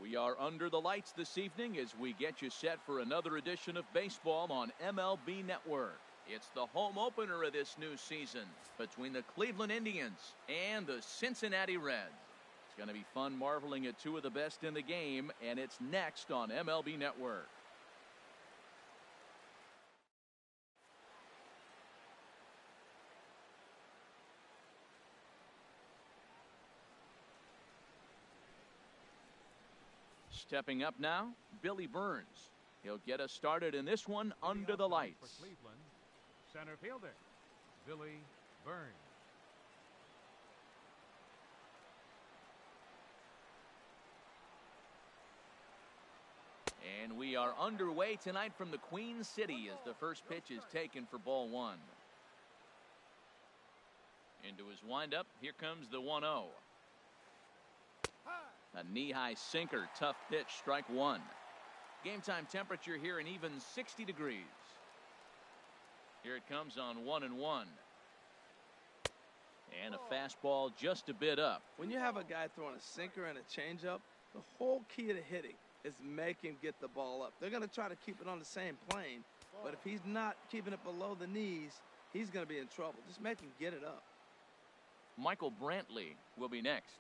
We are under the lights this evening as we get you set for another edition of baseball on MLB Network. It's the home opener of this new season between the Cleveland Indians and the Cincinnati Reds. It's going to be fun marveling at two of the best in the game, and it's next on MLB Network. Stepping up now, Billy Burns. He'll get us started in this one under the lights. For Cleveland, center fielder, Billy Burns. And we are underway tonight from the Queen City as the first pitch is taken for ball one. Into his windup, here comes the 1-0. A knee-high sinker, tough pitch, strike one. Game time temperature here an even 60 degrees. Here it comes on 1-1. And a fastball just a bit up. When you have a guy throwing a sinker and a changeup, the whole key to hitting is make him get the ball up. They're going to try to keep it on the same plane, but if he's not keeping it below the knees, he's going to be in trouble. Just make him get it up. Michael Brantley will be next.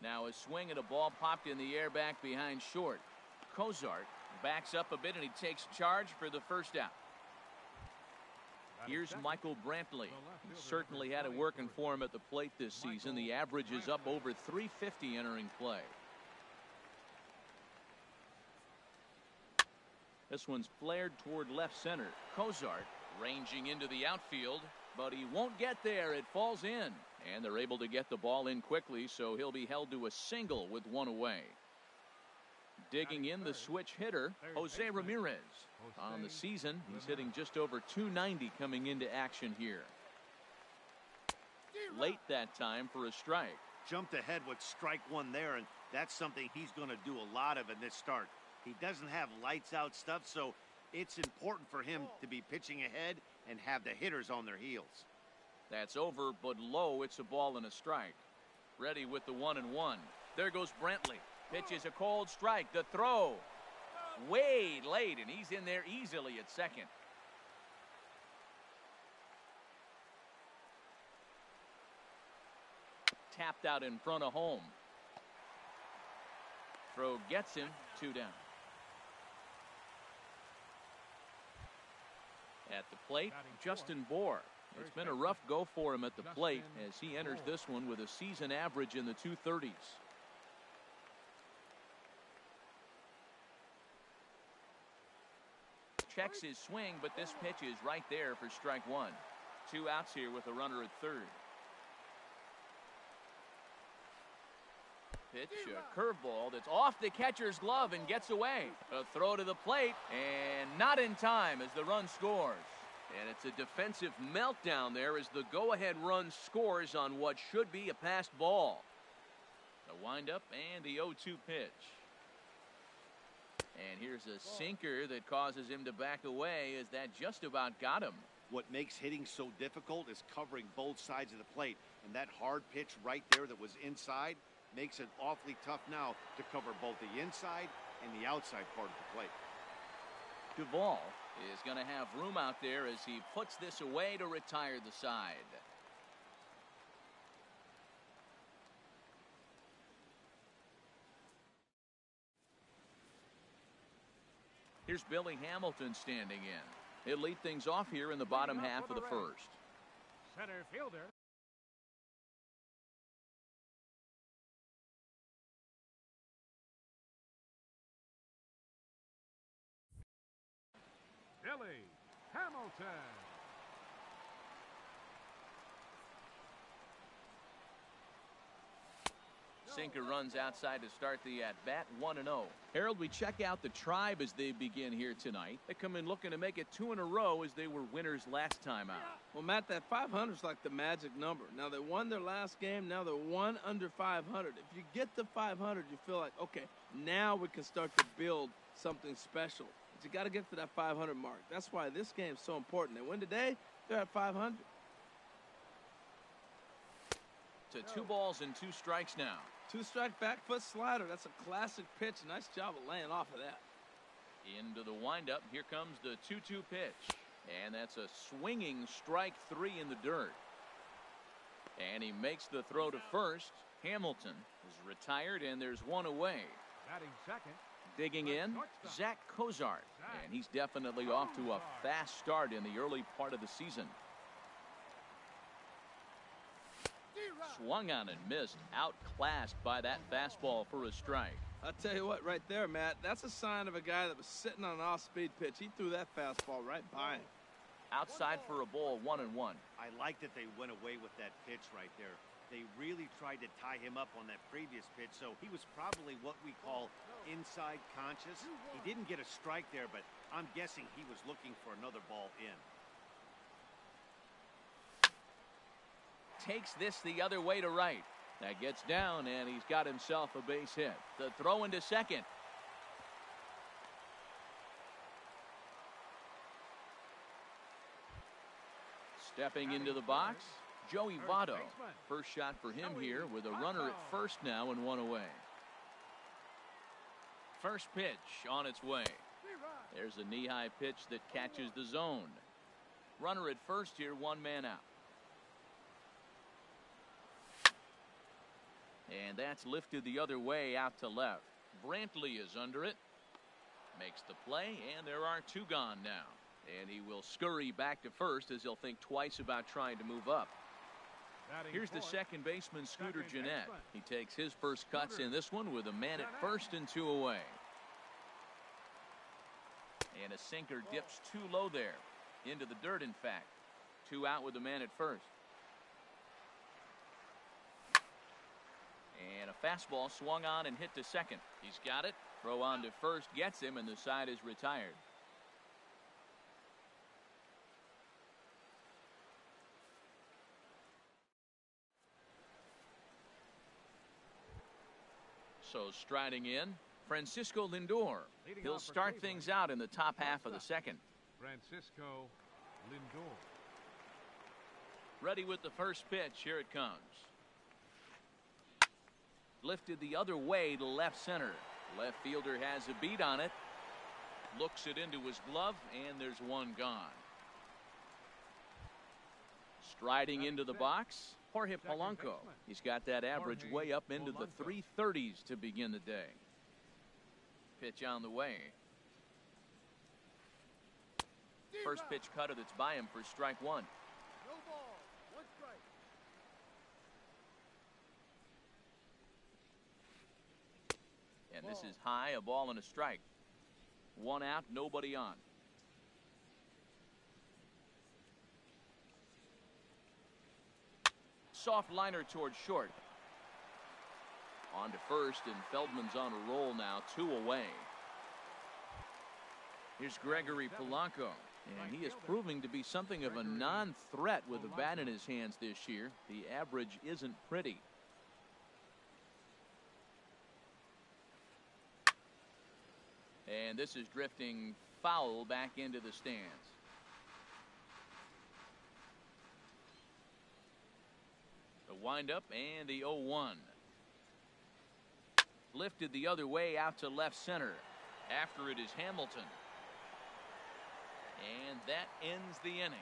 Now a swing and a ball popped in the air back behind short. Cozart backs up a bit and he takes charge for the first out. Here's Michael Brantley. He certainly had it working for him at the plate this season. The average is up over 350 entering play. This one's flared toward left center. Cozart ranging into the outfield, but he won't get there. It falls in. And they're able to get the ball in quickly, so he'll be held to a single with one away. Digging in the switch hitter, Jose Ramirez. On the season, he's hitting just over 290 coming into action here. Late that time for a strike. Jumped ahead with strike one there, and that's something he's going to do a lot of in this start. He doesn't have lights out stuff, so it's important for him to be pitching ahead and have the hitters on their heels. That's over, but low. It's a ball and a strike. Ready with the 1-1. There goes Brantley. Pitches a cold strike. The throw. Way late, and he's in there easily at second. Tapped out in front of home. Throw gets him. 2 down. At the plate, Justin Bour. It's been a rough go for him at the plate as he enters this one with a season average in the 230s. Checks his swing, but this pitch is right there for strike one. 2 outs here with a runner at third. Pitch, a curveball that's off the catcher's glove and gets away. A throw to the plate, and not in time as the run scores. And it's a defensive meltdown there as the go-ahead run scores on what should be a passed ball. The windup and the 0-2 pitch. And here's a sinker that causes him to back away as that just about got him. What makes hitting so difficult is covering both sides of the plate. And that hard pitch right there that was inside makes it awfully tough now to cover both the inside and the outside part of the plate. Duvall is going to have room out there as he puts this away to retire the side. Here's Billy Hamilton standing in. He'll lead things off here in the bottom half of the first. Center fielder, Billy Hamilton. Sinker runs outside to start the at-bat, 1-0. Harold, we check out the Tribe as they begin here tonight. They come in looking to make it 2 in a row as they were winners last time out. Well, Matt, that 500 is like the magic number. Now, they won their last game. Now they're 1 under 500. If you get to 500, you feel like, okay, now we can start to build something special. But you got to get to that 500 mark. That's why this game is so important. They win today, they're at 500. to 2 balls and 2 strikes now. 2-strike back foot slider. That's a classic pitch. Nice job of laying off of that. Into the windup. Here comes the 2-2 pitch. And that's a swinging strike 3 in the dirt. And he makes the throw to first. Hamilton is retired, and there's 1 away. Batting second. Digging in, Zach Cozart. And he's definitely off to a fast start in the early part of the season. Swung on and missed, outclassed by that fastball for a strike. I'll tell you what, right there, Matt, that's a sign of a guy that was sitting on an off-speed pitch. He threw that fastball right by him. Outside for a ball, 1-1. I like that they went away with that pitch right there. They really tried to tie him up on that previous pitch, so he was probably what we call inside conscious. He didn't get a strike there, but I'm guessing he was looking for another ball in. Takes this the other way to right. That gets down, and he's got himself a base hit. The throw into second. Stepping into the box, Joey Votto. First shot for him here with a runner at first now and 1 away. First pitch on its way. There's a knee-high pitch that catches the zone. Runner at first here, 1 man out. And that's lifted the other way out to left. Brantley is under it. Makes the play, and there are 2 gone now. And he will scurry back to first as he'll think twice about trying to move up. Here's the second baseman, Scooter Gennett. He takes his first cuts in this one with a man at first and 2 away. And a sinker dips too low there. Into the dirt, in fact. 2 out with a man at first. And a fastball swung on and hit to second. He's got it. Throw on to first gets him, and the side is retired. So striding in, Francisco Lindor. He'll start things out in the top half of the second. Francisco Lindor. Ready with the first pitch. Here it comes. Lifted the other way to left center. Left fielder has a beat on it. Looks it into his glove, and there's 1 gone. Striding into the box, Jorge Polanco. He's got that average way up into the 330s to begin the day. Pitch on the way. First pitch cutter that's by him for strike 1. No ball, 1 strike. And this is high, a ball and a strike. 1 out, nobody on. Soft liner towards short. On to first, and Feldman's on a roll now, 2 away. Here's Gregory Polanco, and he is proving to be something of a non-threat with the bat in his hands this year. The average isn't pretty. And this is drifting foul back into the stands. The windup and the 0-1. Lifted the other way out to left center. After it is Hamilton. And that ends the inning.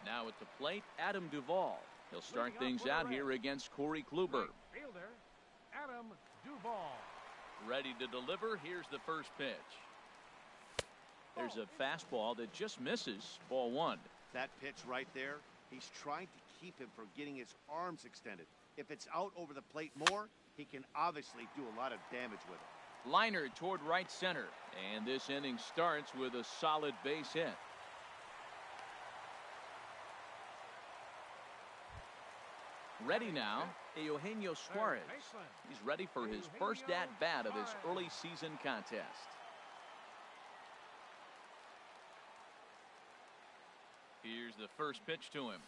Now at the plate, Adam Duvall. He'll start things out here against Corey Kluber. Fielder, Adam Duvall. Ready to deliver. Here's the first pitch. There's a fastball that just misses. Ball 1. That pitch right there, he's trying to keep him from getting his arms extended. If it's out over the plate more, he can obviously do a lot of damage with it. Liner toward right center. And this inning starts with a solid base hit. Ready now, Eugenio Suarez. He's ready for his first at-bat of this early season contest. Here's the first pitch to him.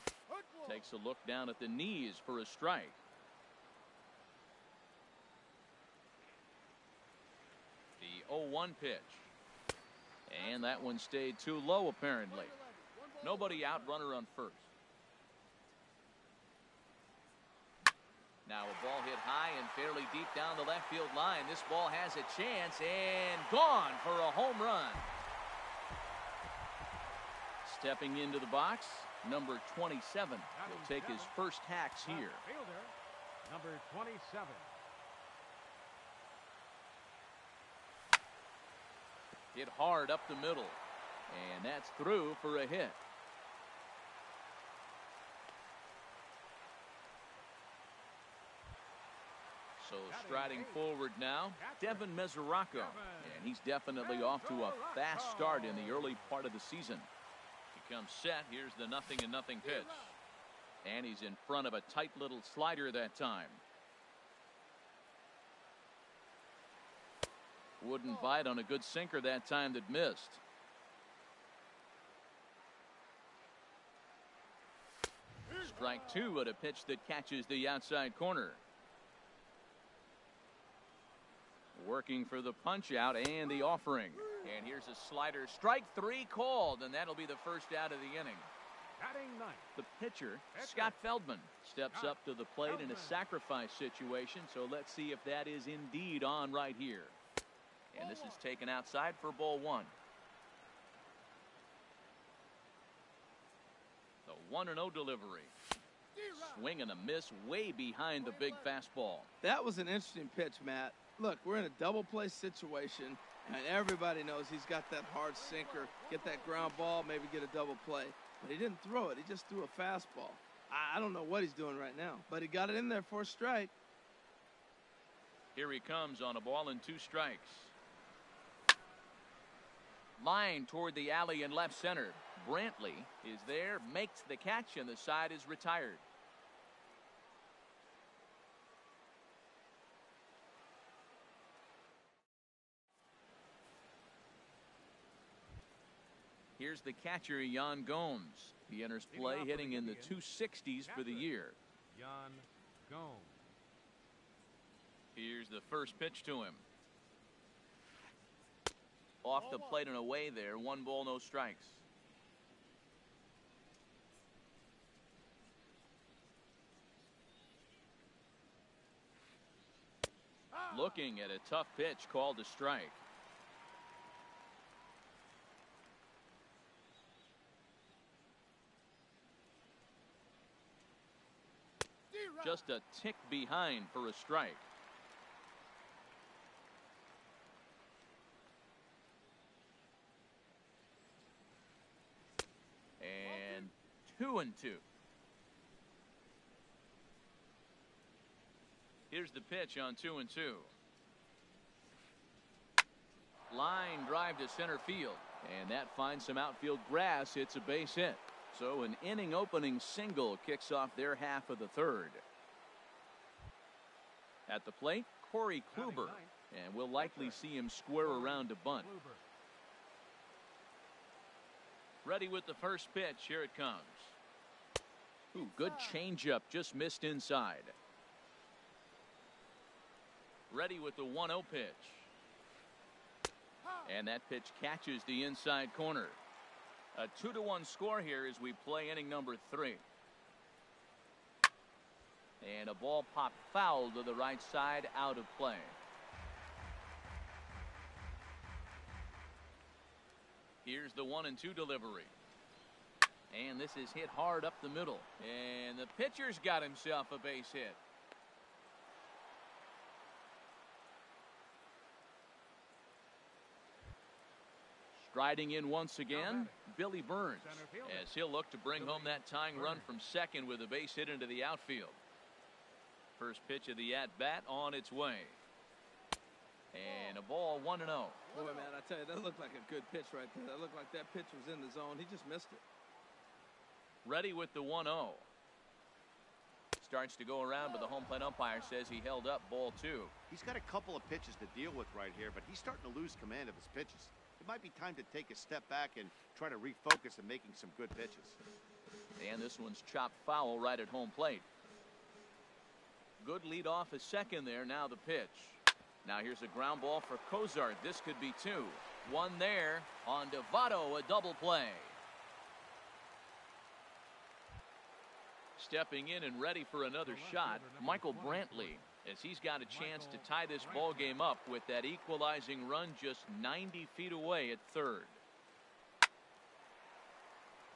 Takes a look down at the knees for a strike. 0-1 pitch. And that one stayed too low, apparently. Nobody out, runner on first. Now a ball hit high and fairly deep down the left field line. This ball has a chance and gone for a home run. Stepping into the box, number 27 will take his first hacks here. Fielder, number 27. Hit hard up the middle, and that's through for a hit. So striding forward now, Devin Mesoraco, and he's definitely off to a fast start in the early part of the season. He comes set. Here's the 0-0 pitch, and he's in front of a tight little slider that time. Wouldn't bite on a good sinker that time that missed. Strike two at a pitch that catches the outside corner. Working for the punch out and the offering. And here's a slider. Strike three called, and that'll be the first out of the inning. Batting ninth. The pitcher, Scott Feldman, steps up to the plate in a sacrifice situation. So let's see if that is indeed on right here. And this is taken outside for ball one. The 1-0 delivery. Swing and a miss way behind the big fastball. That was an interesting pitch, Matt. Look, we're in a double play situation, and everybody knows he's got that hard sinker. Get that ground ball, maybe get a double play. But he didn't throw it. He just threw a fastball. I don't know what he's doing right now, but he got it in there for a strike. Here he comes on a ball and 2 strikes. Line toward the alley in left center. Brantley is there, makes the catch, and the side is retired. Here's the catcher, Yan Gomes. He enters play hitting in the 260s for the year. Yan Gomes. Here's the first pitch to him. Off the plate and away there. 1 ball, no strikes. Looking at a tough pitch called a strike. Just a tick behind for a strike. And 2-2. Here's the pitch on 2-2. Line drive to center field, and that finds some outfield grass. It's a base hit. So an inning opening single kicks off their half of the third. At the plate, Corey Kluber, and we'll likely see him square around to bunt. Ready with the first pitch. Here it comes. Ooh, good changeup, just missed inside. Ready with the 1-0 pitch. And that pitch catches the inside corner. A 2-1 score here as we play inning number 3. And a ball popped foul to the right side, out of play. Here's the 1-2 delivery. And this is hit hard up the middle. And the pitcher's got himself a base hit. Striding in once again, Billy Burns, as he'll look to bring home that tying run from second with a base hit into the outfield. First pitch of the at-bat on its way. And a ball, 1-0. Boy, man, I tell you, that looked like a good pitch right there. That looked like that pitch was in the zone. He just missed it. Ready with the 1-0. Starts to go around, but the home plate umpire says he held up ball 2. He's got a couple of pitches to deal with right here, but he's starting to lose command of his pitches. It might be time to take a step back and try to refocus on making some good pitches. And this one's chopped foul right at home plate. Good lead off a second there. Now the pitch. Now here's a ground ball for Cozart. This could be two. One there on Votto, a double play. Stepping in and ready for another shot, Michael Brantley, as he's got a chance to tie this ball game up with that equalizing run just 90 feet away at third.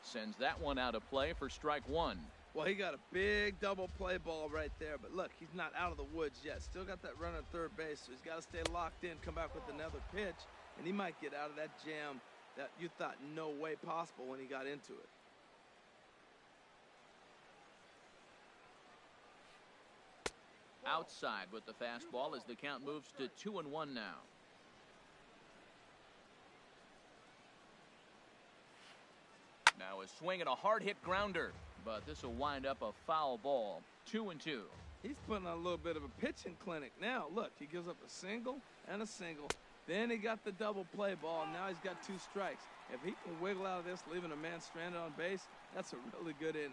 Sends that one out of play for strike one. Well, he got a big double play ball right there, but look, he's not out of the woods yet. Still got that run at third base, so he's got to stay locked in, come back with another pitch, and he might get out of that jam that you thought no way possible when he got into it. Outside with the fastball as the count moves to 2-1 now. Now a swing and a hard hit grounder, but this will wind up a foul ball. 2-2. He's putting on a little bit of a pitching clinic now. Look, he gives up a single and a single. Then he got the double play ball. Now he's got 2 strikes. If he can wiggle out of this, leaving a man stranded on base, that's a really good inning.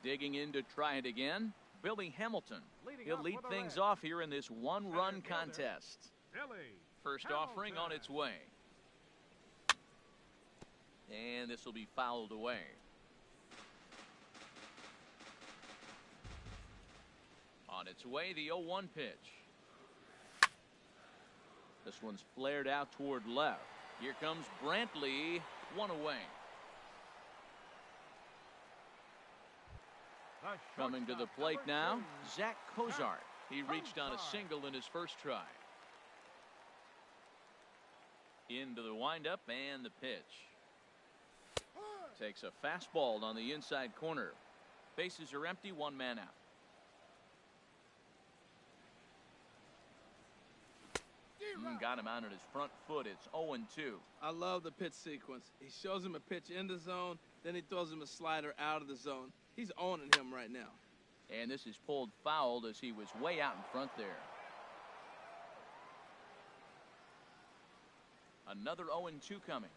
Digging in to try it again, Billy Hamilton. He'll lead things Reds. off here in this one-run contest. Billy First Hamilton. offering on its way. And this will be fouled away. On its way, the 0-1 pitch. This one's flared out toward left. Here comes Brantley, one away. Coming to the plate now, Zach Cozart. He reached on a single in his first try. Into the windup and the pitch. Takes a fastball on the inside corner. Bases are empty, 1 man out. Got him out on his front foot. It's 0-2. I love the pitch sequence. He shows him a pitch in the zone, then he throws him a slider out of the zone. He's owning him right now. And this is pulled fouled as he was way out in front there. Another 0-2 coming.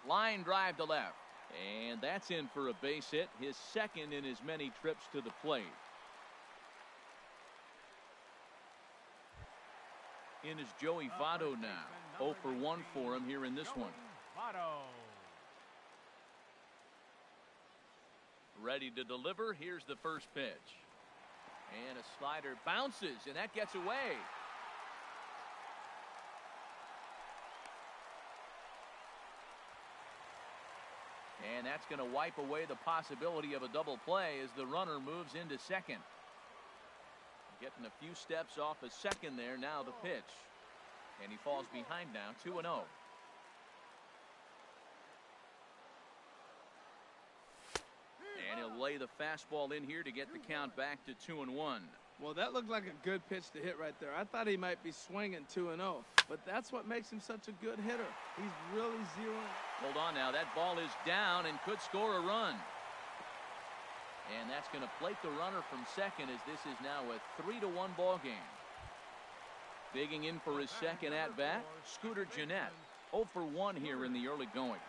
Line drive to left. And that's in for a base hit, his second in as many trips to the plate. In is Joey Votto now. 0 for 1 for him here in this one. Votto. Ready to deliver. Here's the first pitch. And a slider bounces, and that gets away. And that's going to wipe away the possibility of a double play as the runner moves into second. Getting a few steps off a second there. Now the pitch. And he falls behind now, 2-0. And he'll lay the fastball in here to get the count back to 2-1. Well, that looked like a good pitch to hit right there. I thought he might be swinging 2-0, but that's what makes him such a good hitter. He's really zeroing. Hold on now. That ball is down and could score a run. And that's going to plate the runner from second as this is now a 3-1 ball game. Digging in for his second at-bat, Scooter Gennett. 0 for 1 here in the early going.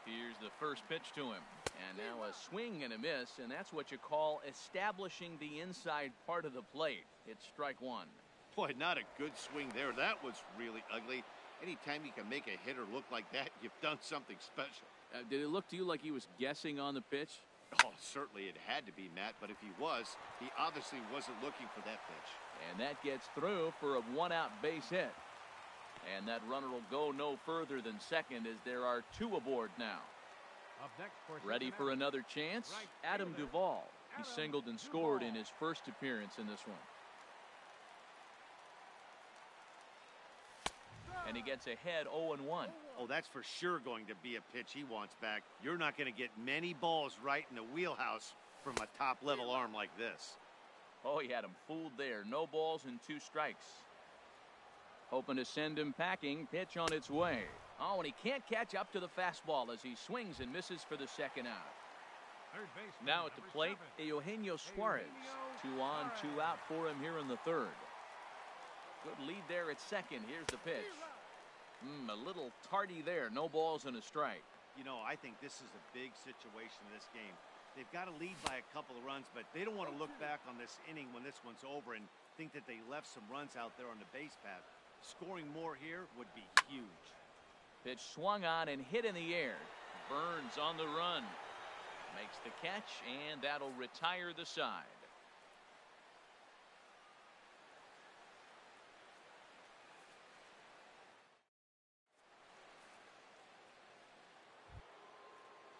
Here's the first pitch to him. And now a swing and a miss, and that's what you call establishing the inside part of the plate. It's strike one. Boy, not a good swing there. That was really ugly. Anytime you can make a hitter look like that, you've done something special. Did it look to you like he was guessing on the pitch? Oh, certainly it had to be, Matt, but if he was, he obviously wasn't looking for that pitch. And that gets through for a one-out base hit. And that runner will go no further than second as there are 2 aboard now. Up next for Ready for another chance? Adam Duvall. He singled and scored in his first appearance in this one. And he gets ahead 0-1. Oh, that's for sure going to be a pitch he wants back. You're not going to get many balls right in the wheelhouse from a top-level arm like this. Oh, he had him fooled there. No balls and 2 strikes. Hoping to send him packing. Pitch on its way. Oh, and he can't catch up to the fastball as he swings and misses for the second out. Third baseman, Now at the number plate, 7. Eugenio Suarez. 2 on, 2 out for him here in the third. Good lead there at second. Here's the pitch. A little tardy there. No balls and a strike. You know, I think this is a big situation in this game. They've got to lead by a couple of runs, but they don't want to look back on this inning when this one's over and think that they left some runs out there on the base path. Scoring more here would be huge. Pitch swung on and hit in the air. Burns on the run. Makes the catch, and that'll retire the side.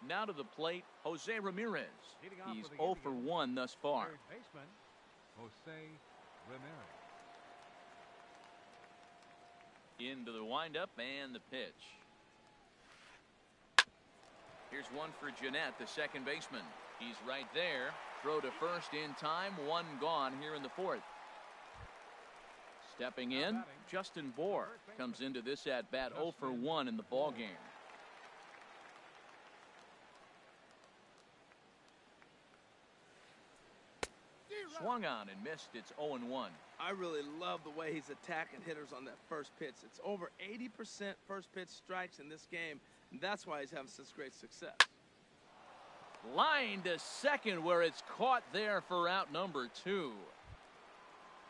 Now to the plate, Jose Ramirez. He's 0 for 1 thus far. Third baseman, Jose Ramirez. Into the windup and the pitch. Here's one for Jeanette, the second baseman. He's right there. Throw to first in time. One gone here in the fourth. Stepping in, Justin Bohr comes into this at bat 0 for 1 in the ball game. Swung on and missed. It's 0-1. I really love the way he's attacking hitters on that first pitch. It's over 80% first pitch strikes in this game, and that's why he's having such great success. Line to second where it's caught there for out number 2.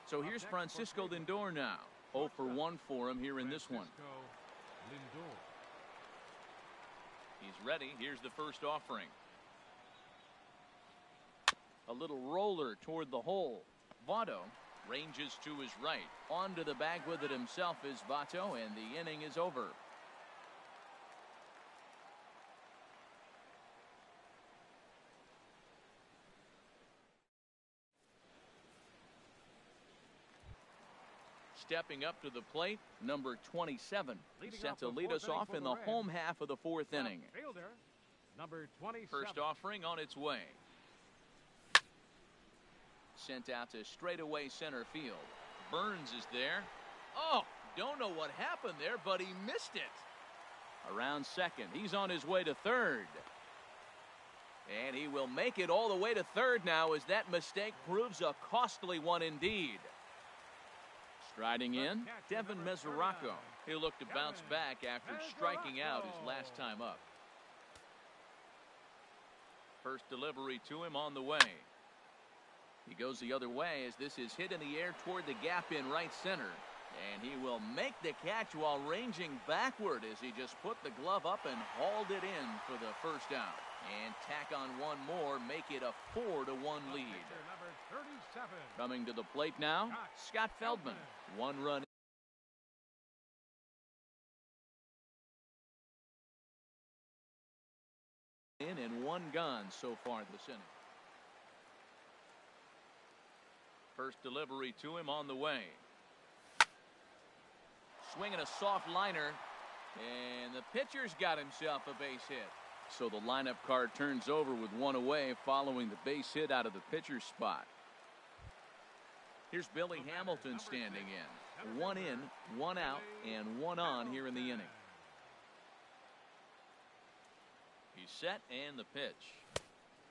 So here's Francisco Lindor now. 0 for 1 for him here in this one. He's ready. Here's the first offering. A little roller toward the hole. Votto ranges to his right. Onto the bag with it himself is Votto, and the inning is over. Stepping up to the plate, number 27. He's set to lead us off in the home half of the fourth inning. Fielder, number 27. First offering on its way. Sent out to straightaway center field. Burns is there. Oh, don't know what happened there, but he missed it. Around second. He's on his way to third. And he will make it all the way to third now as that mistake proves a costly one indeed. Striding in, Devin Mesoraco. He'll look to bounce back after striking out his last time up. First delivery to him on the way. He goes the other way as this is hit in the air toward the gap in right center. And he will make the catch while ranging backward as he just put the glove up and hauled it in for the first out. And tack on one more, make it a 4-1 lead. Number 37. Coming to the plate now, Scott Feldman. One run. In and one gone so far this inning. First delivery to him on the way. Swinging a soft liner, and the pitcher's got himself a base hit. So the lineup card turns over with one away following the base hit out of the pitcher's spot. Here's Billy Hamilton standing in. One in, one out, and one on here in the inning. He's set and the pitch.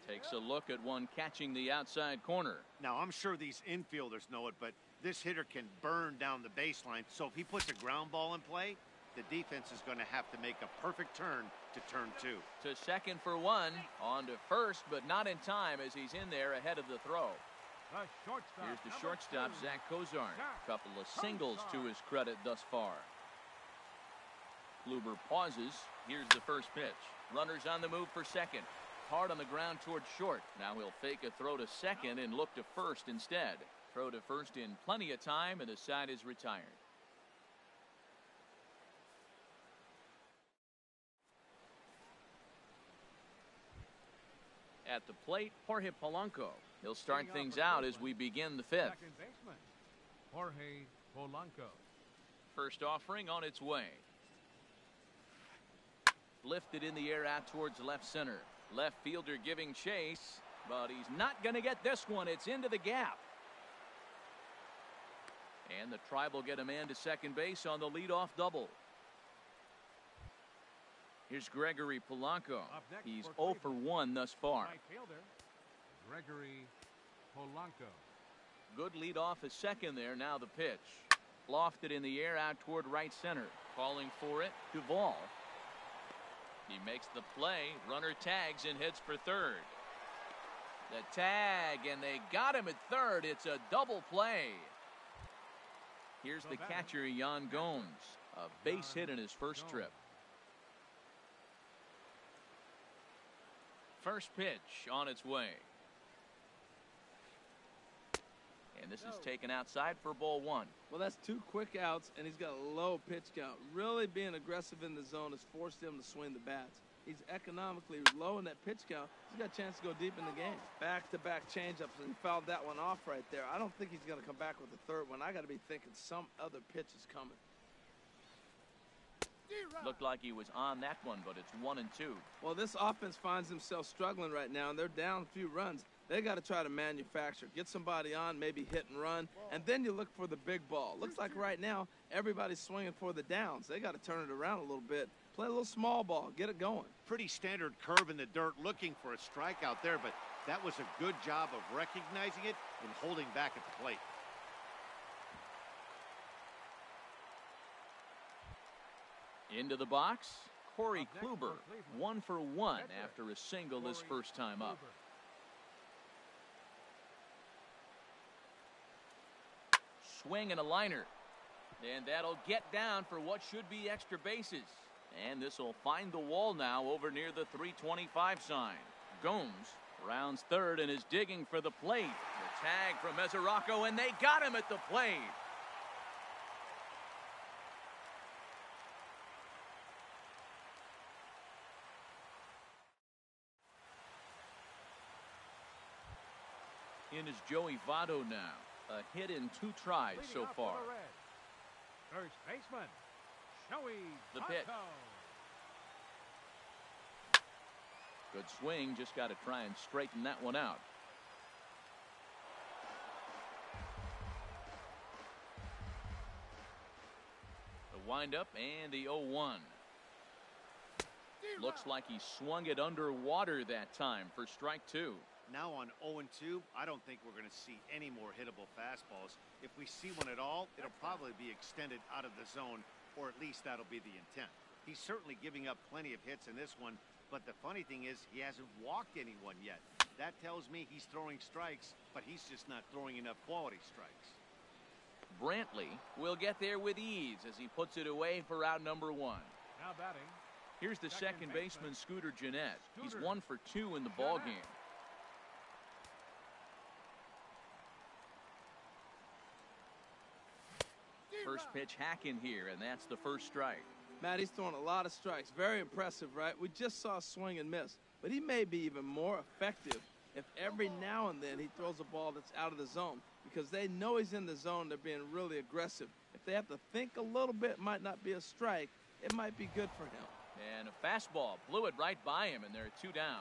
Takes a look at one catching the outside corner. Now, I'm sure these infielders know it, but this hitter can burn down the baseline. So if he puts a ground ball in play, the defense is going to have to make a perfect turn to turn 2. To second for one. On to first, but not in time as he's in there ahead of the throw. The shortstop. Here's the shortstop, Zach Cozart. A couple of singles to his credit thus far. Kluber pauses. Here's the first pitch. Runners on the move for second. Hard on the ground toward short. Now he'll fake a throw to second and look to first instead. Throw to first in plenty of time, and the side is retired. At the plate, Jorge Polanco. He'll start things out as we begin the fifth. Second baseman, Jorge Polanco. First offering on its way. Lifted in the air out towards left center. Left fielder giving chase, but he's not going to get this one. It's into the gap. And the Tribe will get a man to second base on the leadoff double. Here's Gregory Polanco. He's 0 for 1 thus far. Right fielder, Gregory Polanco. Good leadoff at second there. Now the pitch. Lofted in the air out toward right center. Calling for it, Duvall. He makes the play. Runner tags and heads for third. The tag, and they got him at third. It's a double play. Here's the catcher, Yan Gomes. A base hit in his first trip. First pitch on its way. And this is taken outside for ball one. Well, that's 2 quick outs, and he's got a low pitch count. Really being aggressive in the zone has forced him to swing the bats. He's economically low in that pitch count. He's got a chance to go deep in the game. Back-to-back changeups, and he fouled that one off right there. I don't think he's going to come back with the third one. I got to be thinking some other pitch is coming. Looked like he was on that one, but it's 1-2. Well, this offense finds himself struggling right now, and they're down a few runs. They got to try to manufacture, get somebody on, maybe hit and run, and then you look for the big ball. Looks like right now everybody's swinging for the downs. They got to turn it around a little bit, play a little small ball, get it going. Pretty standard curve in the dirt, looking for a strikeout there, but that was a good job of recognizing it and holding back at the plate. Into the box, Corey Kluber, 1 for 1 after a single his first time up. Swing and a liner. And that'll get down for what should be extra bases. And this will find the wall now over near the 325 sign. Gomes rounds third and is digging for the plate. The tag from Mesoraco, and they got him at the plate. In is Joey Votto now. A hit in 2 tries so far. First baseman, Joey The pitch. Votto. Good swing, just got to try and straighten that one out. The windup and the 0-1. Looks like he swung it underwater that time for strike 2. Now on 0-2, I don't think we're going to see any more hittable fastballs. If we see one at all, it'll probably be extended out of the zone, or at least that'll be the intent. He's certainly giving up plenty of hits in this one, but the funny thing is he hasn't walked anyone yet. That tells me he's throwing strikes, but he's just not throwing enough quality strikes. Brantley will get there with ease as he puts it away for out number 1. Now batting. Here's the second baseman, Scooter Gennett. He's 1 for 2 in the ballgame. First pitch hack in here, and that's the first strike. Matt, he's throwing a lot of strikes. Very impressive, right? We just saw a swing and miss, but he may be even more effective if every now and then he throws a ball that's out of the zone, because they know he's in the zone. They're being really aggressive. If they have to think a little bit, it might not be a strike. It might be good for him. And a fastball blew it right by him, and there are 2 down.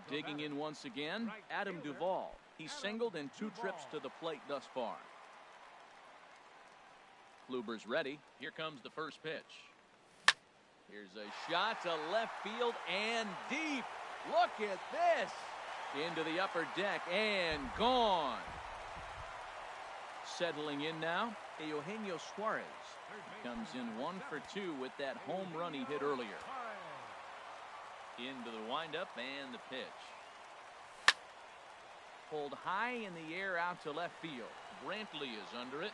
Digging in once again, Adam Duvall. He's singled in 2 trips to the plate thus far. Kluber's ready. Here comes the first pitch. Here's a shot to left field and deep. Look at this. Into the upper deck and gone. Settling in now, Eugenio Suarez. He comes in 1 for 2 with that home run he hit earlier. Into the windup and the pitch. Pulled high in the air out to left field. Brantley is under it.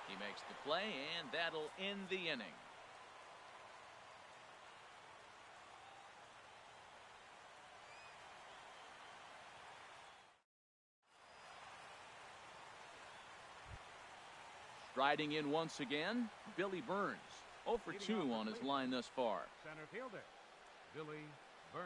He makes the play, and that'll end the inning. Striding in once again, Billy Burns. 0 for 2 on his line thus far. Center fielder, Billy Burns.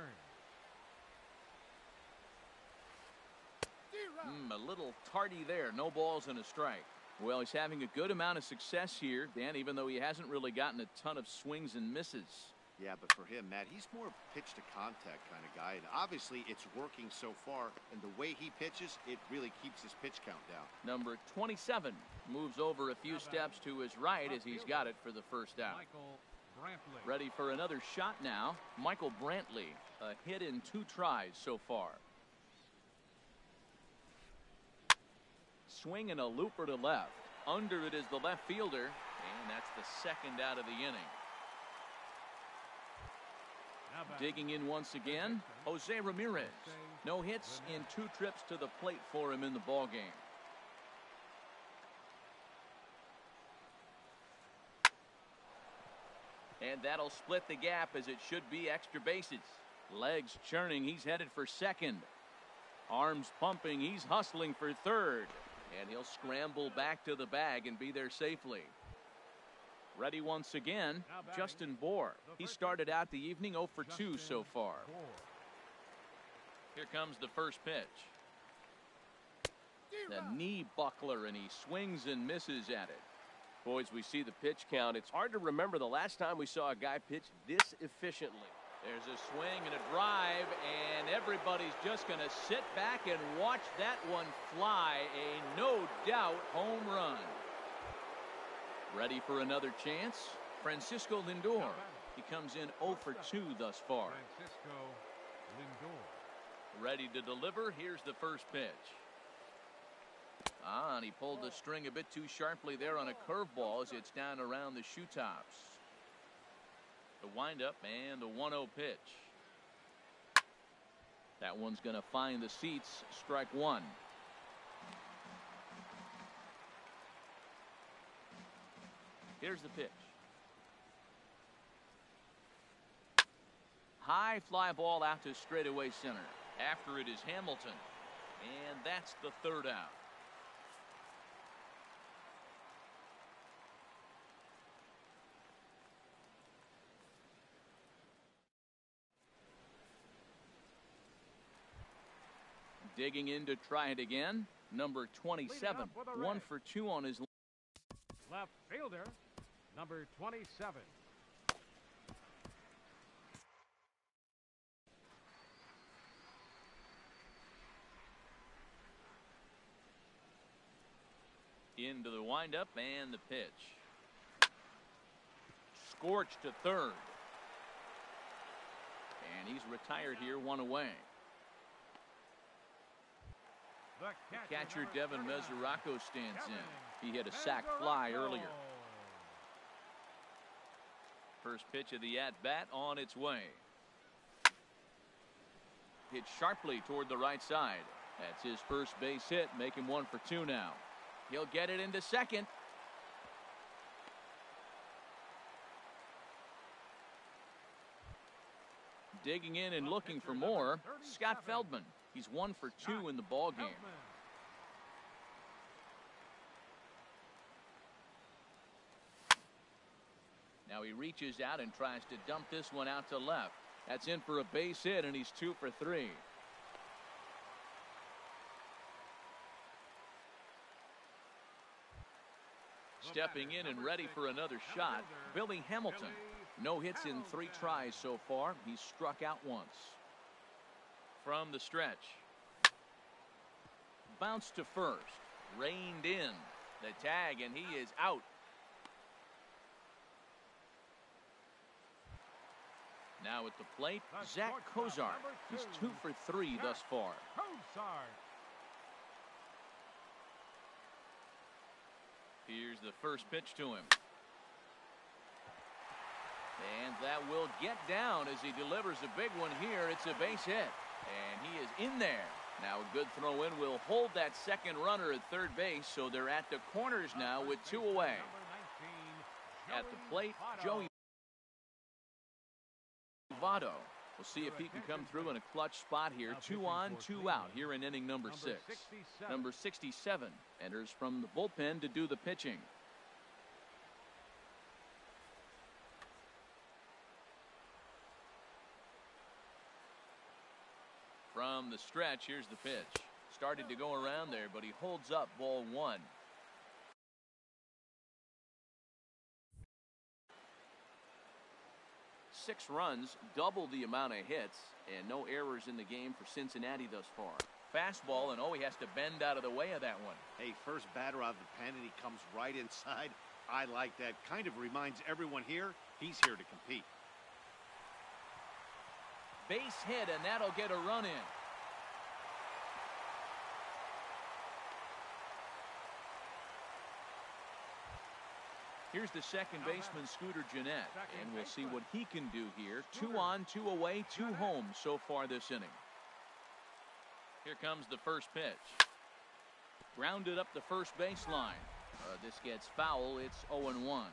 A little tardy there. No balls and a strike. Well, he's having a good amount of success here, Dan, even though he hasn't really gotten a ton of swings and misses. Yeah, but for him, Matt, he's more a pitch-to-contact kind of guy, and obviously it's working so far, and the way he pitches, it really keeps his pitch count down. Number 27 moves over a few steps to his right as he's got it for the first out. Michael Brantley. Ready for another shot now. Michael Brantley, a hit in 2 tries so far. Swing and a looper to left. Under it is the left fielder, and that's the second out of the inning. Digging in once again, Jose Ramirez. No hits in 2 trips to the plate for him in the ballgame. And that'll split the gap as it should be extra bases. Legs churning, he's headed for second. Arms pumping, he's hustling for third. And he'll scramble back to the bag and be there safely. Ready once again, Justin Bohr. He started out the evening 0 for 2 so far. Here comes the first pitch. The knee buckler, and he swings and misses at it. Boys, we see the pitch count. It's hard to remember the last time we saw a guy pitch this efficiently. There's a swing and a drive, and everybody's just going to sit back and watch that one fly. A no doubt home run. Ready for another chance? Francisco Lindor. He comes in 0 for 2 thus far. Francisco Lindor. Ready to deliver. Here's the first pitch. And he pulled the string a bit too sharply there on a curveball as it's down around the shoe tops. The windup and the 1-0 pitch. That one's going to find the seats. Strike one. Here's the pitch. High fly ball out to straightaway center. After it is Hamilton. And that's the third out. Digging in to try it again. Number 27. 1 for 2 on his Left fielder, number 27. Into the windup and the pitch. Scorched to third. And he's retired here, 1 away. The catcher Devin Mesoraco stands in. He hit a sac fly earlier. First pitch of the at-bat on its way. Hit sharply toward the right side. That's his first base hit, make him 1 for 2 now. He'll get it into second. Digging in and looking for more, Scott Feldman. He's 1 for 2 in the ball game. Now he reaches out and tries to dump this one out to left. That's in for a base hit, and he's 2 for 3. Stepping in and ready for another shot, Billy Hamilton. No hits in 3 tries so far. He's struck out once. From the stretch. Bounce to first. Reined in. The tag, and he is out. Now at the plate, Zach Cozart. He's 2 for 3 thus far. Here's the first pitch to him. And that will get down as he delivers a big one here. It's a base hit. And he is in there. Now a good throw in will hold that second runner at third base. So they're at the corners now with 2 away. At the plate, Joey Votto. We'll see if he can come through in a clutch spot here. 2 on, 2 out here in inning number 6. Number 67 enters from the bullpen to do the pitching. From the stretch, here's the pitch. Started to go around there, but he holds up ball 1. Six runs, double the amount of hits, and no errors in the game for Cincinnati thus far. Fastball, and he has to bend out of the way of that one. Hey, first batter out of the pen, and he comes right inside. I like that. Kind of reminds everyone here, he's here to compete. Base hit, and that'll get a run in. Here's the second baseman, Scooter Gennett, and we'll see what he can do here. 2 on, 2 away, 2 home so far this inning. Here comes the first pitch. Grounded up the first baseline. This gets foul. It's 0-1.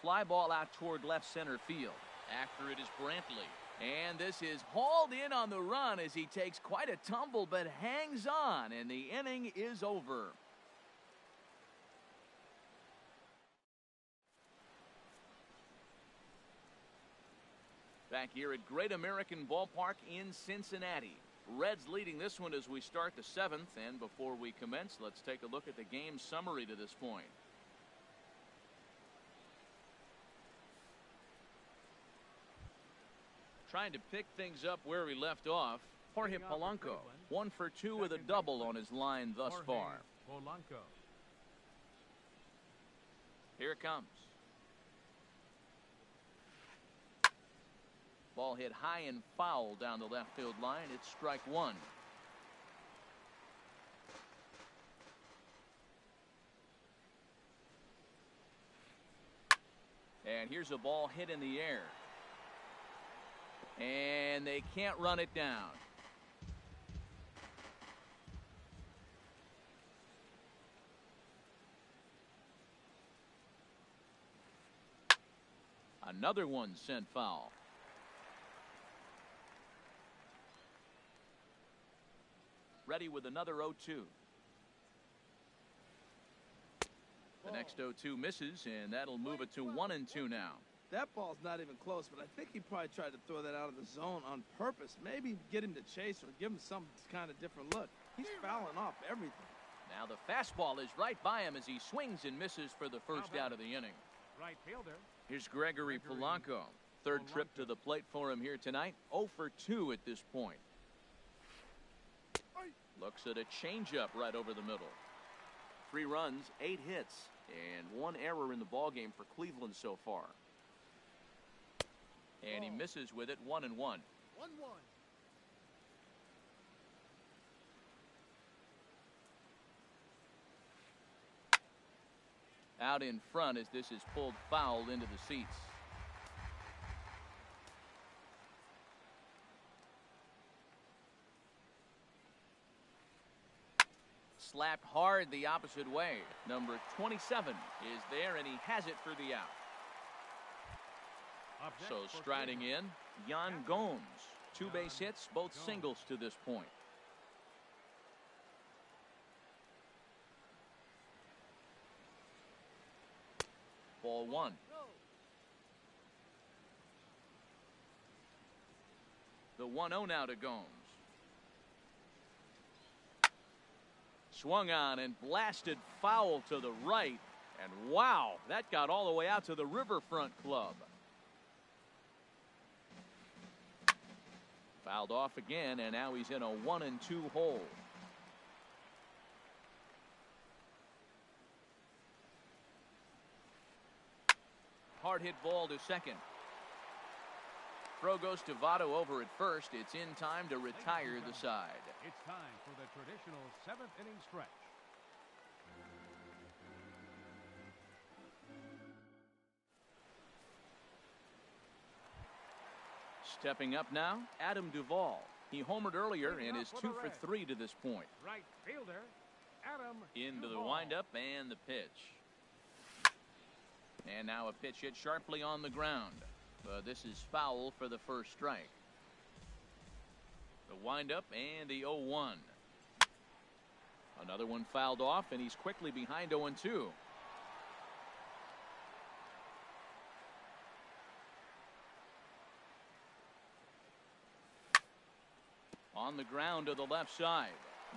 Fly ball out toward left center field. After it is Brantley. And this is hauled in on the run as he takes quite a tumble but hangs on, and the inning is over. Back here at Great American Ballpark in Cincinnati. Reds leading this one as we start the 7th, and before we commence, let's take a look at the game summary to this point. Trying to pick things up where we left off. Jorge Polanco, 1 for 2 with a double on his line thus far. Here it comes. Ball hit high and foul down the left field line. It's strike 1. And here's a ball hit in the air. And they can't run it down. Another one sent foul. Ready with another 0-2. The next 0-2 misses, and that'll move it to 1-2 now. That ball's not even close, but I think he probably tried to throw that out of the zone on purpose. Maybe get him to chase or give him some kind of different look. He's fouling off everything. Now the fastball is right by him as he swings and misses for the first out of the inning. Right fielder. Here's Gregory Polanco. Third trip to the plate for him here tonight. 0 for 2 at this point. Looks at a changeup right over the middle. 3 runs, 8 hits, and 1 error in the ballgame for Cleveland so far. And he misses with it. 1-1. 1-1. Out in front as this is pulled foul into the seats. Slapped hard the opposite way. Number 27 is there, and he has it for the out. So striding in, Yan Gomes. 2 base hits, both singles to this point. Ball 1. The 1-0 now to Gomes. Swung on and blasted foul to the right. And wow, that got all the way out to the Riverfront Club. Fouled off again, and now he's in a 1-2 hole. Hard hit ball to second. Throw goes to Votto over at first. It's in time to retire the side. It's time for the traditional 7th inning stretch. Stepping up now, Adam Duvall. He homered earlier and is 2 for 3 to this point. Right fielder, Adam Into the Duvall. windup and the pitch. And now a pitch hit sharply on the ground. This is foul for the first strike. The windup and the 0-1. Another one fouled off, and he's quickly behind 0-2. On the ground to the left side.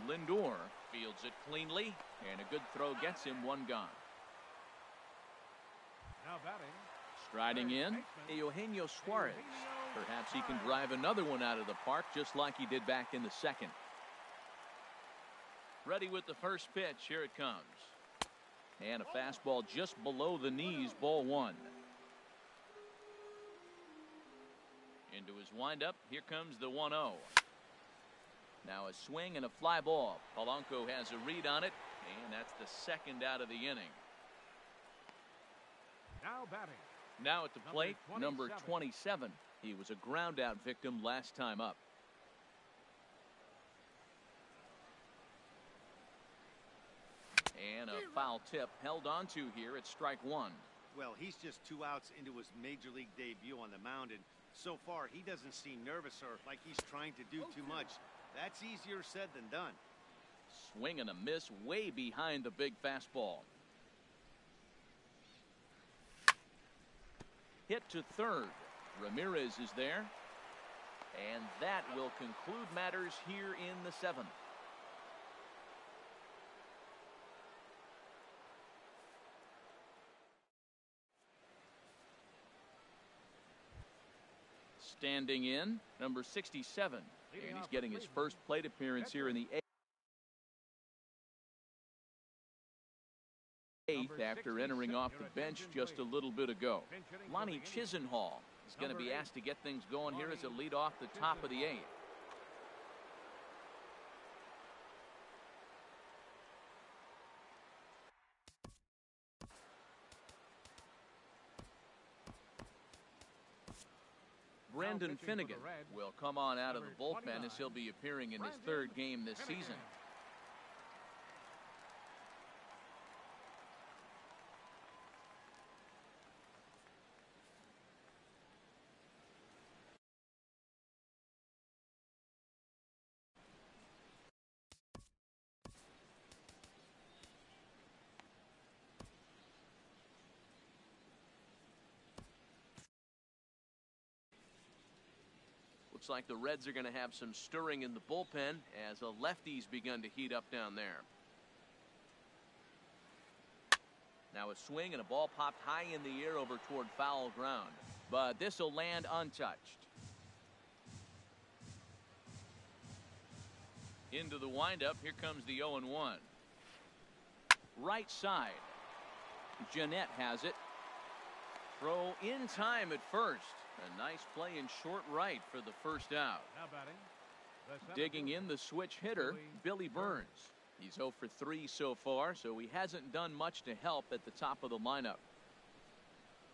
Lindor fields it cleanly, and a good throw gets him 1 gone. Now batting. Striding in, Eugenio Suarez. Perhaps he can drive another one out of the park just like he did back in the second. Ready with the first pitch. Here it comes. And a fastball just below the knees, ball 1. Into his windup. Here comes the 1-0. Now a swing and a fly ball. Polanco has a read on it, And that's the second out of the inning. Now batting. Now at the plate, number 27. He was a ground out victim last time up. And a foul tip held onto here at strike one. Well, he's just 2 outs into his major league debut on the mound, and so far he doesn't seem nervous or like he's trying to do too much. That's easier said than done. Swing and a miss way behind the big fastball. Hit to third. Ramirez is there. And that will conclude matters here in the seventh. Standing in, number 67. And he's getting his first plate appearance here in the eighth after entering off the bench just a little bit ago. Lonnie Chisenhall is going to be asked to get things going here as a lead off the top of the eighth. Brendan Finnegan will come on out of the bullpen as he'll be appearing in his third game this season. Looks like the Reds are going to have some stirring in the bullpen as a lefty's begun to heat up down there. Now a swing and a ball popped high in the air over toward foul ground. But this will land untouched. Into the windup. Here comes the 0-1. Right side. Jeanette has it. Throw in time at first. A nice play in short right for the first out. Now batting. Digging in the switch hitter, Billy Burns. He's 0 for 3 so far, so he hasn't done much to help at the top of the lineup.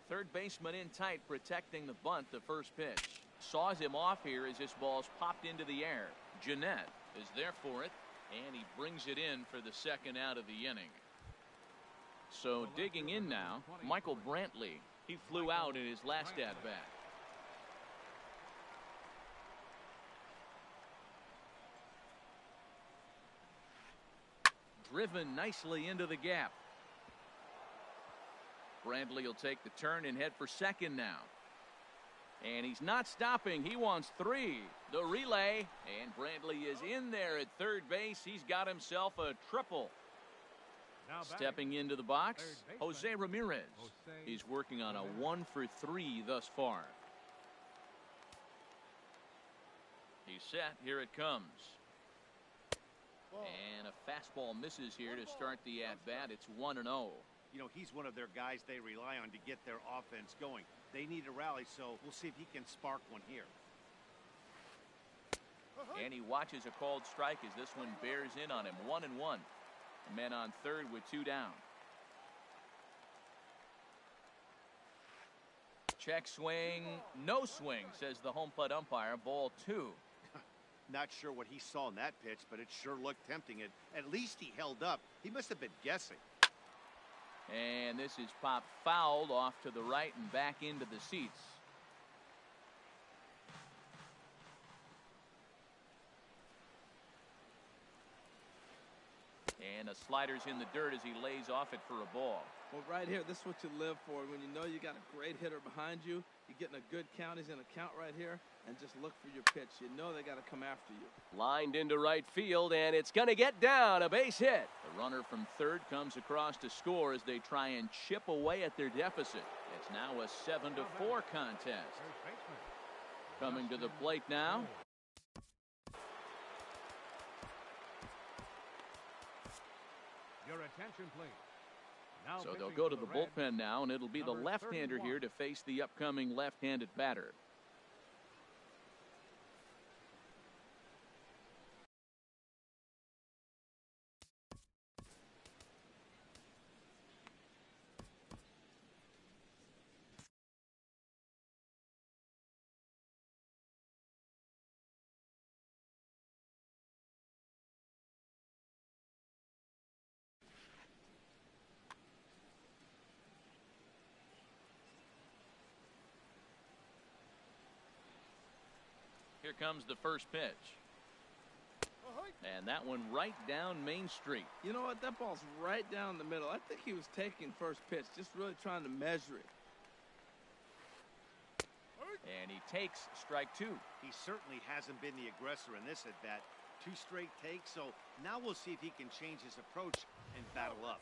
Third baseman in tight, protecting the bunt. The first pitch saws him off here as this ball's popped into the air. Jeanette is there for it, and he brings it in for the second out of the inning. So digging in now, Michael Brantley. He flew out in his last at-bat. Driven nicely into the gap. Brantley will take the turn and head for second now. And he's not stopping. He wants 3. The relay. And Brantley is in there at third base. He's got himself a triple. Stepping into the box, Jose Ramirez. He's working on a 1 for 3 thus far. He's set. Here it comes. And a fastball misses here to start the at-bat. It's 1-0. You know, he's one of their guys they rely on to get their offense going. They need a rally, so we'll see if he can spark one here. And he watches a called strike as this one bears in on him. 1-1. Men on third with 2 down. Check swing. No swing, says the home plate umpire. Ball 2. Not sure what he saw in that pitch, but it sure looked tempting. At least he held up. He must have been guessing. And this is popped fouled off to the right and back into the seats. And a slider's in the dirt as he lays off it for a ball. Well, right here, this is what you live for. When you know you got a great hitter behind you, you're getting a good count. He's in a count right here, and just look for your pitch. You know they got to come after you. Lined into right field, and it's going to get down. A base hit. The runner from third comes across to score as they try and chip away at their deficit. It's now a 7-4 contest. Coming to the plate now. Your attention, please. Now So they'll pitching go to for the Reds, bullpen now, and it'll be the number left-hander 31. here to face the upcoming left-handed batter. Here comes the first pitch. And that one right down Main Street. You know what? That ball's right down the middle. I think he was taking first pitch, just really trying to measure it. And he takes strike two. He certainly hasn't been the aggressor in this at-bat. 2 straight takes, so now we'll see if he can change his approach and battle up.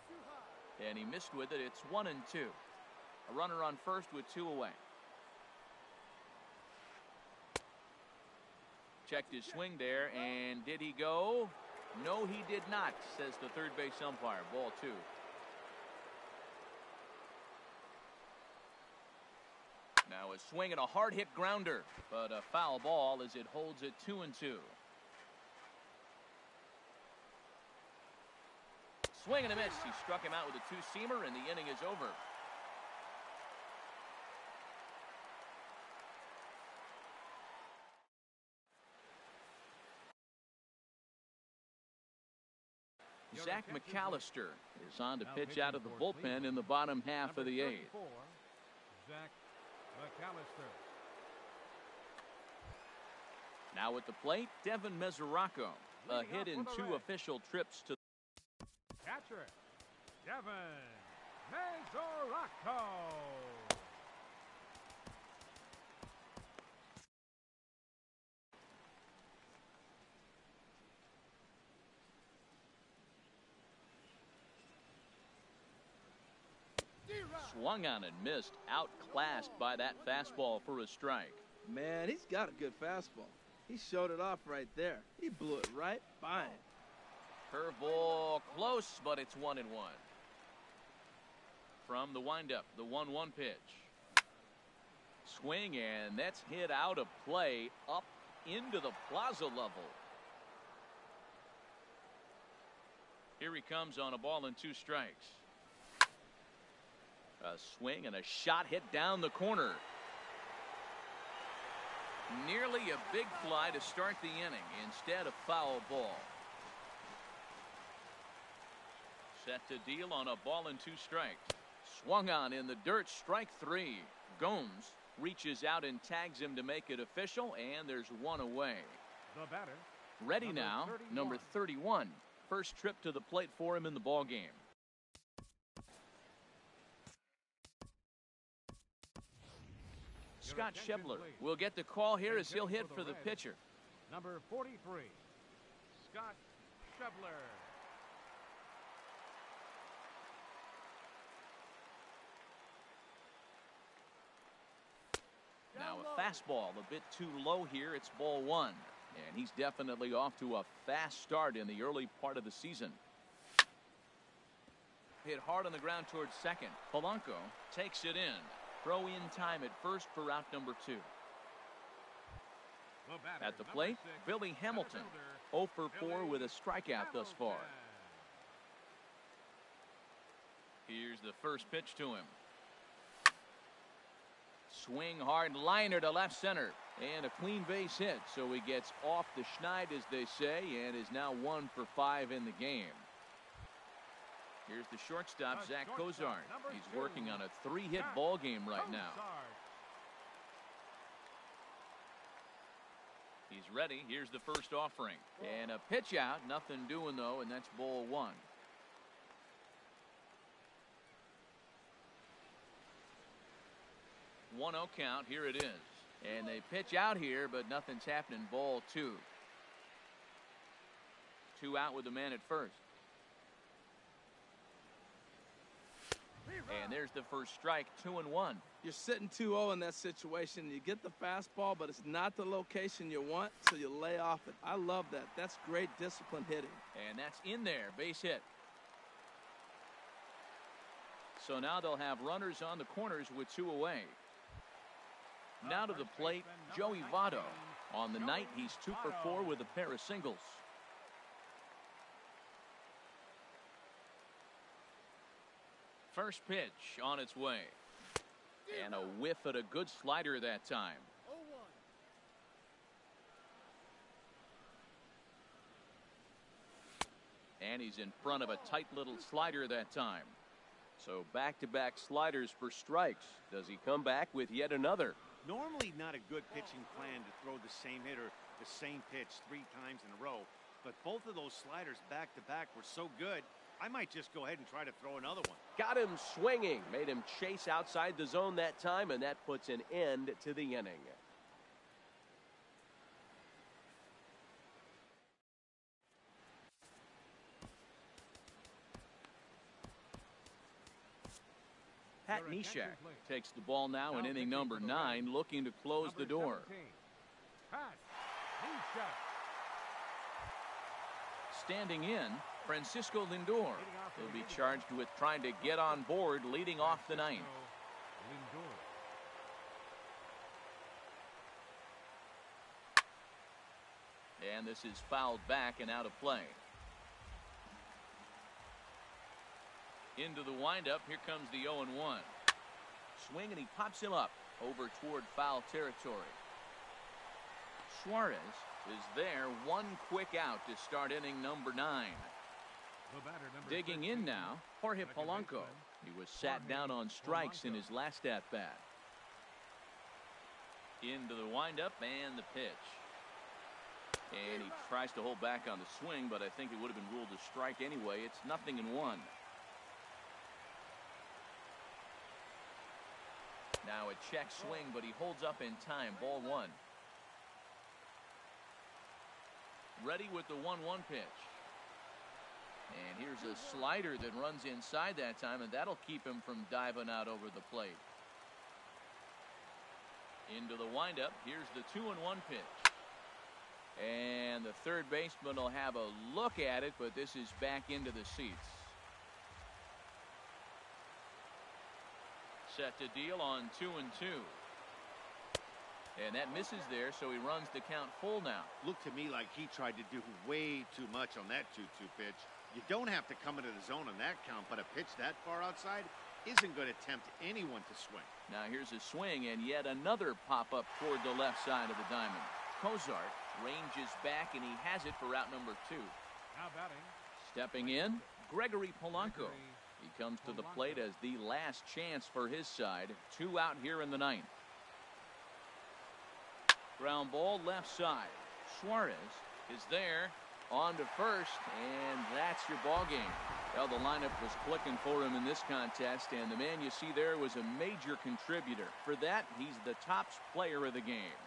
And he missed with it. It's 1-2. A runner on first with 2 away. Checked his swing there, and did he go? No, he did not, says the third base umpire. Ball 2. Now a swing and a hard hit grounder, but a foul ball as it holds it 2-2. Swing and a miss. He struck him out with a 2-seamer, and the inning is over. Zach McAllister is on to pitch out of the bullpen in the bottom half of the 8th. Zach McAllister. Now at the plate, Devin Mesoraco. A hit in 2 official trips to Catcher, Devin Mesoraco. Swung on and missed, outclassed by that fastball for a strike. Man, he's got a good fastball. He showed it off right there. He blew it right by him. Curveball close, but it's 1-1. From the windup, the 1-1 pitch. Swing, and that's hit out of play up into the plaza level. Here he comes on a ball and 2 strikes. A swing and a shot hit down the corner. Nearly a big fly to start the inning. Instead, a foul ball. Set to deal on a ball and 2 strikes. Swung on in the dirt, strike 3. Gomes reaches out and tags him to make it official, and there's 1 away. The batter. Ready now, number 31. First trip to the plate for him in the ballgame. Scott Schebler will get the call here as he'll hit for the pitcher. Number 43, Scott Schebler. Now a fastball a bit too low here. It's ball 1. And he's definitely off to a fast start in the early part of the season. Hit hard on the ground towards second. Polanco takes it in. Throw in time at first for out number 2. At the plate, Billy Hamilton, 0 for 4 with a strikeout thus far. Here's the first pitch to him. Swing hard liner to left center, and a clean base hit, so he gets off the schneid, as they say, and is now 1 for 5 in the game. Here's the shortstop, Zach Cozart. He's working on a 3-hit ball game right now. He's ready. Here's the first offering. And a pitch out. Nothing doing, though, and that's ball 1. One 0 count. Here it is. And they pitch out here, but nothing's happening. Ball 2. 2 out with the man at first. And there's the first strike, 2-1. You're sitting 2-0 in that situation. You get the fastball, but it's not the location you want, so you lay off it. I love that. That's great discipline hitting. And that's in there, base hit. So now they'll have runners on the corners with 2 away. Now to the plate, Joey Votto. On the night, he's 2 for 4 with a pair of singles. First pitch on its way. And a whiff at a good slider that time. 0-1. And he's in front of a tight little slider that time. So back-to-back sliders for strikes. Does he come back with yet another? Normally not a good pitching plan to throw the same hitter the same pitch 3 times in a row, but both of those sliders back-to-back were so good, I might just go ahead and try to throw another one. Got him swinging, made him chase outside the zone that time, and that puts an end to the inning. Pat Neshek takes the ball now in inning number 9, looking to close the door. Pat Neshek. Standing in, Francisco Lindor. He'll be charged with trying to get on board leading off the ninth. Lindor. And this is fouled back and out of play. Into the windup. Here comes the 0-1. Swing, and he pops him up over toward foul territory. Suarez is there. One quick out to start inning number 9. Digging in now, Jorge Polanco. He was sat down on strikes in his last at-bat. Into the windup and the pitch. And he tries to hold back on the swing, but I think it would have been ruled a strike anyway. It's 0-1. Now a check swing, but he holds up in time. Ball 1. Ready with the 1-1 pitch. And here's a slider that runs inside that time, and that'll keep him from diving out over the plate. Into the windup. Here's the 2-1 pitch. And the third baseman will have a look at it, but this is back into the seats. Set to deal on 2-2. And that misses there, so he runs the count full now. Looked to me like he tried to do way too much on that 2-2 pitch. You don't have to come into the zone on that count, but a pitch that far outside isn't going to tempt anyone to swing. Now here's a swing, and yet another pop-up toward the left side of the diamond. Cozart ranges back, and he has it for out number 2. Now batting. Stepping in, Gregory Polanco. He comes to the plate as the last chance for his side. 2 out here in the 9th. Ground ball left side. Suarez is there on to first, and that's your ball game. Well, the lineup was clicking for him in this contest, and the man you see there was a major contributor. For that, he's the top player of the game.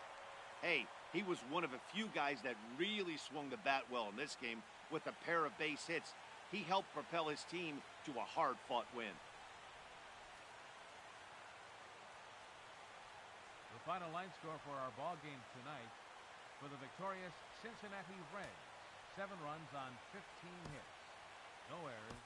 Hey, he was one of a few guys that really swung the bat well in this game with a pair of base hits. He helped propel his team to a hard-fought win. The final line score for our ball game tonight: for the victorious Cincinnati Reds, 7 runs on 15 hits, no errors,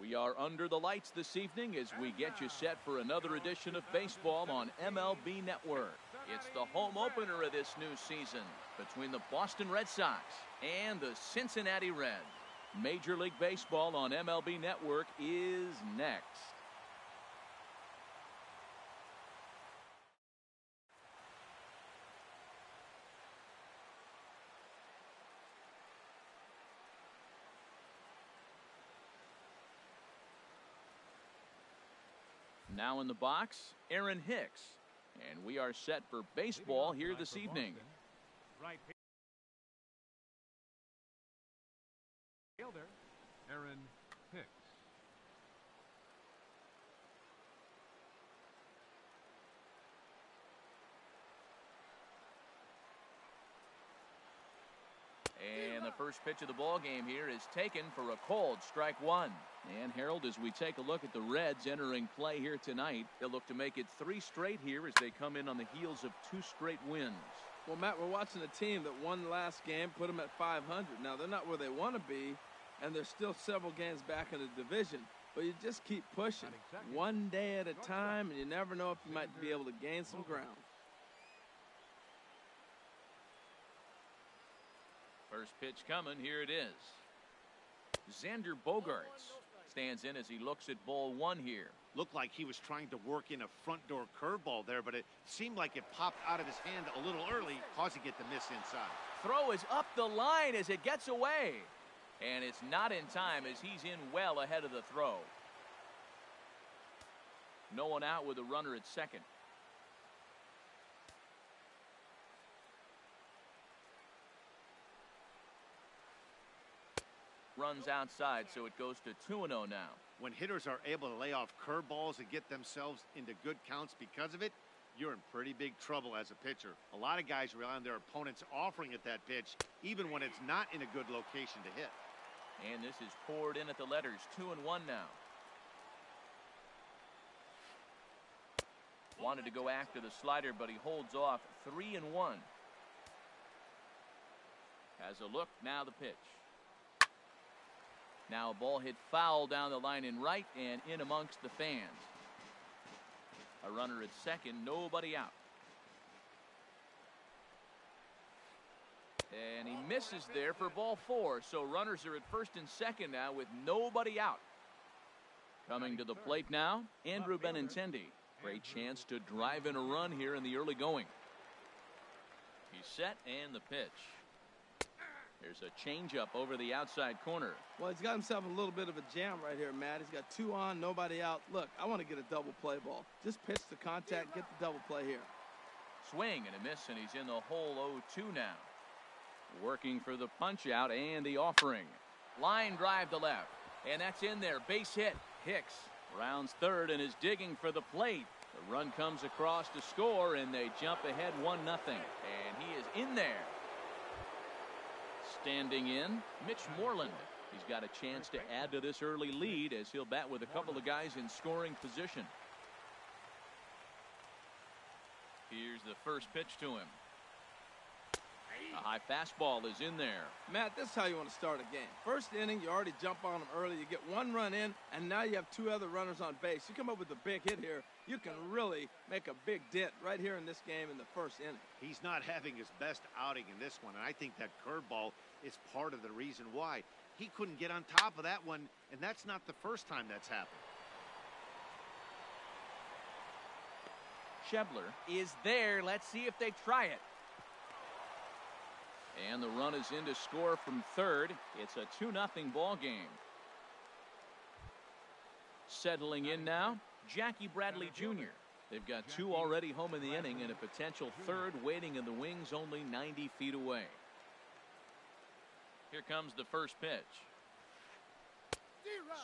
We are under the lights this evening as we get you set for another edition of baseball on MLB Network. It's the home opener of this new season between the Boston Red Sox and the Cincinnati Reds. Major League Baseball on MLB Network is next. Now in the box, Aaron Hicks. And we are set for baseball here this evening. Right fielder, Aaron Hicks. And the first pitch of the ball game here is taken for a cold strike one. And Harold, as we take a look at the Reds entering play here tonight, they'll look to make it 3 straight here as they come in on the heels of 2 straight wins. Well, Matt, we're watching a team that won the last game, put them at 500. Now, they're not where they want to be, and they're still several games back in the division. But you just keep pushing one day at a time, and you never know if you might be able to gain some ground. First pitch coming, here it is. Xander Bogaerts stands in as he looks at ball 1 here. Looked like he was trying to work in a front door curveball there, but it seemed like it popped out of his hand a little early, causing it to miss inside. Throw is up the line as it gets away. And it's not in time as he's in well ahead of the throw. No one out with a runner at second. Runs outside, so it goes to 2-0 now. When hitters are able to lay off curveballs and get themselves into good counts because of it, you're in pretty big trouble as a pitcher. A lot of guys rely on their opponents offering at that pitch, even when it's not in a good location to hit. And this is poured in at the letters, 2-1 now. Wanted to go after the slider, but he holds off. 3-1. Has a look, now the pitch. Now a ball hit foul down the line in right and in amongst the fans. A runner at second, nobody out. And he misses there for ball 4. So runners are at first and second now with nobody out. Coming to the plate now, Andrew Benintendi. Great chance to drive in a run here in the early going. He's set and the pitch. There's a changeup over the outside corner. Well, he's got himself a little bit of a jam right here, Matt. He's got 2 on, nobody out. Look, I want to get a double play ball. Just pitch the contact, get the double play here. Swing and a miss, and he's in the hole 0-2 now. Working for the punch out and the offering. Line drive to left, and that's in there. Base hit. Hicks rounds third and is digging for the plate. The run comes across to score, and they jump ahead 1-0. And he is in there. Standing in, Mitch Moreland. He's got a chance to add to this early lead as he'll bat with a couple of guys in scoring position. Here's the first pitch to him. A high fastball is in there. Matt, this is how you want to start a game. First inning, you already jump on them early. You get 1 run in, and now you have 2 other runners on base. You come up with a big hit here, you can really make a big dent right here in this game in the first inning. He's not having his best outing in this one, and I think that curveball is part of the reason why. He couldn't get on top of that one, and that's not the first time that's happened. Schebler is there. Let's see if they try it. And the run is in to score from third. It's a 2-0 ball game. Settling in now, Jackie Bradley Jr. They've got 2 already home in the inning and a potential third waiting in the wings only 90 feet away. Here comes the first pitch.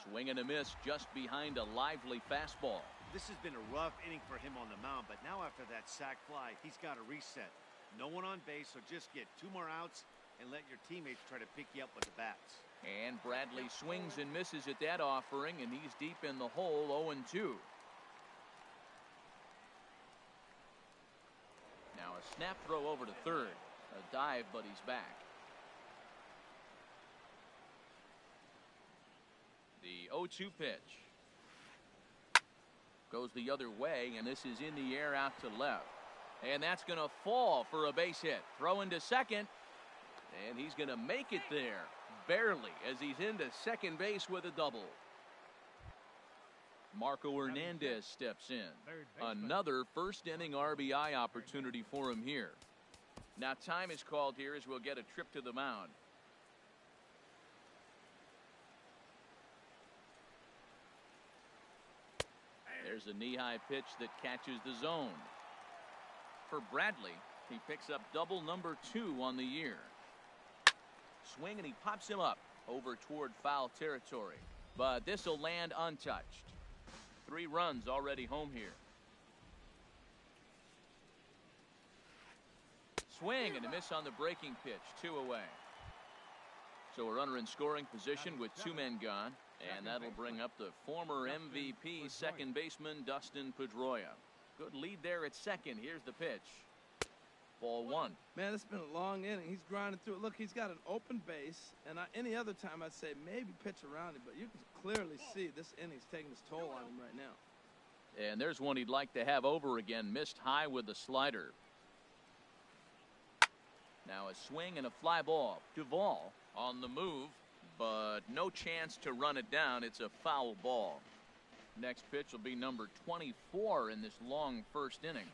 Swing and a miss just behind a lively fastball. This has been a rough inning for him on the mound, but now after that sac fly, he's got to reset. No one on base, so just get 2 more outs and let your teammates try to pick you up with the bats. And Bradley swings and misses at that offering, and he's deep in the hole, 0-2. Now a snap throw over to third. A dive, but he's back. The 0-2 pitch. Goes the other way, and this is in the air out to left. And that's going to fall for a base hit. Throw into second, and he's going to make it there, barely, as he's into second base with a double. Marco Hernandez steps in. Another first-inning RBI opportunity for him here. Now time is called here as we'll get a trip to the mound. There's a knee-high pitch that catches the zone. For Bradley, he picks up double number 2 on the year. Swing, and he pops him up over toward foul territory. But this will land untouched. 3 runs already home here. Swing and a miss on the breaking pitch. 2 away. So a runner in scoring position with 2 men gone. And that'll bring up the former MVP second baseman Dustin Pedroia. Good lead there at second. Here's the pitch. Ball 1. Man, it's been a long inning. He's grinding through it. Look, he's got an open base. And any other time I'd say maybe pitch around him. But you can clearly see this inning's taking its toll on him right now. And there's one he'd like to have over again. Missed high with the slider. Now a swing and a fly ball. Duvall on the move, but no chance to run it down. It's a foul ball. Next pitch will be number 24 in this long first inning.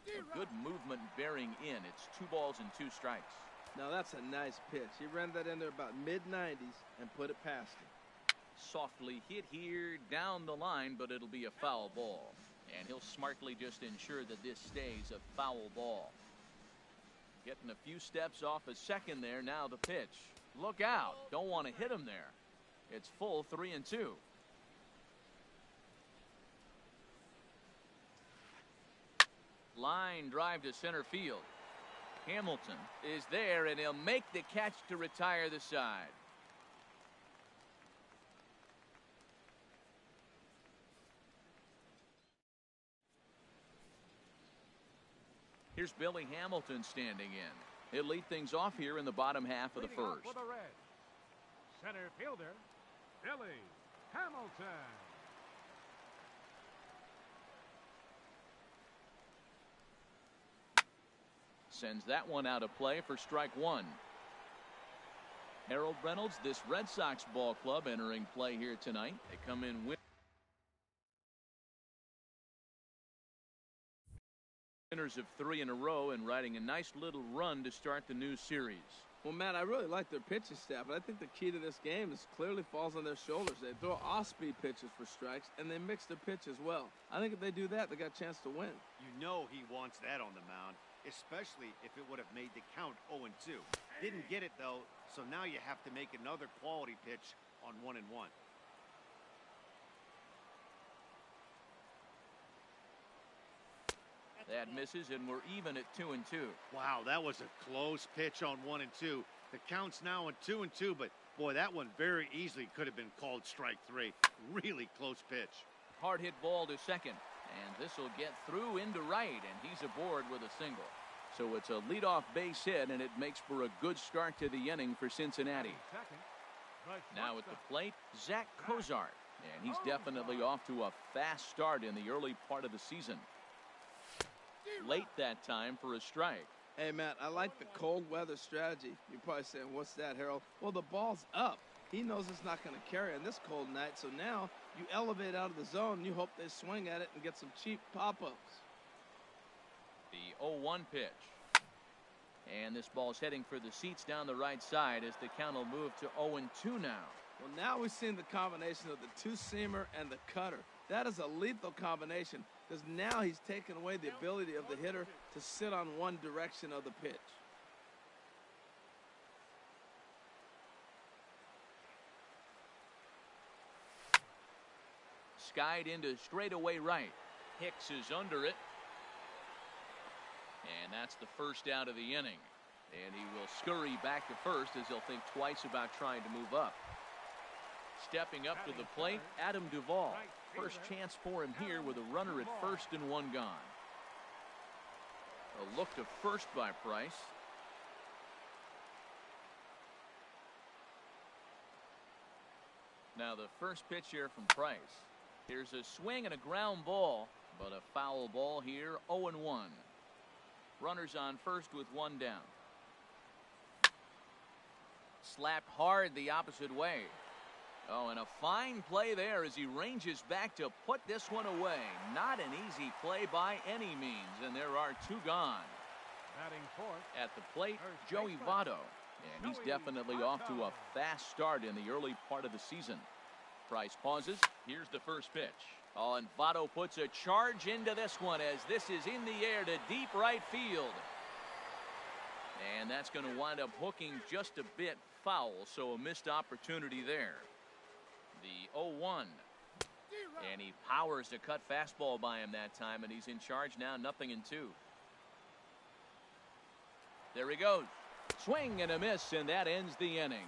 A good movement bearing in. It's 2 balls and 2 strikes. Now that's a nice pitch. He ran that in there about mid-90s and put it past him. Softly hit here down the line, but it'll be a foul ball. And he'll smartly just ensure that this stays a foul ball. Getting a few steps off a second there. Now the pitch. Look out. Don't want to hit him there. It's full 3-2. Line drive to center field. Hamilton is there, and he'll make the catch to retire the side. Here's Billy Hamilton standing in. He'll lead things off here in the bottom half of the first. For the Reds, center fielder, Billy Hamilton. Sends that one out of play for strike 1. Harold Reynolds, this Red Sox ball club entering play here tonight. They come in winners of 3 in a row and riding a nice little run to start the new series. Well, Matt, I really like their pitching staff, but I think the key to this game is clearly falls on their shoulders. They throw off-speed pitches for strikes, and they mix their pitch as well. I think if they do that, they got a chance to win. You know he wants that on the mound, especially if it would have made the count 0-2. Didn't get it, though, so now you have to make another quality pitch on 1-1. That misses, and we're even at 2-2. Wow, that was a close pitch on 1-2. The count's now at 2-2, but boy, that one very easily could have been called strike 3. Really close pitch. Hard hit ball to second, and this will get through into right, and he's aboard with a single. So it's a leadoff base hit, and it makes for a good start to the inning for Cincinnati. Now at the plate, Zach Cozart, and he's definitely off to a fast start in the early part of the season. Late that time for a strike. Hey, Matt, I like the cold weather strategy. You're probably saying, what's that, Harold? Well, the ball's up. He knows it's not going to carry on this cold night, so now you elevate out of the zone, and you hope they swing at it and get some cheap pop-ups. The 0-1 pitch. And this ball's heading for the seats down the right side as the count will move to 0-2 now. Well, now we've seen the combination of the two-seamer and the cutter. That is a lethal combination because now he's taken away the ability of the hitter to sit on one direction of the pitch. Skied into straightaway right. Hicks is under it. And that's the first out of the inning. And he will scurry back to first as he'll think twice about trying to move up. Stepping up to the plate, Adam Duvall. First chance for him here with a runner at first and 1 gone. A look to first by Price. Now the first pitch here from Price. Here's a swing and a ground ball, but a foul ball here, 0-1. Runners on first with one down. Slapped hard the opposite way. Oh, and a fine play there as he ranges back to put this one away. Not an easy play by any means, and there are two gone. Batting fourth. At the plate, Joey Votto. And he's definitely off to a fast start in the early part of the season. Price pauses. Here's the first pitch. Oh, and Votto puts a charge into this one as this is in the air to deep right field. And that's going to wind up hooking just a bit foul, so a missed opportunity there. The 0-1. And he powers a cut fastball by him that time, and he's in charge now, 0-2. There he goes. Swing and a miss, and that ends the inning.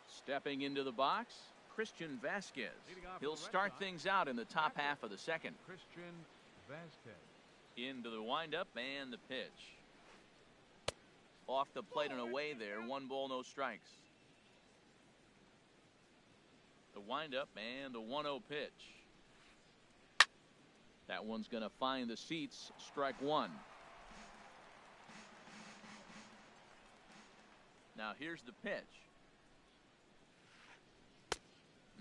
Stepping into the box, Christian Vasquez. He'll start things out in the top half of the second. Christian Vasquez. Into the windup and the pitch. Off the plate and away there. 1 ball, no strikes. The windup and the 1-0 pitch. That one's going to find the seats. Strike one. Now here's the pitch.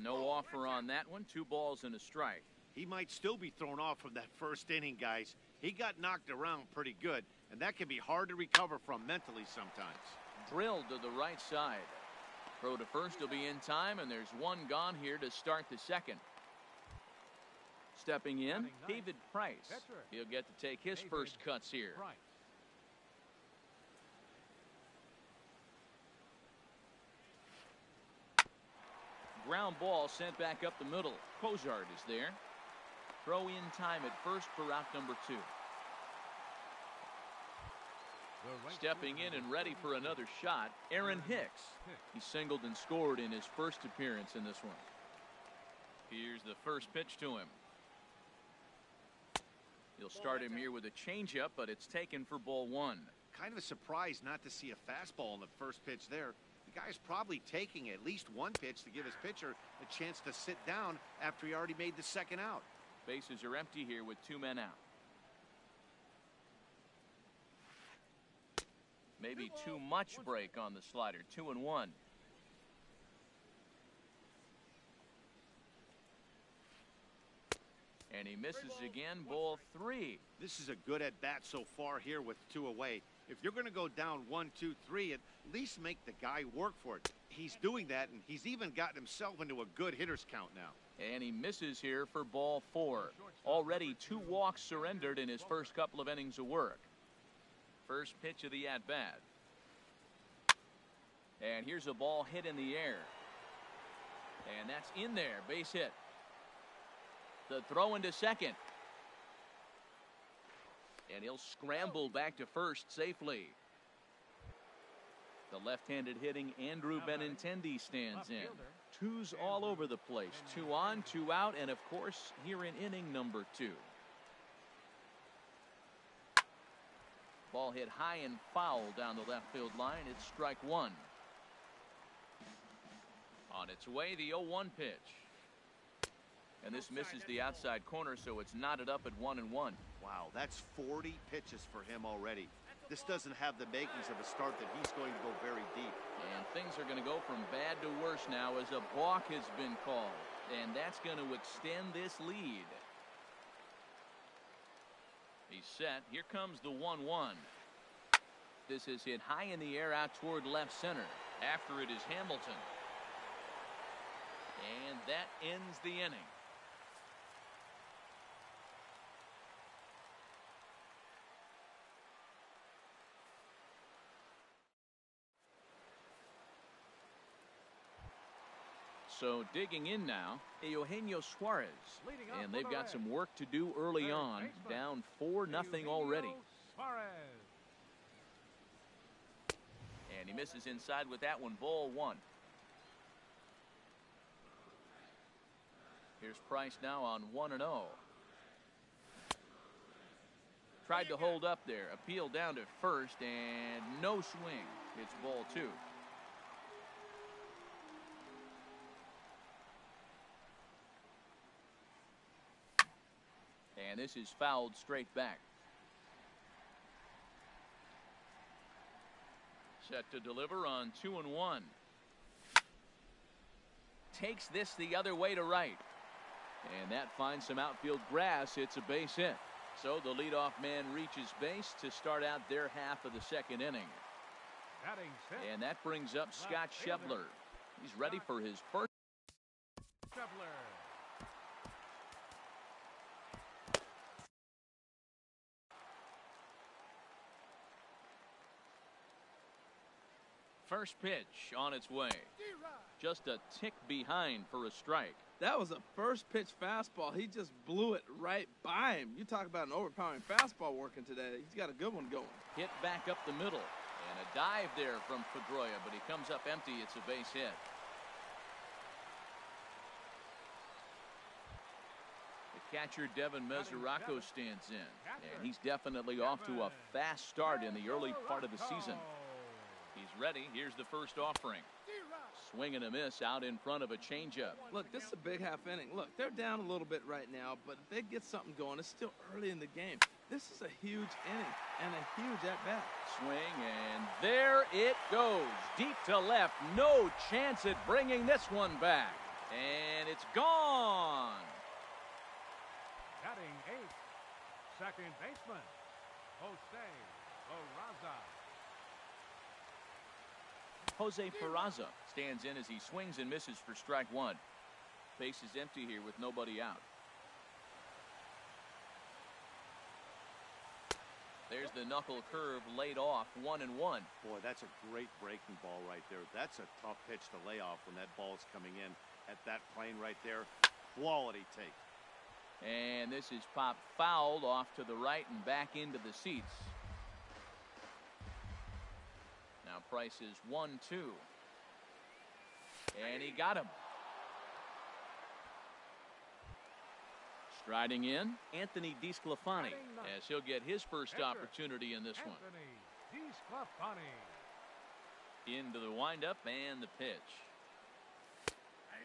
No offer on that one. 2 balls and a strike. He might still be thrown off from that first inning, guys. He got knocked around pretty good, and that can be hard to recover from mentally sometimes. Drilled to the right side. Throw to first will be in time, and there's one gone here to start the second. Stepping in, David Price. He'll get to take his first cuts here. Ground ball sent back up the middle. Cozart is there. Throw in time at first for out number 2. Stepping in and ready for another shot, Aaron Hicks. He singled and scored in his first appearance in this one. Here's the first pitch to him. He'll start him here with a changeup, but it's taken for ball 1. Kind of a surprise not to see a fastball in the first pitch there. The guy's probably taking at least one pitch to give his pitcher a chance to sit down after he already made the second out. Bases are empty here with 2 men out. Maybe too much break on the slider. 2-1. And he misses again. Ball 3. This is a good at bat so far here with 2 away. If you're going to go down 1, 2, 3, at least make the guy work for it. He's doing that, and he's even gotten himself into a good hitter's count now. And he misses here for ball 4. Already 2 walks surrendered in his first couple of innings of work. First pitch of the at-bat. And here's a ball hit in the air. And that's in there. Base hit. The throw into second. And he'll scramble back to first safely. The left-handed hitting Andrew Benintendi stands in. 2s all over the place. 2 on, 2 out, and of course here in inning number 2. Ball hit high and foul down the left field line. It's strike 1. On its way, the 0-1 pitch. And this misses the outside corner, so it's knotted up at 1-1. Wow, that's 40 pitches for him already. This doesn't have the makings of a start that he's going to go very deep. And things are going to go from bad to worse now as a balk has been called. And that's going to extend this lead. He's set. Here comes the 1-1. This is hit high in the air out toward left center. After it is Hamilton. And that ends the inning. So digging in now, Eugenio Suarez. And they've got some work to do early on. Down 4-0 already. And he misses inside with that one. Ball 1. Here's Price now on 1-0. Tried to hold up there. Appeal down to first, and no swing. It's ball 2. And this is fouled straight back. Set to deliver on 2-1. Takes this the other way to right. And that finds some outfield grass. It's a base hit. So the leadoff man reaches base to start out their half of the second inning. And that brings up Scott Schebler. He's ready for his first. First pitch on its way. Just a tick behind for a strike. That was a first pitch fastball. He just blew it right by him. You talk about an overpowering fastball working today. He's got a good one going. Hit back up the middle. And a dive there from Pedroia, but he comes up empty. It's a base hit. The catcher, Devin Mesoraco, stands in. And he's definitely off to a fast start in the early part of the season. He's ready. Here's the first offering. Swing and a miss out in front of a changeup. Look, this is a big half inning. Look, they're down a little bit right now, but if they get something going, it's still early in the game. This is a huge inning and a huge at-bat. Swing, and there it goes. Deep to left. No chance at bringing this one back. And it's gone. Batting 8th, second baseman, Jose Peraza. Jose Peraza stands in as he swings and misses for strike 1. Base is empty here with nobody out. There's the knuckle curve laid off, 1-1. Boy, that's a great breaking ball right there. That's a tough pitch to lay off when that ball's coming in at that plane right there. Quality take. And this is popped fouled off to the right and back into the seats. Now Price is 1-2. And he got him. Striding in, Anthony DeSclafani, as he'll get his first opportunity in this one. Into the windup and the pitch.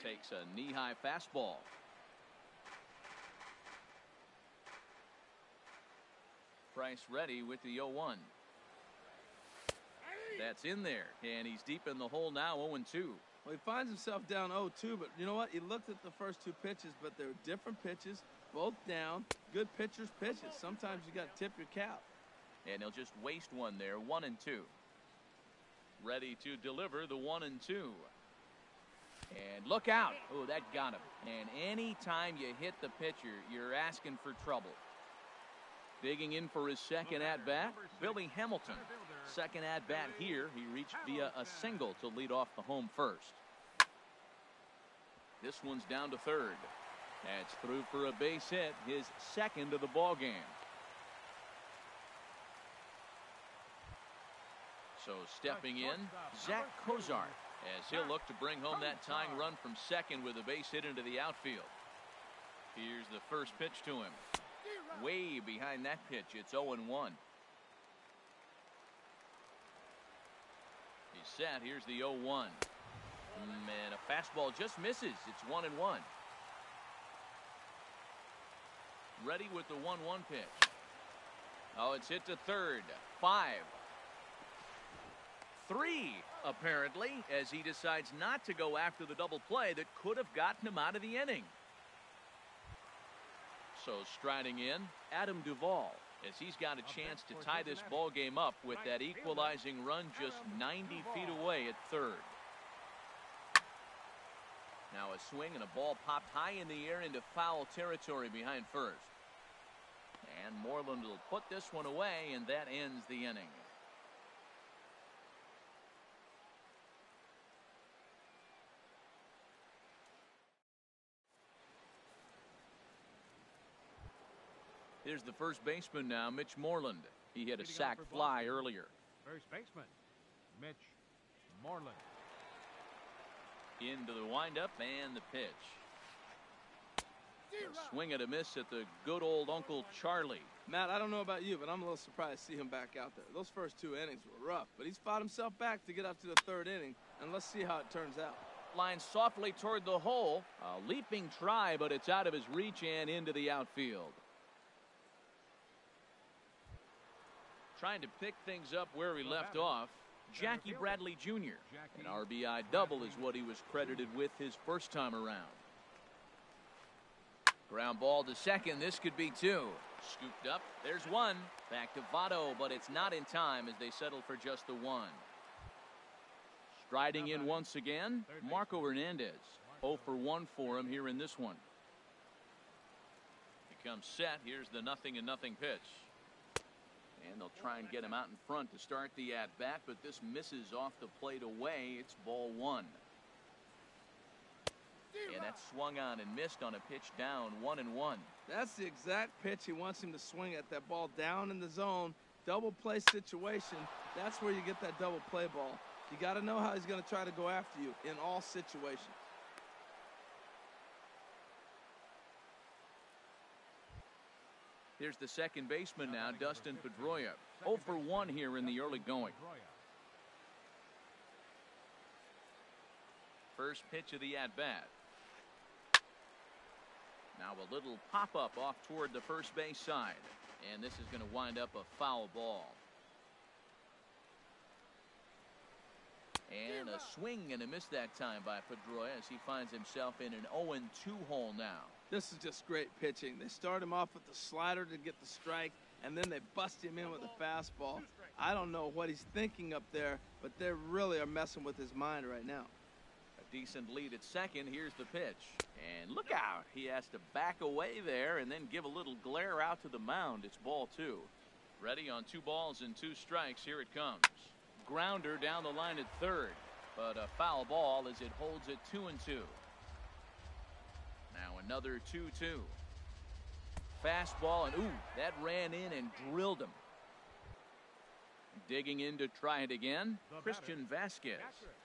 Takes a knee-high fastball. Price ready with the 0-1. That's in there, and he's deep in the hole now, 0-2. Well, he finds himself down 0-2, but you know what? He looked at the first 2 pitches, but they're different pitches, both down. Good pitchers' pitches. Sometimes you got to tip your cap. And he'll just waste one there, 1-2. Ready to deliver the 1-2. And look out. Oh, that got him. And anytime you hit the pitcher, you're asking for trouble. Digging in for his second at-bat, Billy Hamilton. Second at-bat here, he reached via a single to lead off the home first. This one's down to third. That's through for a base hit, his second of the ball game. So stepping in, Zach Cozart, as he'll look to bring home that tying run from second with a base hit into the outfield. Here's the first pitch to him. Way behind that pitch, it's 0-1. He's set, here's the 0-1. And a fastball just misses, it's 1-1. Ready with the 1-1 pitch. Oh, it's hit to third. 5. 3, apparently, as he decides not to go after the double play that could have gotten him out of the inning. So striding in, Adam Duvall, as he's got a chance to tie this ball game up with that equalizing run just 90 feet away at third. Now a swing and a ball popped high in the air into foul territory behind first. And Moreland will put this one away, and that ends the inning. Here's the first baseman now, Mitch Moreland. He hit a sac fly earlier. First baseman, Mitch Moreland. Into the windup and the pitch. A swing and a miss at the good old Uncle Charlie. Matt, I don't know about you, but I'm a little surprised to see him back out there. Those first 2 innings were rough, but he's fought himself back to get up to the 3rd inning, and let's see how it turns out. Line softly toward the hole. A leaping try, but it's out of his reach and into the outfield. Trying to pick things up where he left off, Jackie Bradley Jr. An RBI double is what he was credited with his first time around. Ground ball to second. This could be 2. Scooped up. There's 1. Back to Votto, but it's not in time as they settle for just the 1. Striding in once again, Marco Hernandez. 0 for 1 for him here in this one. He comes set. Here's the 0-0 pitch. And they'll try and get him out in front to start the at-bat, but this misses off the plate away. It's ball 1. And that's swung on and missed on a pitch down, 1-1. That's the exact pitch he wants him to swing at, that ball down in the zone, double play situation. That's where you get that double play ball. You got to know how he's going to try to go after you in all situations. Here's the second baseman now, Dustin Pedroia. 0 for 1 here in the early going. First pitch of the at-bat. Now a little pop-up off toward the first base side. And this is going to wind up a foul ball. And a swing and a miss that time by Pedroia as he finds himself in an 0-2 hole now. This is just great pitching. They start him off with the slider to get the strike, and then they bust him in with a fastball. I don't know what he's thinking up there, but they really are messing with his mind right now. A decent lead at second. Here's the pitch. And look out. He has to back away there and then give a little glare out to the mound. It's ball 2. Ready on 2 balls and 2 strikes. Here it comes. Grounder down the line at third, but a foul ball as it holds it 2-2. Now another 2-2. Fastball, and ooh, that ran in and drilled him. Digging in to try it again, Christian Vasquez.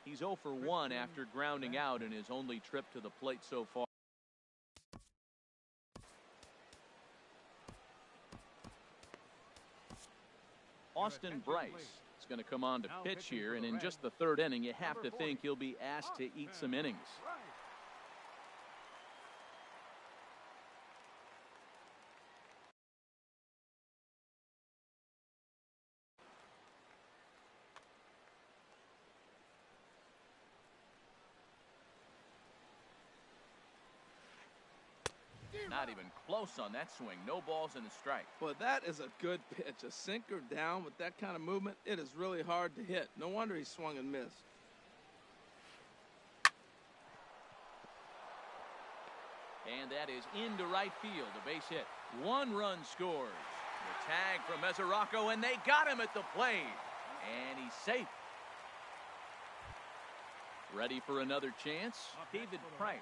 He's 0 for 1 after grounding out in his only trip to the plate so far. Austin Bryce is going to come on to pitch here, and in just the 3rd inning, you have to think he'll be asked to eat some innings. Not even close on that swing. No balls and a strike. Well, that is a good pitch. A sinker down with that kind of movement, it is really hard to hit. No wonder he swung and missed. And that is into right field. A base hit. 1 run scores. The tag from Mesoraco, and they got him at the plate. And he's safe. Ready for another chance? David Price.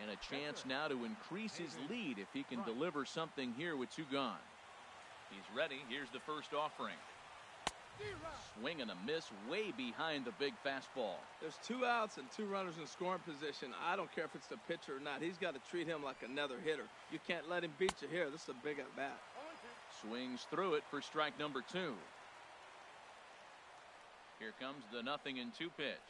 And a chance now to increase his lead if he can deliver something here with 2 gone. He's ready. Here's the first offering. Swing and a miss way behind the big fastball. There's 2 outs and 2 runners in scoring position. I don't care if it's the pitcher or not. He's got to treat him like another hitter. You can't let him beat you here. This is a big at bat. Swings through it for strike number 2. Here comes the 0-2 pitch.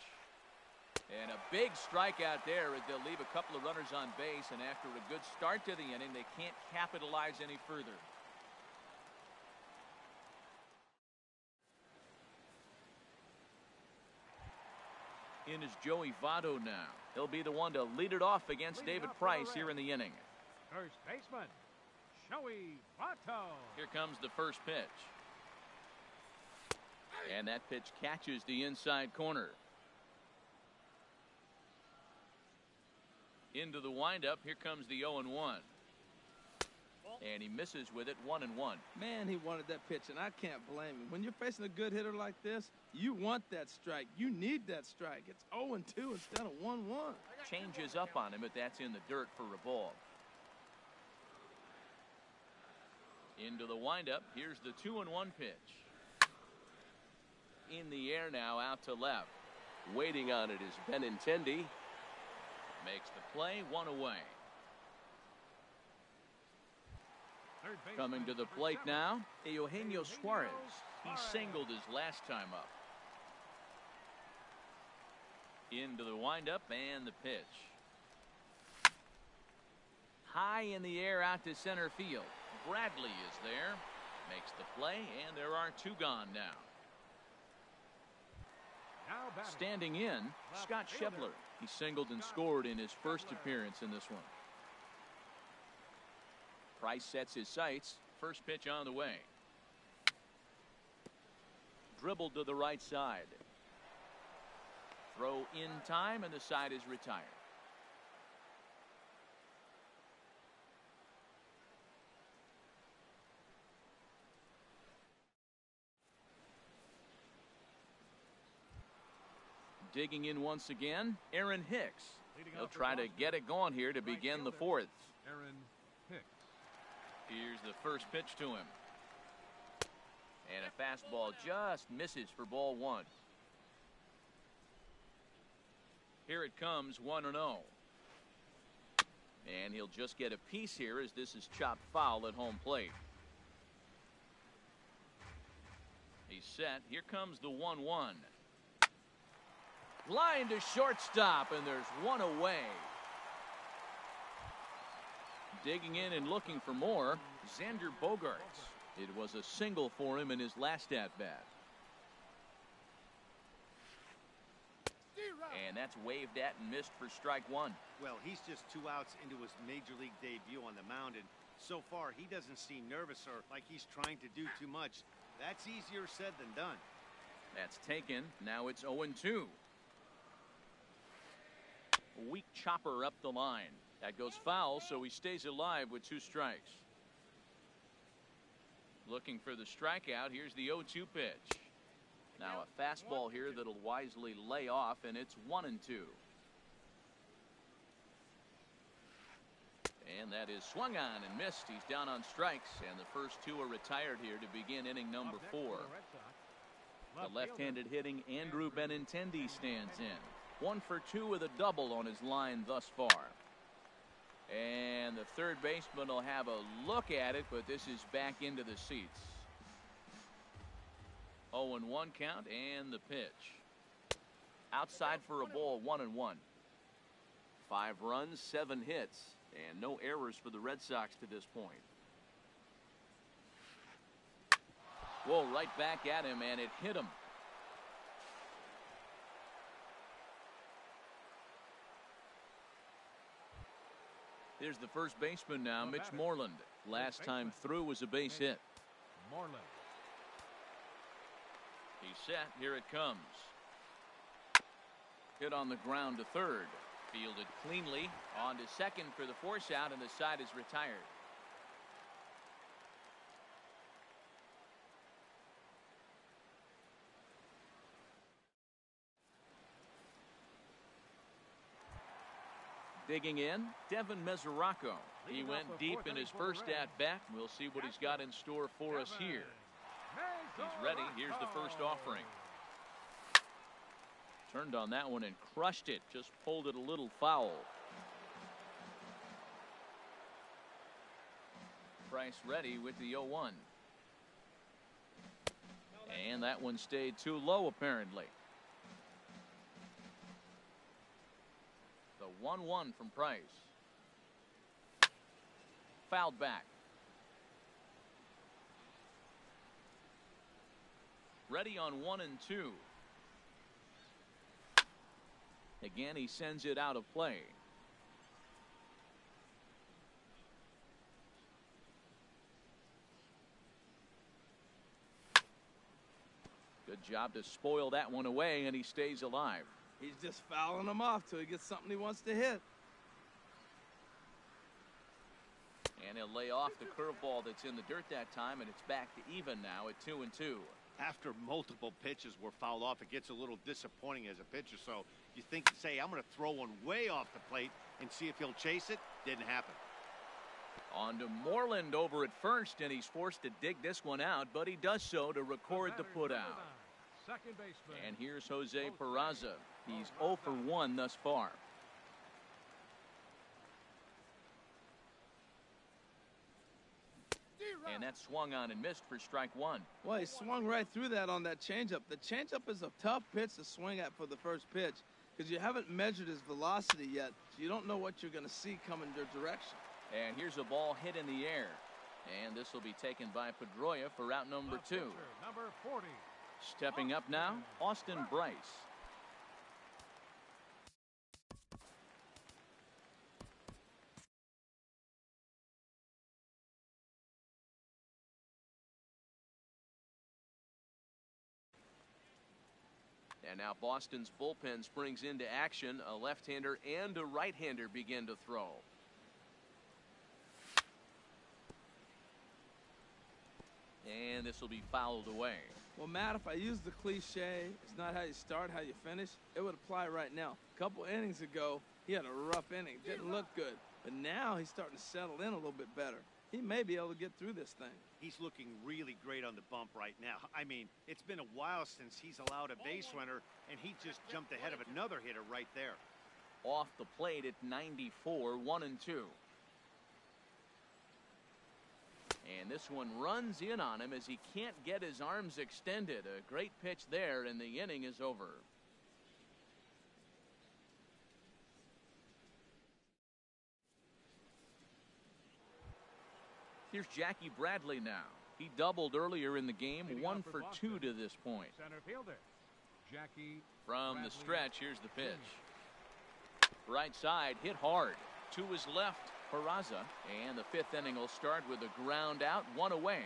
And a big strikeout there as they'll leave a couple of runners on base, and after a good start to the inning, they can't capitalize any further. In is Joey Votto now. He'll be the one to lead it off against David Price here in the inning. First baseman, Joey Votto. Here comes the first pitch. And that pitch catches the inside corner. Into the windup. Here comes the 0-1. And he misses with it, 1-1. Man, he wanted that pitch, and I can't blame him. When you're facing a good hitter like this, you want that strike. You need that strike. It's 0-2 instead of 1-1. Changes up on him, but that's in the dirt for a ball. Into the windup. Here's the 2-1 pitch. In the air now, out to left. Waiting on it is Benintendi. Makes the play, 1 away. Coming to the plate now, Eugenio Suarez. He singled his last time up. Into the windup and the pitch. High in the air out to center field. Bradley is there. Makes the play, and there are two gone now. Standing in, Scott Schebler. He singled and scored in his first appearance in this one. Price sets his sights. First pitch on the way. Dribbled to the right side. Throw in time, and the side is retired. Digging in once again, Aaron Hicks. He'll try to get it going here to begin the fourth. Aaron Hicks. Here's the first pitch to him. And a fastball just misses for ball one. Here it comes, 1-0. And he'll just get a piece here as this is chopped foul at home plate. He's set. Here comes the 1-1. Line to shortstop, and there's one away. Digging in and looking for more, Xander Bogaerts. It was a single for him in his last at-bat. And that's waved at and missed for strike one. Well, he's just 2 outs into his major league debut on the mound, and so far he doesn't seem nervous or like he's trying to do too much. That's easier said than done. That's taken. Now it's 0-2. A weak chopper up the line. That goes foul, so he stays alive with 2 strikes. Looking for the strikeout. Here's the 0-2 pitch. Now a fastball here that'll wisely lay off, and it's 1-2. And that is swung on and missed. He's down on strikes, and the first 2 are retired here to begin inning number 4. The left-handed hitting Andrew Benintendi stands in. 1 for 2 with a double on his line thus far. And the third baseman will have a look at it, but this is back into the seats. 0-1 count and the pitch. Outside for a ball, 1-1. 5 runs, 7 hits, and no errors for the Red Sox to this point. Whoa, right back at him, and it hit him. Here's the first baseman now, Mitch Moreland. Last time through was a base hit. Moreland. He's set. Here it comes. Hit on the ground to third. Fielded cleanly. On to second for the force out, and the side is retired. Digging in, Devin Mesoraco. He went deep in his first at-bat. We'll see what he's got in store for us here. He's ready. Here's the first offering. Turned on that one and crushed it. Just pulled it a little foul. Price ready with the 0-1. And that one stayed too low, apparently. The 1-1 from Price. Fouled back. Ready on 1 and 2. Again, he sends it out of play. Good job to spoil that one away, and he stays alive. He's just fouling them off till he gets something he wants to hit. And he'll lay off the curveball that's in the dirt that time, and it's back to even now at 2 and 2. After multiple pitches were fouled off, it gets a little disappointing as a pitcher. So you think to say, I'm going to throw one way off the plate and see if he'll chase it. Didn't happen. On to Moreland over at first, and he's forced to dig this one out, but he does so to record the putout. Second baseman. And here's Jose Peraza. He's 0 for 1 thus far. And that swung on and missed for strike one. Well, he swung right through that on that changeup. The changeup is a tough pitch to swing at for the first pitch because you haven't measured his velocity yet, so you don't know what you're going to see coming your direction. And here's a ball hit in the air. And this will be taken by Pedroia for out number two. Number 40. Stepping up now, Austin Bryce. And now Boston's bullpen springs into action. A left-hander and a right-hander begin to throw. And this will be fouled away. Well, Matt, if I use the cliche, it's not how you start, how you finish, it would apply right now. A couple innings ago, he had a rough inning. Didn't look good. But now he's starting to settle in a little bit better. He may be able to get through this thing. He's looking really great on the bump right now. I mean, it's been a while since he's allowed a base runner, and he just jumped ahead of another hitter right there. Off the plate at 94, 1-2. And this one runs in on him as he can't get his arms extended. A great pitch there, and the inning is over. Here's Jackie Bradley now. He doubled earlier in the game, 1 for 2 to this point. Center fielder, Jackie From Bradley the stretch, here's the pitch. Right side, hit hard. To his left, Peraza. And the fifth inning will start with a ground out, 1 away.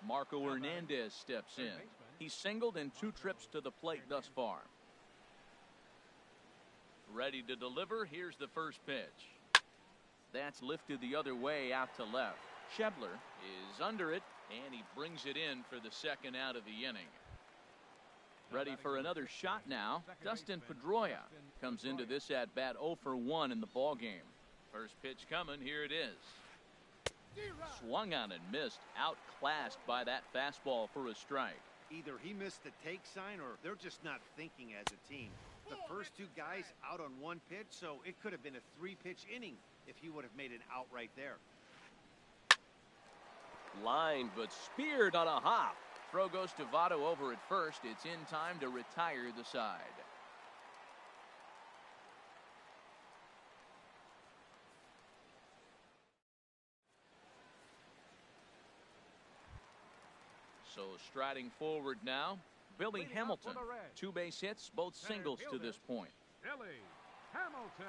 Marco Hernandez steps in. He's singled in 2 trips to the plate thus far. Ready to deliver. Here's the first pitch. That's lifted the other way out to left. Schebler is under it, and he brings it in for the second out of the inning. Ready for another shot now. Dustin Pedroia comes into this at bat 0 for 1 in the ball game. First pitch coming. Here it is. Swung on and missed. Outclassed by that fastball for a strike. Either he missed the take sign or they're just not thinking as a team. The first 2 guys out on 1 pitch, so it could have been a 3-pitch inning if he would have made an out right there. Lined but speared on a hop. Throw goes to Votto over at first. It's in time to retire the side. So striding forward now, Billy Hamilton. 2 base hits, both singles to this point. Billy Hamilton.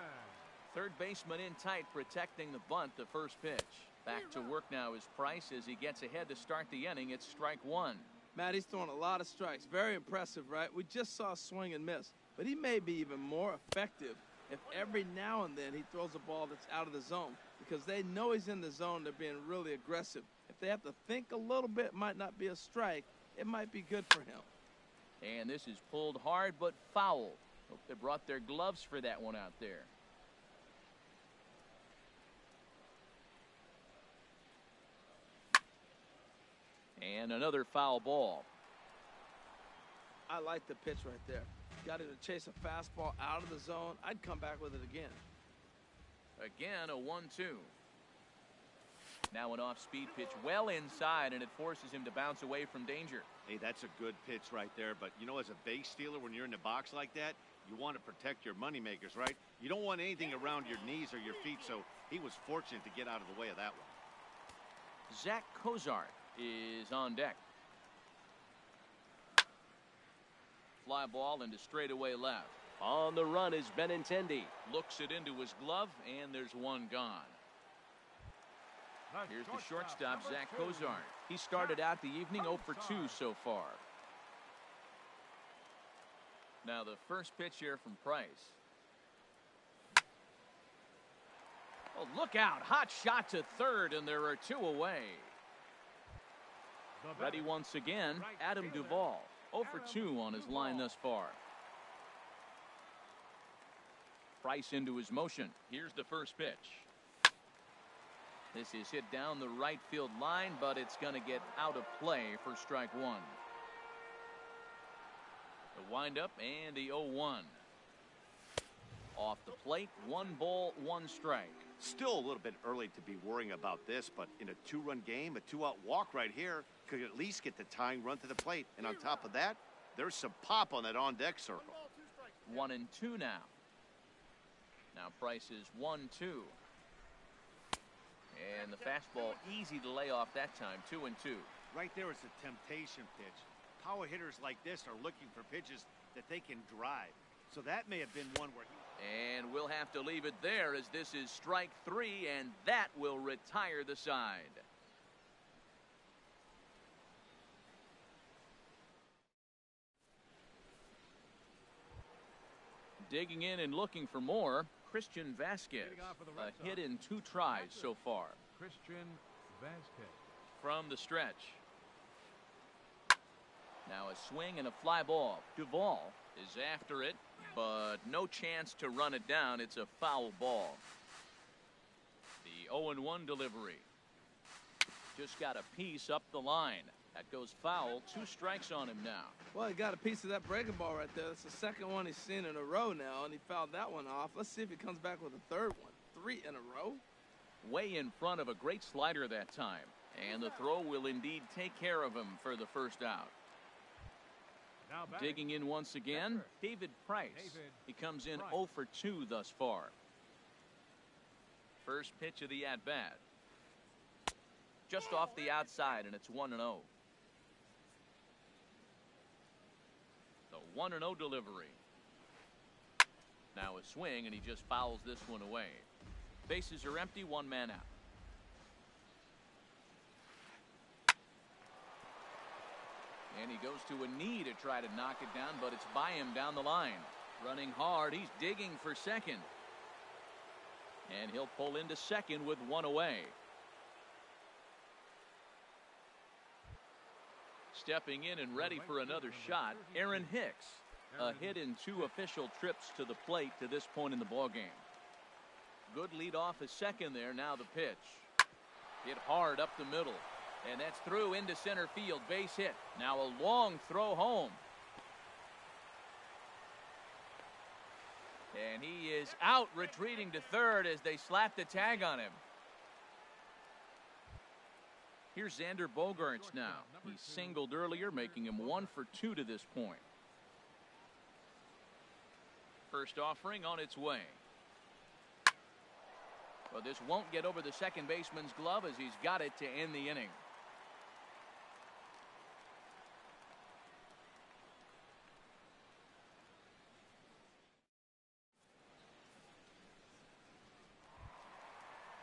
Third baseman in tight, protecting the bunt, the first pitch. Back to work now is Price as he gets ahead to start the inning. It's strike 1. Matt, he's throwing a lot of strikes. Very impressive, right? We just saw a swing and miss. But he may be even more effective if every now and then he throws a ball that's out of the zone. Because they know he's in the zone. They're being really aggressive. If they have to think a little bit, it might not be a strike. It might be good for him. And this is pulled hard but foul. Hope they brought their gloves for that one out there. And another foul ball. I like the pitch right there. Got him to chase a fastball out of the zone. I'd come back with it again. Again, a 1-2. Now an off-speed pitch well inside, and it forces him to bounce away from danger. Hey, that's a good pitch right there. But, you know, as a base stealer, when you're in the box like that, you want to protect your moneymakers, right? You don't want anything around your knees or your feet, so he was fortunate to get out of the way of that one. Zach Cozart is on deck. Fly ball into straightaway left. On the run is Benintendi. Looks it into his glove, and there's one gone. Here's the shortstop, Zach Cozart. He started out the evening 0 for 2 so far. Now the first pitch here from Price. Oh, look out. Hot shot to third, and there are 2 away. Ready once again, Adam Duvall. 0 for 2 on his line thus far. Price into his motion. Here's the first pitch. This is hit down the right field line, but it's going to get out of play for strike 1. The windup and the 0-1. Off the plate, 1 ball, 1 strike. Still a little bit early to be worrying about this, but in a two-run game, a two-out walk right here could at least get the tying run to the plate. And on top of that, there's some pop on that on-deck circle. 1-2 now. Now Price is 1-2. And the fastball easy to lay off that time, 2-2. Right there is a temptation pitch. Power hitters like this are looking for pitches that they can drive. So that may have been one where he... And we'll have to leave it there as this is strike 3, and that will retire the side. Digging in and looking for more, Christian Vasquez. A hit in 2 tries so far. Christian Vasquez. From the stretch. Now a swing and a fly ball. Duvall is after it, but no chance to run it down. It's a foul ball. The 0-1 delivery. Just got a piece up the line. That goes foul. 2 strikes on him now. Well, he got a piece of that breaking ball right there. That's the second one he's seen in a row now, and he fouled that one off. Let's see if he comes back with a third one. 3 in a row. Way in front of a great slider that time. And the throw will indeed take care of him for the first out. Digging in once again, David Price. He comes in 0 for 2 thus far. First pitch of the at-bat. Just off the outside, and it's 1-0. The 1-0 delivery. Now a swing, and he just fouls this one away. Bases are empty, 1 man out. And he goes to a knee to try to knock it down, but it's by him down the line. Running hard, he's digging for second. And he'll pull into second with 1 away. Stepping in and ready for another shot, Aaron Hicks. A hit in 2 official trips to the plate to this point in the ballgame. Good lead off a second there. Now the pitch. Hit hard up the middle. And that's through into center field. Base hit. Now a long throw home. And he is out, retreating to third as they slap the tag on him. Here's Xander Bogaerts now. He singled earlier, making him 1 for 2 to this point. First offering on its way. Well, this won't get over the second baseman's glove as he's got it to end the inning.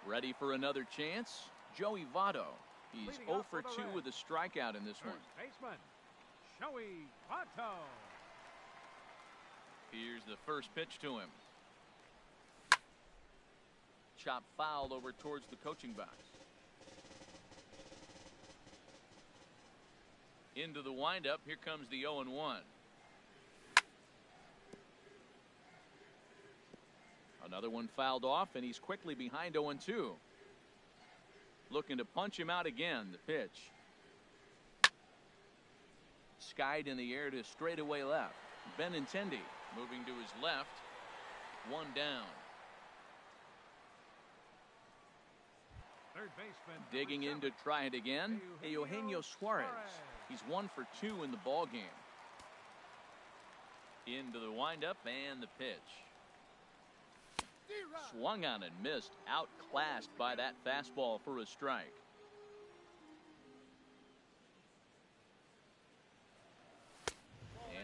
Ready for another chance? Joey Votto. He's 0 for 2 with a strikeout in this one. Baseman, Joey Votto. Here's the first pitch to him. Chop foul over towards the coaching box. Into the windup. Here comes the 0-1. Another one fouled off, and he's quickly behind 0-2. Looking to punch him out again. The pitch. Skied in the air to straightaway left. Benintendi moving to his left. 1 down. Third baseman. Digging in to try it again. Eugenio Suarez. He's 1 for 2 in the ball game. Into the windup and the pitch. Swung on and missed. Outclassed by that fastball for a strike.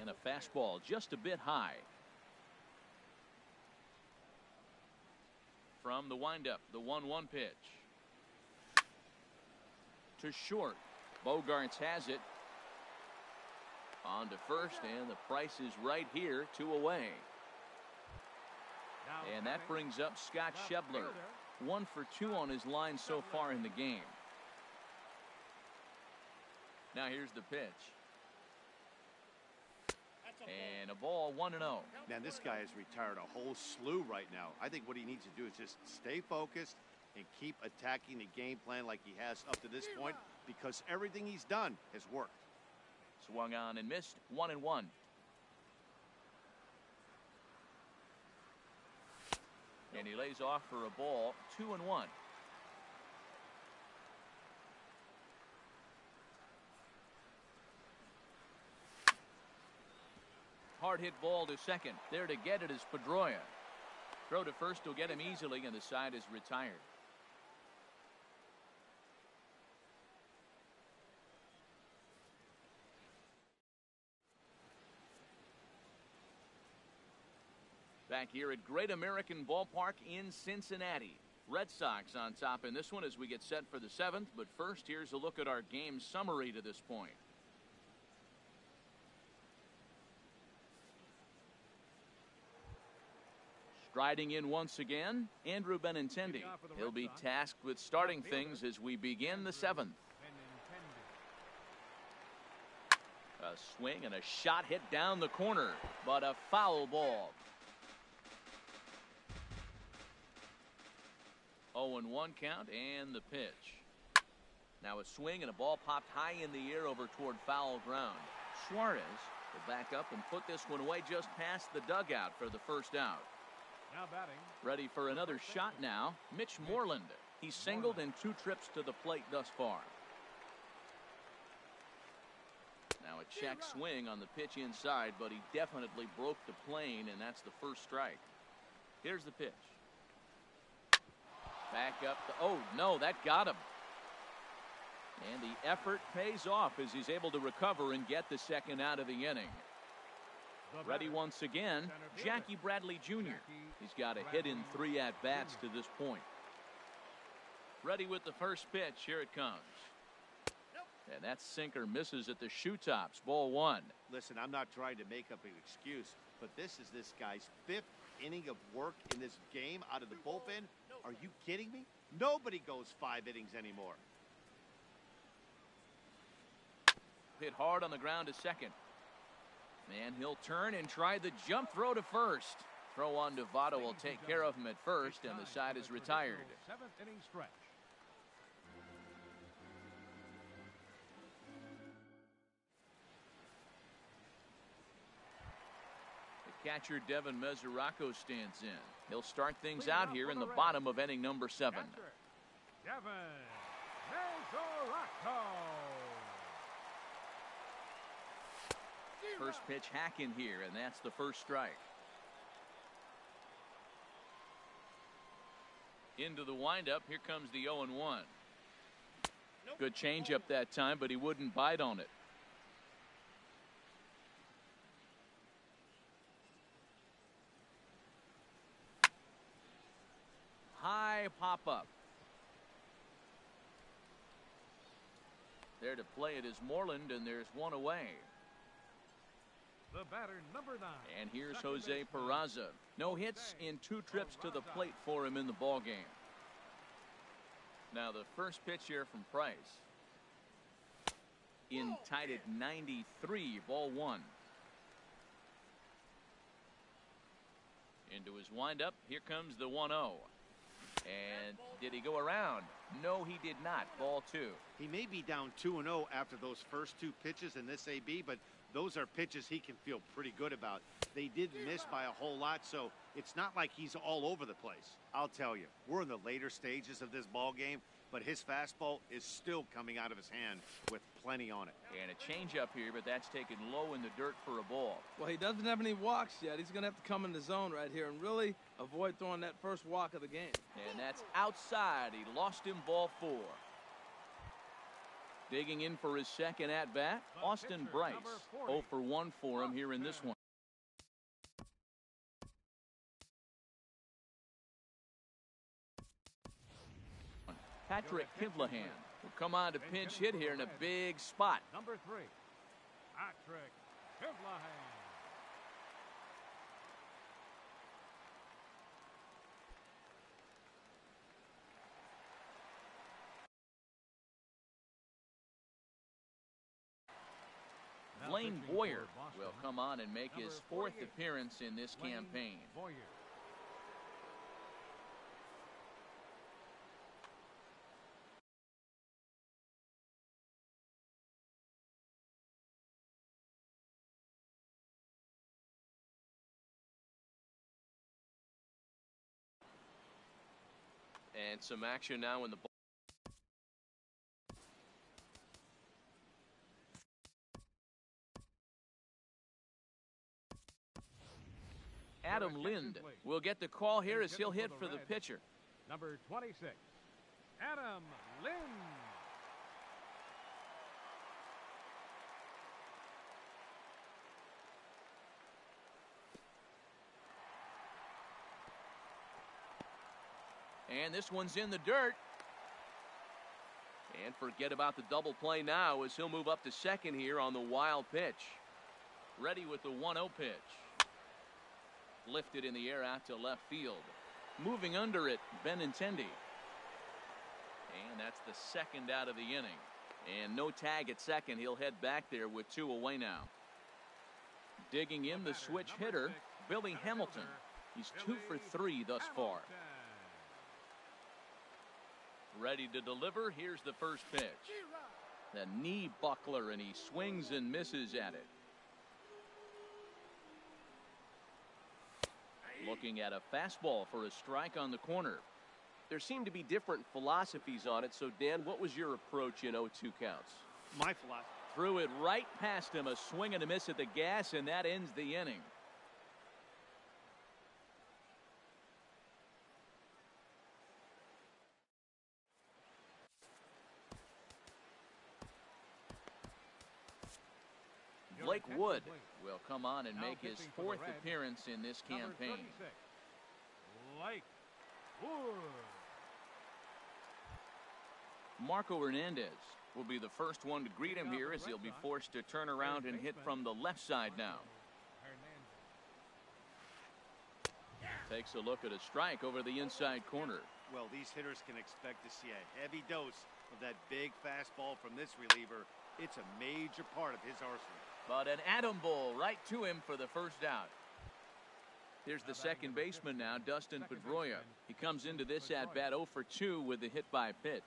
And a fastball just a bit high. From the windup, the 1-1 pitch. To short. Bogaerts has it. On to first, and the Price is right here, 2 away. And that brings up Scott Schebler. 1 for 2 on his line so far in the game. Now here's the pitch. And a ball, 1-0. Man, this guy has retired a whole slew right now. I think what he needs to do is just stay focused and keep attacking the game plan like he has up to this point, because everything he's done has worked. Swung on and missed. 1-1. And And he lays off for a ball, 2-1. Hard hit ball to second. There to get it is Pedroia. Throw to first will get him easily, and the side is retired. Back here at Great American Ballpark in Cincinnati. Red Sox on top in this one as we get set for the 7th. But first, here's a look at our game summary to this point. Striding in once again, Andrew Benintendi. He'll be tasked with starting things as we begin the 7th. A swing and a shot hit down the corner, but a foul ball. 0-1 count and the pitch. Now a swing and a ball popped high in the air over toward foul ground. Suarez will back up and put this one away just past the dugout for the first out. Now batting. Ready for another shot now, Mitch Moreland. He's singled in 2 trips to the plate thus far. Now a check swing on the pitch inside, but he definitely broke the plane, and that's the first strike. Here's the pitch. Back up. Oh, no, that got him. And the effort pays off as he's able to recover and get the second out of the inning. Ready once again, Jackie Bradley Jr. He's got a hit in 3 at-bats to this point. Ready with the first pitch. Here it comes. And that sinker misses at the shoe tops. Ball 1. Listen, I'm not trying to make up an excuse, but this is this guy's 5th inning of work in this game out of the bullpen. Are you kidding me? Nobody goes 5 innings anymore. Hit hard on the ground to second. And he'll turn and try the jump throw to first. Throw on to Votto will take care of him at first, and the side is retired. 7th inning stretch. The catcher Devin Mesoraco stands in. He'll start things out here in the bottom of inning number 7. Devin Mesoraco. First pitch hack in here, and that's the first strike. Into the windup. Here comes the 0-1. Good changeup that time, but he wouldn't bite on it. High pop up. There to play it is Moreland, and there's one away. The batter, number 9. And here's Jose Peraza. No hits in 2 trips to the plate for him in the ball game. Now the first pitch here from Price. In tight at 93, ball 1. Into his windup. Here comes the 1-0. And did he go around? No, he did not. Ball 2. He may be down 2-0 after those first 2 pitches in this AB, but those are pitches he can feel pretty good about. They did miss by a whole lot, so it's not like he's all over the place. I'll tell you, we're in the later stages of this ball game, but his fastball is still coming out of his hand with plenty on it. And a changeup here, but that's taken low in the dirt for a ball. Well, he doesn't have any walks yet. He's going to have to come in the zone right here and really avoid throwing that first walk of the game. And that's outside. He lost him, ball 4. Digging in for his second at-bat, Austin Bryce. 0 for 1 for him here in this one. Patrick Kivlahan will come on to pinch hit here in a big spot. Number 3, Patrick Kivlahan. Blaine Boyer will come on and make his 4th appearance in this campaign. And some action now in the ball. Adam Lind will get the call here as he'll hit for the pitcher. Number 26, Adam Lind. And this one's in the dirt. And forget about the double play now as he'll move up to second here on the wild pitch. Ready with the 1-0 pitch. Lifted in the air out to left field. Moving under it, Benintendi. And that's the second out of the inning. And no tag at second. He'll head back there with 2 away now. Digging in the switch hitter, Billy Hamilton. He's 2 for 3 thus far. Ready to deliver. Here's the first pitch. The knee buckler, and he swings and misses at it. Looking at a fastball for a strike on the corner. There seem to be different philosophies on it. So, Dan, what was your approach in 0-2 counts? My philosophy. Threw it right past him. A swing and a miss at the gas, and that ends the inning. Blake Wood will come on and make his 4th appearance in this campaign. Blake Wood. Marco Hernandez will be the first one to greet him here as he'll be forced to turn around and hit from the left side now. Takes a look at a strike over the inside corner. Well, these hitters can expect to see a heavy dose of that big fastball from this reliever. It's a major part of his arsenal. But an atom bull right to him for the first out. Here's the second baseman now, Dustin Pedroia. He comes into this at bat 0 for 2 with the hit by pitch.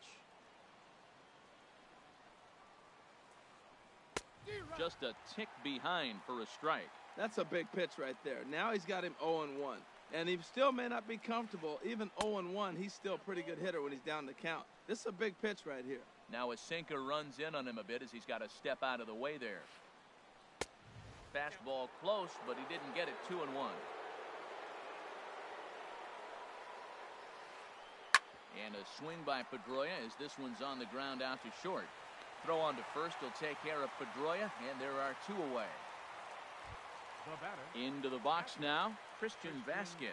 Just a tick behind for a strike. That's a big pitch right there. Now he's got him 0-1. And he still may not be comfortable. Even 0-1, he's still a pretty good hitter when he's down the count. This is a big pitch right here. Now a sinker runs in on him a bit as he's got to step out of the way there. Fastball close, but he didn't get it. 2-1. And a swing by Pedroia as this one's on the ground out to short. Throw on to first will take care of Pedroia, and there are 2 away. Into the box now, Christian Vasquez.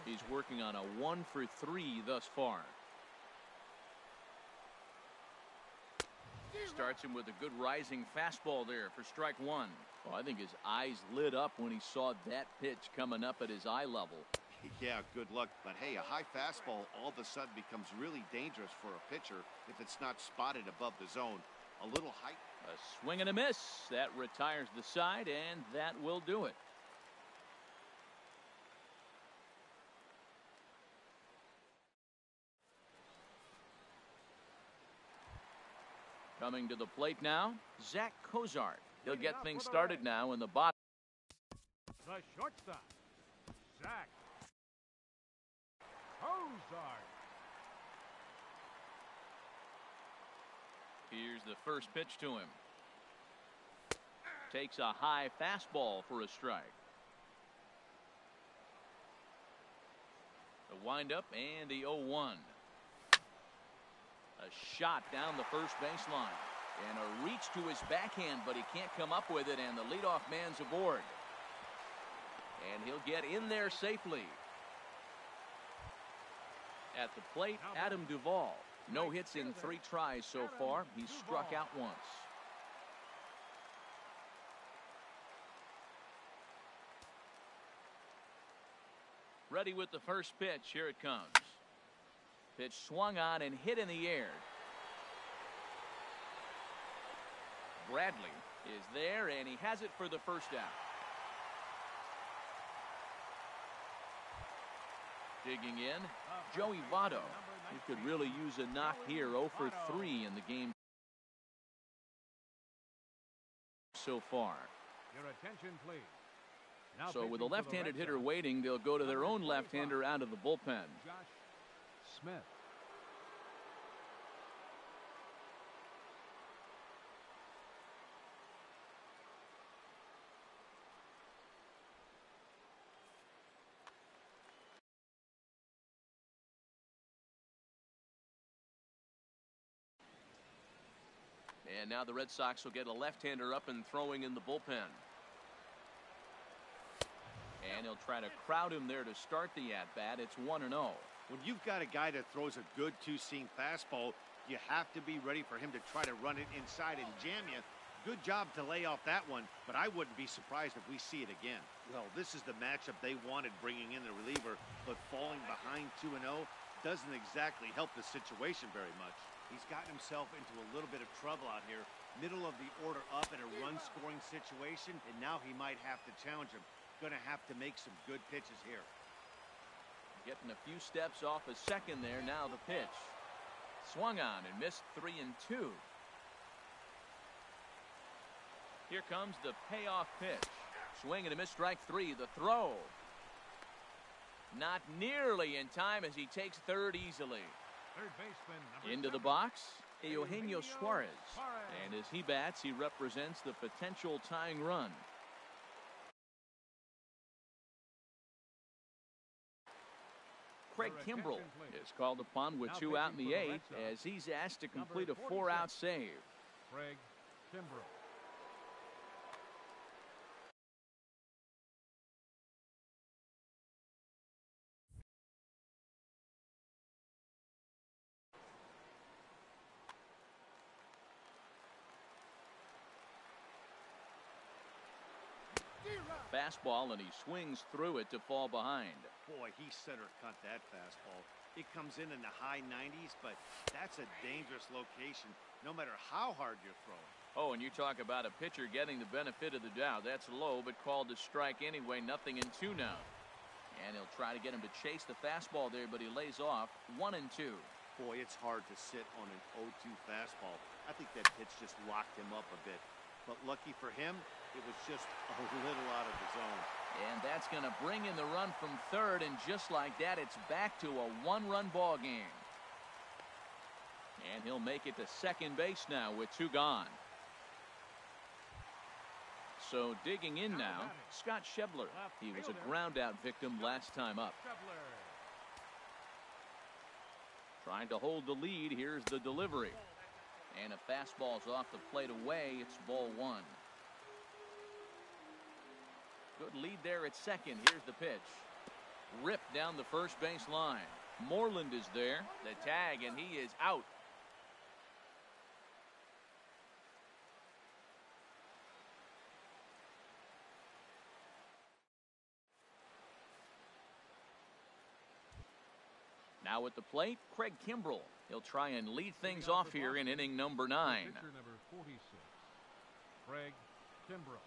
He's working on a 1 for 3 thus far. Starts him with a good rising fastball there for strike 1. Well, I think his eyes lit up when he saw that pitch coming up at his eye level. Yeah, good luck. But hey, a high fastball all of a sudden becomes really dangerous for a pitcher if it's not spotted above the zone. A little height. A swing and a miss. That retires the side, and that will do it. Coming to the plate now, Zach Cozart. He'll get things started now in the bottom. The shortstop, Zach Cozart. Here's the first pitch to him. Takes a high fastball for a strike. The windup and the 0-1. A shot down the first baseline. And a reach to his backhand, but he can't come up with it, and the leadoff man's aboard. And he'll get in there safely. At the plate, Adam Duvall. No hits in 3 tries so far. He's struck out once. Ready with the first pitch. Here it comes. Pitch swung on and hit in the air. Bradley is there, and he has it for the first out. Digging in, Joey Votto. He could really use a knock here. 0 for 3 in the game so far. Your attention, please. So with a left-handed hitter waiting, they'll go to their own left-hander out of the bullpen. Josh Smith. And now the Red Sox will get a left-hander up and throwing in the bullpen. And he'll try to crowd him there to start the at-bat. It's 1-0. When you've got a guy that throws a good two-seam fastball, you have to be ready for him to try to run it inside and jam you. Good job to lay off that one, but I wouldn't be surprised if we see it again. Well, this is the matchup they wanted, bringing in the reliever, but falling behind 2-0 doesn't exactly help the situation very much. He's gotten himself into a little bit of trouble out here. Middle of the order up in a run-scoring situation, and now he might have to challenge him. Going to have to make some good pitches here. Getting a few steps off a second there. Now the pitch. Swung on and missed 3-2. Here comes the payoff pitch. Swing and a miss, strike 3. The throw. Not nearly in time as he takes third easily. Third baseman, Into the box, Eugenio Suarez. And as he bats, he represents the potential tying run. Craig Kimbrell is called upon with 2 out in the 8th as he's asked to complete a 4-out save. Craig Kimbrell. Fastball, and he swings through it to fall behind. Boy, he center cut that fastball. It comes in the high 90s, but that's a dangerous location no matter how hard you're throwing. Oh, and you talk about a pitcher getting the benefit of the doubt. That's low, but called to strike anyway. 0-2 now. And he'll try to get him to chase the fastball there, but he lays off. 1-2. Boy, it's hard to sit on an 0-2 fastball. I think that pitch just locked him up a bit. But lucky for him, it was just a little out of the zone. And that's going to bring in the run from third, and just like that, it's back to a 1-run ball game. And he'll make it to second base now with 2 gone. So digging in now, Scott Schebler. He was a ground-out victim last time up. Trying to hold the lead. Here's the delivery. And a fastball's off the plate away. It's ball 1. Good lead there at second. Here's the pitch. Ripped down the first base line. Moreland is there. The tag, and he is out. Now at the plate, Craig Kimbrell. He'll try and lead things off here in inning number 9. Pitcher number 46, Craig Kimbrell.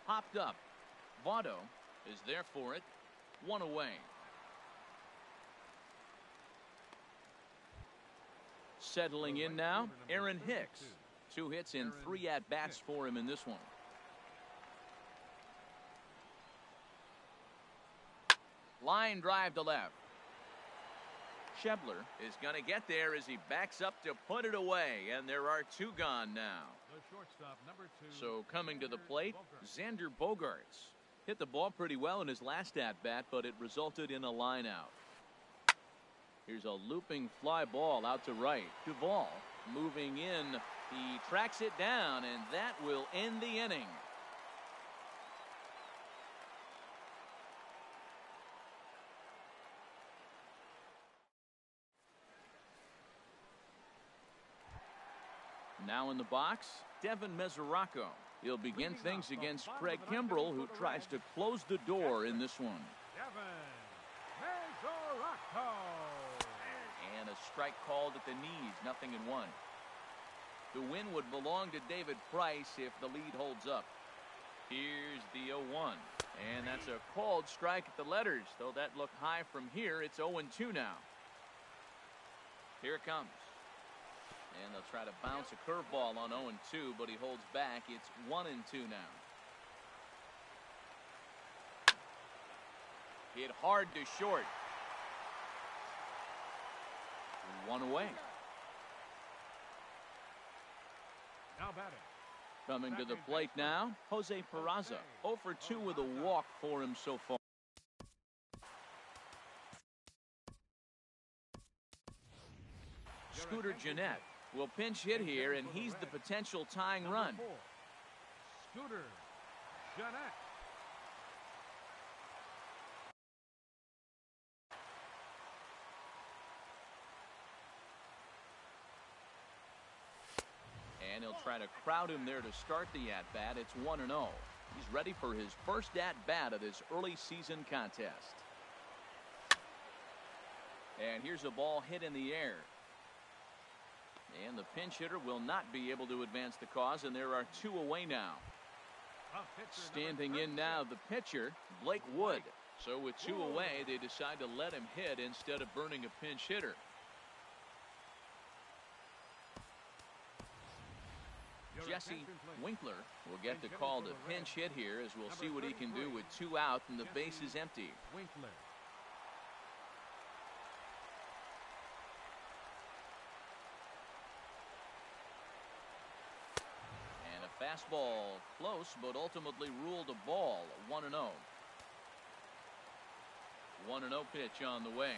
Popped up. Votto is there for it. 1 away. Settling in now, Aaron Hicks. 2 hits and 3 at-bats for him in this one. Line drive to left. Schebler is going to get there as he backs up to put it away, and there are 2 gone now. The shortstop, number 2. So coming to the plate, Xander Bogaerts. Hit the ball pretty well in his last at-bat, but it resulted in a line out. Here's a looping fly ball out to right. Duvall moving in. He tracks it down, and that will end the inning. Now in the box, Devin Mesoraco. He'll begin things against Craig Kimbrell, who tries to close the door in this one. Devin Mesoraco. And a strike called at the knees, 0-1. The win would belong to David Price if the lead holds up. Here's the 0-1. And that's a called strike at the letters. Though that looked high from here, it's 0-2 now. Here it comes. And they'll try to bounce a curveball on 0-2, but he holds back. It's 1-2 now. Hit hard to short. 1 away. Now batting. Coming to the plate now, Jose Peraza. 0 for 2 with a walk for him so far. Scooter Gennett will pinch hit here, and he's the potential tying run. 4, Scooter Gennett. And he'll try to crowd him there to start the at-bat. It's 1-0. He's ready for his first at-bat of this early season contest. And here's a ball hit in the air. And the pinch hitter will not be able to advance the cause, and there are 2 away now. Standing in now, the pitcher, Blake Wood. So with 2 away, they decide to let him hit instead of burning a pinch hitter. Jesse Winkler will get the call to pinch hit here, as we'll see what he can do with 2 out and the base is empty. Winkler. And a fastball close, but ultimately ruled a ball. 1-0. 1-0 pitch on the way.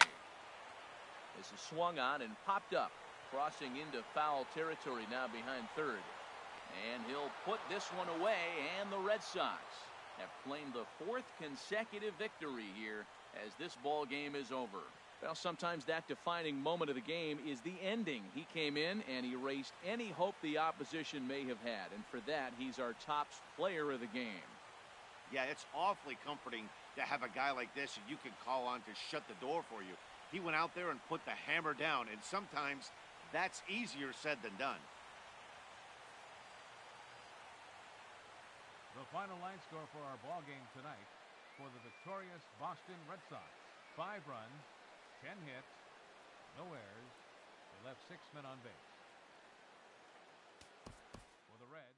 This is swung on and popped up, crossing into foul territory now behind third. And he'll put this one away, and the Red Sox have claimed the 4th consecutive victory here as this ball game is over. Well, sometimes that defining moment of the game is the ending. He came in and erased any hope the opposition may have had, and for that, he's our top player of the game. Yeah, it's awfully comforting to have a guy like this you can call on to shut the door for you. He went out there and put the hammer down, and sometimes that's easier said than done. The final line score for our ball game tonight for the victorious Boston Red Sox: 5 runs, 10 hits, no errors. They left 6 men on base. For the Reds,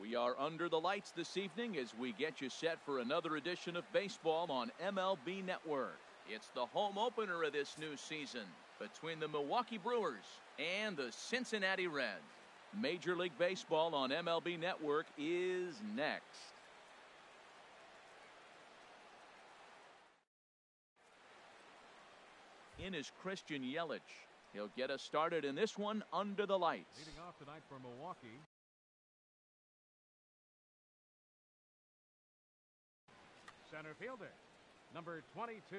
We are under the lights this evening as we get you set for another edition of baseball on MLB Network. It's the home opener of this new season between the Milwaukee Brewers and the Cincinnati Reds. Major League Baseball on MLB Network is next. In is Christian Yelich. He'll get us started in this one under the lights. Leading off tonight for Milwaukee. Center fielder, number 22.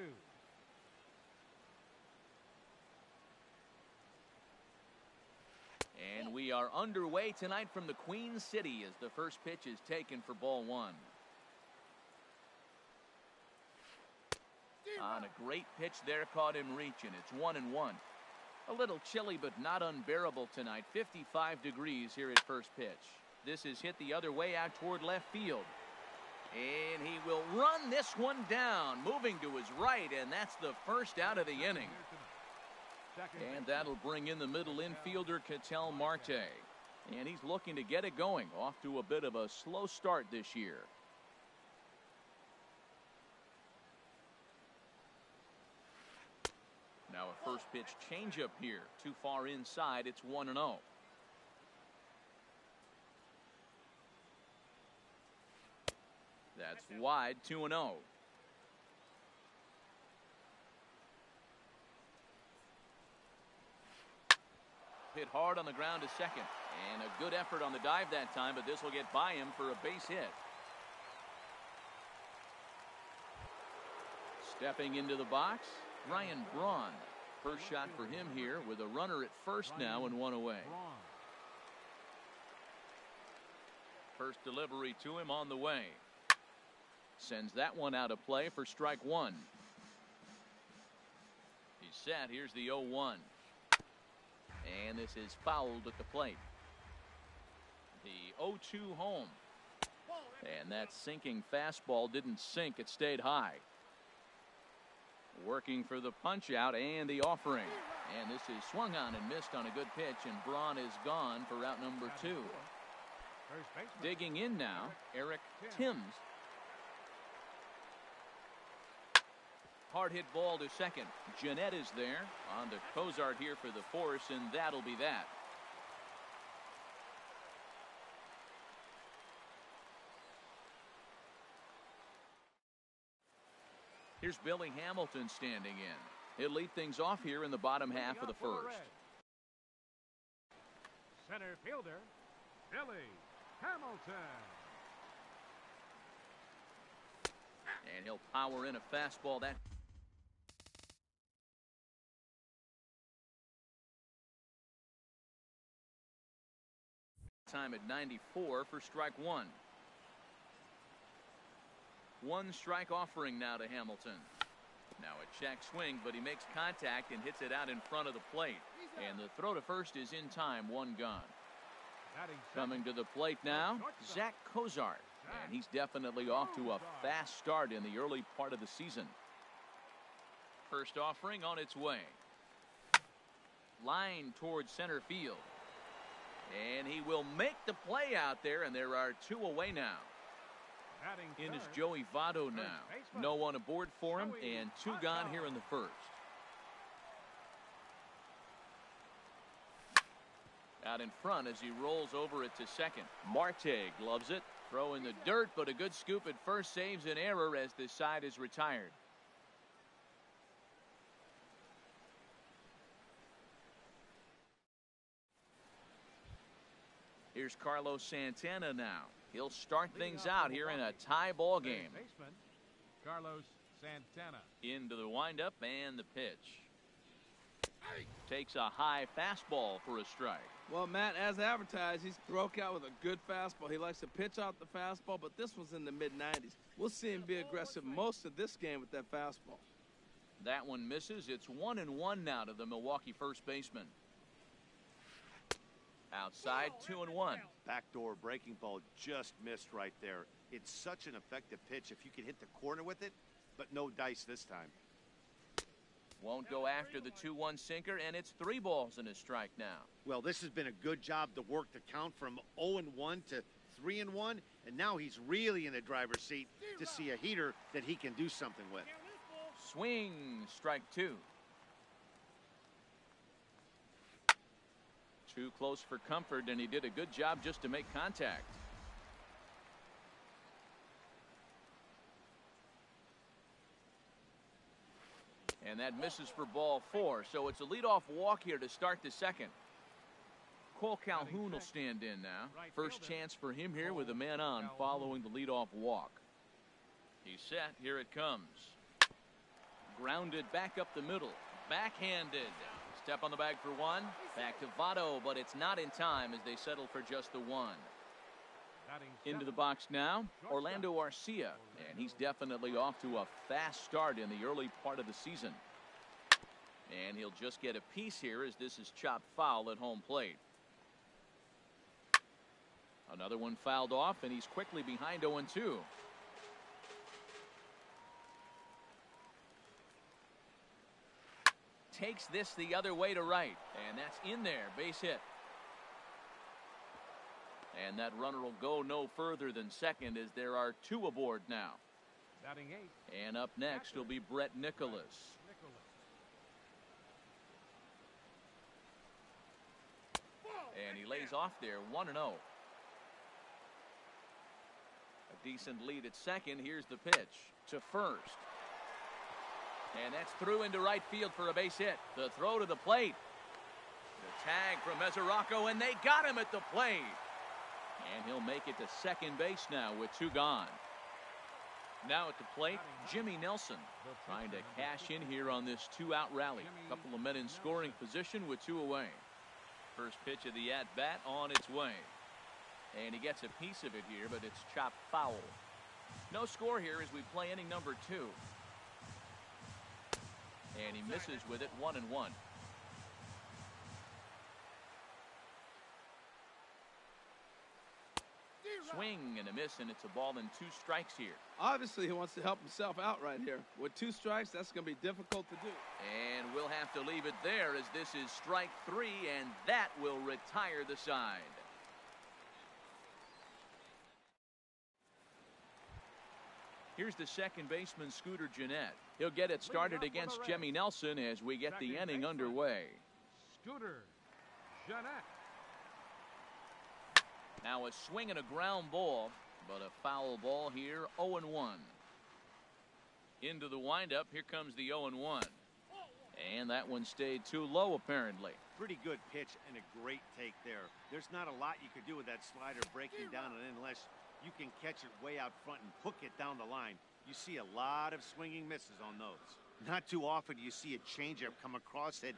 And we are underway tonight from the Queen City as the first pitch is taken for ball one. On a great pitch there, caught him reaching. It's 1-1. A little chilly, but not unbearable tonight. 55 degrees here at first pitch. This is hit the other way out toward left field. And he will run this one down, moving to his right, and that's the first out of the inning. And that'll bring in the middle infielder, Ketel Marte. And he's looking to get it going, off to a bit of a slow start this year. Now a first pitch changeup here. Too far inside. It's 1-0. That's wide. 2-0. Hit hard on the ground to second. And a good effort on the dive that time, but this will get by him for a base hit. Stepping into the box, Ryan Braun. First shot for him here with a runner at first now and one away. First delivery to him on the way. Sends that one out of play for strike one. He's set. Here's the 0-1. And this is fouled at the plate. The 0-2 home. And that sinking fastball didn't sink. It stayed high. Working for the punch out and the offering. And this is swung on and missed on a good pitch, and Braun is gone for out number 2. Digging in now, Eric Timms. Hard hit ball to second. Jeanette is there. On to Cozart here for the force, and that'll be that. Here's Billy Hamilton standing in. He'll lead things off here in the bottom half of the first. Center fielder, Billy Hamilton. And he'll power in a fastball that time at 94 for strike one. One strike offering now to Hamilton. Now a check swing, but he makes contact and hits it out in front of the plate. And the throw to first is in time, one gone. Coming to the plate now, Zach Cozart. And he's definitely off to a fast start in the early part of the season. First offering on its way. Line towards center field. And he will make the play out there, and there are two away now. In is Joey Votto now. No one aboard for him, and two gone here in the first. Out in front as he rolls over it to second. Marte gloves it. Throw in the dirt, but a good scoop at first saves an error as this side is retired. Here's Carlos Santana now. He'll start things out here in a tie ball game. Carlos Santana. Into the windup and the pitch. Takes a high fastball for a strike. Well, Matt, as advertised, he's broke out with a good fastball. He likes to pitch out the fastball, but this was in the mid-90s. We'll see him be aggressive most of this game with that fastball. That one misses. It's 1-1 now to the Milwaukee first baseman. Outside, 2-1. Backdoor breaking ball just missed right there. It's such an effective pitch if you can hit the corner with it, but no dice this time. Won't go after the 2-1 sinker, and it's 3 balls and a strike now. Well, this has been a good job to work the count from 0-1 to 3-1, and now he's really in the driver's seat to see a heater that he can do something with. Swing, strike 2. Too close for comfort, and he did a good job just to make contact. And that misses for ball 4, so it's a leadoff walk here to start the second. Cole Calhoun will stand in now. First chance for him here with a man on following the leadoff walk. He's set. Here it comes. Grounded back up the middle. Backhanded. Step on the bag for 1. Back to Votto, but it's not in time as they settle for just the 1. Into the box now, Orlando Arcia, and he's definitely off to a fast start in the early part of the season. And he'll just get a piece here as this is chopped foul at home plate. Another one fouled off, and he's quickly behind 0-2. Takes this the other way to right, and that's in there, base hit. And that runner will go no further than second as there are 2 aboard now. And up next will be Brett Nicholas. And he lays off there, 1-0. A decent lead at second. Here's the pitch to first. And that's through into right field for a base hit. The throw to the plate. The tag from Mesoraco, and they got him at the plate. And he'll make it to second base now with 2 gone. Now at the plate, Jimmy Nelson trying to cash in here on this 2-out rally. A couple of men in scoring position with 2 away. First pitch of the at-bat on its way. And he gets a piece of it here, but it's chopped foul. No score here as we play inning number 2. And he misses with it, 1-1. Swing and a miss, and it's a ball and 2 strikes here. Obviously, he wants to help himself out right here. With 2 strikes, that's going to be difficult to do. And we'll have to leave it there as this is strike 3, and that will retire the side. Here's the second baseman, Scooter Gennett. He'll get it started against Jimmy Nelson as we get the inning underway. Scooter Gennett. Now a swing and a ground ball, but a foul ball here, 0-1. Into the windup, here comes the 0-1. And that one stayed too low, apparently. Pretty good pitch and a great take there. There's not a lot you could do with that slider breaking down and unless you can catch it way out front and hook it down the line. You see a lot of swinging misses on those. Not too often do you see a changeup come across at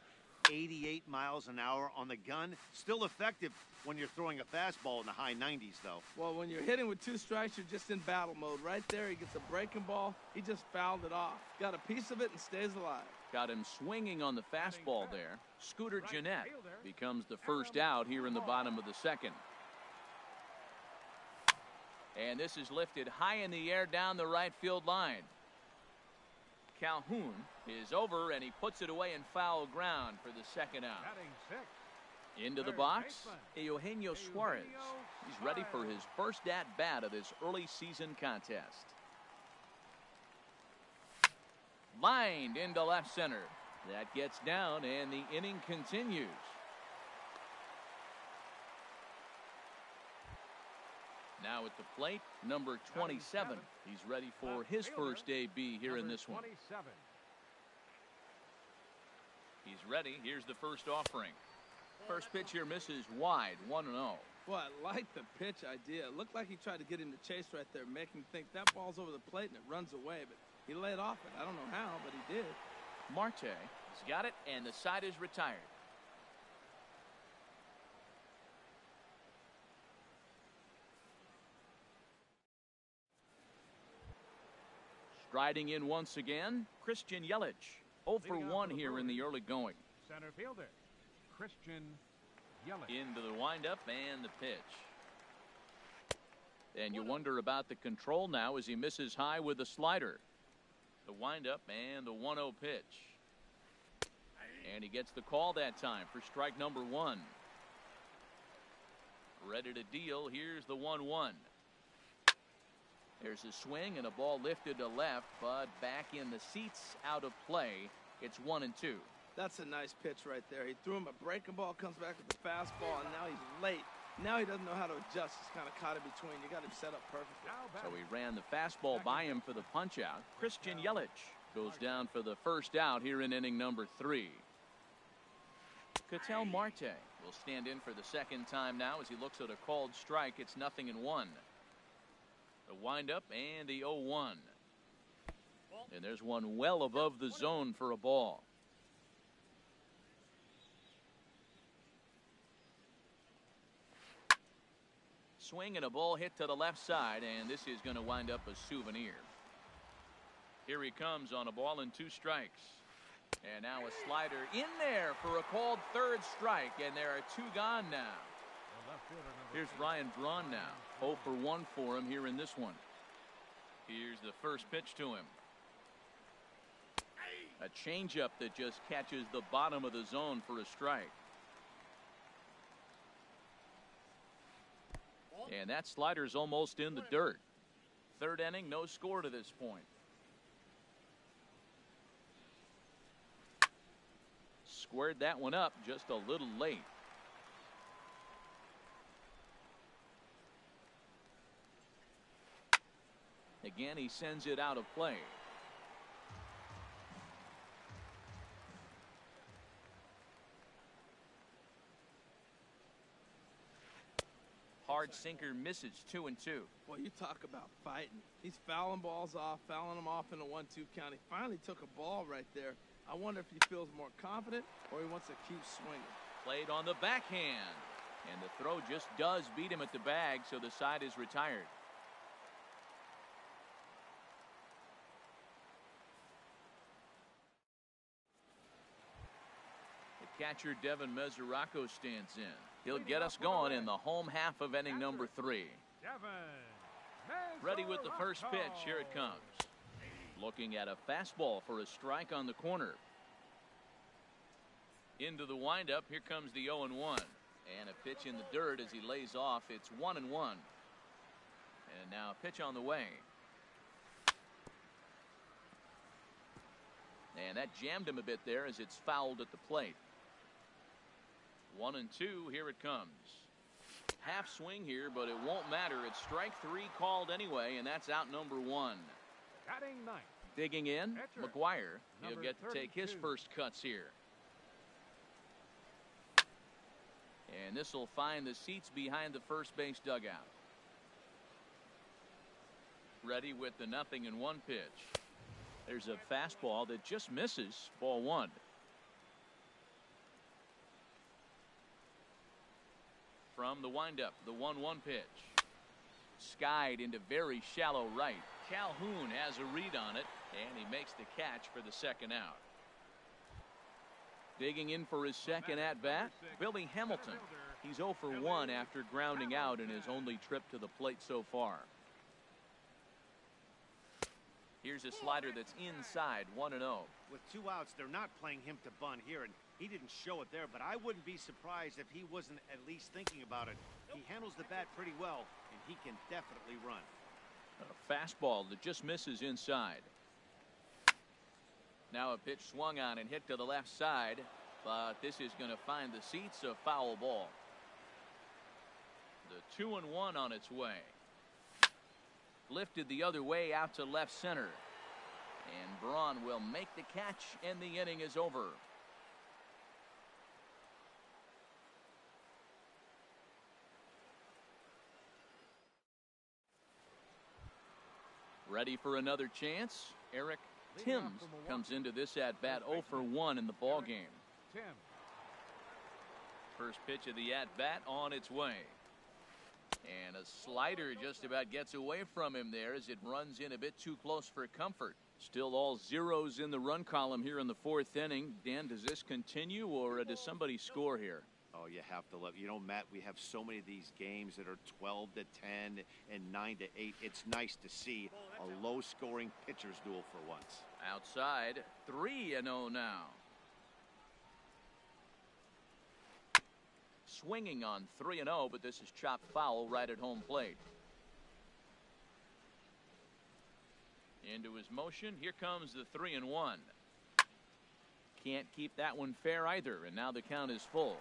88 miles an hour on the gun. Still effective when you're throwing a fastball in the high 90s, though. Well, when you're hitting with 2 strikes, you're just in battle mode. Right there, he gets a breaking ball. He just fouled it off. Got a piece of it and stays alive. Got him swinging on the fastball there. Scooter Gennett becomes the first out here in the bottom of the second. And this is lifted high in the air down the right field line. Calhoun is over, and he puts it away in foul ground for the second out. Into the box, Eugenio Suarez. He's ready for his first at-bat of this early season contest. Lined into left center. That gets down, and the inning continues. Now at the plate, number 27. He's ready for his first AB here in this one. He's ready. Here's the first offering. First pitch here misses wide, 1-0. Boy, I like the pitch idea. It looked like he tried to get him to chase right there, make him think that ball's over the plate and it runs away, but he laid off it. I don't know how, but he did. Marte has got it, and the side is retired. Striding in once again, Christian Yelich. 0 for 1 here in the early going. Center fielder, Christian Yelich. Into the windup and the pitch. And you wonder about the control now as he misses high with the slider. The windup and the 1-0 pitch. And he gets the call that time for strike number 1. Ready to deal. Here's the 1-1. There's a swing and a ball lifted to left, but back in the seats, out of play. It's 1-2. That's a nice pitch right there. He threw him a breaking ball, comes back with the fastball, and now he's late. Now he doesn't know how to adjust. He's kind of caught in between. You got him set up perfectly. So he ran the fastball by him for the punch out. Christian Yelich goes down for the first out here in inning number 3. Ketel Marte will stand in for the second time now as he looks at a called strike. It's 0-1. The windup and the 0-1. And there's one well above the zone for a ball. Swing and a ball hit to the left side, and this is going to wind up a souvenir. Here he comes on a ball and 2 strikes. And now a slider in there for a called third strike, and there are 2 gone now. Here's Ryan Braun now. 0 for 1 for him here in this one. Here's the first pitch to him. A changeup that just catches the bottom of the zone for a strike. And that slider's almost in the dirt. Third inning, no score to this point. Squared that one up just a little late. Again, he sends it out of play. Hard sinker misses 2-2. Boy, you talk about fighting. He's fouling balls off, fouling them off in a 1-2 count. He finally took a ball right there. I wonder if he feels more confident or he wants to keep swinging. Played on the backhand. And the throw just does beat him at the bag, so the side is retired. The catcher, Devin Mesoraco, stands in. He'll get us going in the home half of inning number 3. Ready with the first pitch. Here it comes. Looking at a fastball for a strike on the corner. Into the windup. Here comes the 0-1. And a pitch in the dirt as he lays off. It's 1-1. And now a pitch on the way. And that jammed him a bit there as it's fouled at the plate. 1-2. Here it comes. Half swing here, but it won't matter. It's strike 3 called anyway, and that's out number 1. Digging in, McGuire. He'll get to take his first cuts here. And this will find the seats behind the first base dugout. Ready with the 0-1 pitch. There's a fastball that just misses. Ball 1. From the windup, the 1-1 pitch. Skied into very shallow right. Calhoun has a read on it, and he makes the catch for the second out. Digging in for his second at-bat, Billy Hamilton. He's 0 for 1 after grounding out in his only trip to the plate so far. Here's a slider that's inside, 1-0. With 2 outs, they're not playing him to bunt here, and he didn't show it there, but I wouldn't be surprised if he wasn't at least thinking about it. He handles the bat pretty well, and he can definitely run. A fastball that just misses inside. Now a pitch swung on and hit to the left side, but this is going to find the seats, a foul ball. The 2-1 on its way. Lifted the other way out to left center. And Braun will make the catch, and the inning is over. Ready for another chance? Eric Timms comes into this at-bat 0 for 1 in the ball game. First pitch of the at-bat on its way. And a slider just about gets away from him there as it runs in a bit too close for comfort. Still all zeros in the run column here in the 4th inning. Dan, does this continue, or does somebody score here? Oh, you have to love. You know, Matt, we have so many of these games that are 12-10 and 9-8. It's nice to see a low-scoring pitcher's duel for once. Outside, 3-0 now. swinging on 3-0, but this is chopped foul right at home plate. Into his motion. Here comes the 3-1. Can't keep that one fair either, and now the count is full.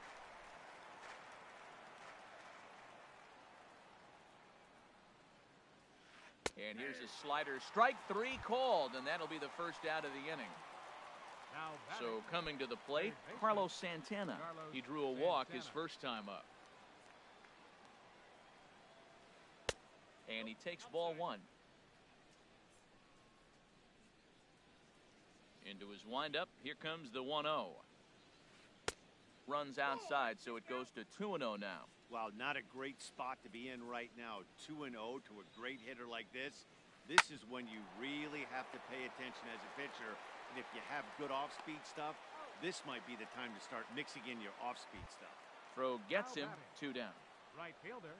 And here's a slider. Strike 3 called, and that'll be the first out of the inning. So coming to the plate, Carlos Santana. He drew a walk his first time up. And he takes ball 1. Into his windup. Here comes the 1-0. Runs outside, so it goes to 2-0 now. Wow, not a great spot to be in right now. 2-0 to a great hitter like this. This is when you really have to pay attention as a pitcher. And if you have good off-speed stuff, this might be the time to start mixing in your off-speed stuff. Throw gets him. 2 down. Right fielder,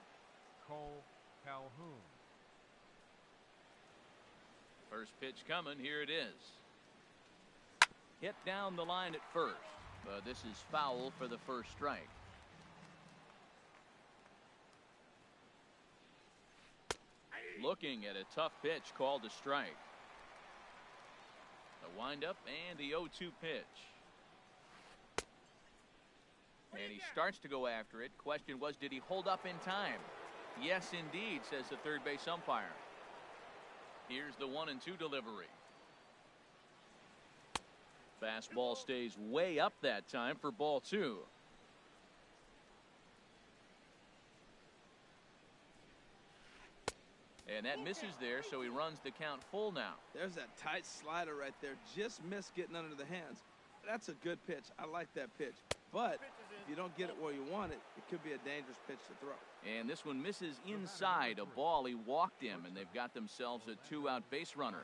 Cole Calhoun. First pitch coming. Here it is. Hit down the line at first, but this is foul for the first strike. Looking at a tough pitch called a strike. The windup and the 0-2 pitch. And he starts to go after it. Question was, did he hold up in time? Yes, indeed, says the third base umpire. Here's the 1-2 delivery. Fastball stays way up that time for ball 2. And that misses there, so he runs the count full now. There's that tight slider right there. Just missed getting under the hands. That's a good pitch. I like that pitch. But if you don't get it where you want it, it could be a dangerous pitch to throw. And this one misses inside a ball. He walked him, and they've got themselves a 2-out base runner.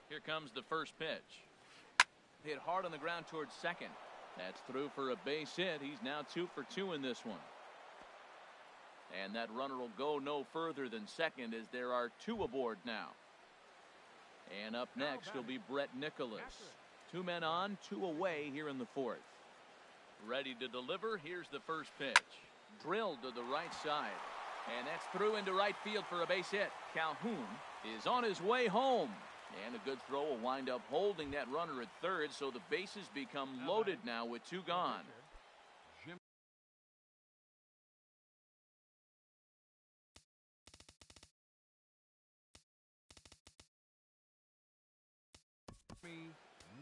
Here comes the first pitch. Hit hard on the ground towards second. That's through for a base hit. He's now 2 for 2 in this one. And that runner will go no further than second as there are 2 aboard now. And up next will be Brett Nicholas. 2 men on, 2 away here in the 4th. Ready to deliver. Here's the first pitch. Drilled to the right side. And that's through into right field for a base hit. Calhoun is on his way home. And a good throw will wind up holding that runner at third, so the bases become loaded now with 2 gone.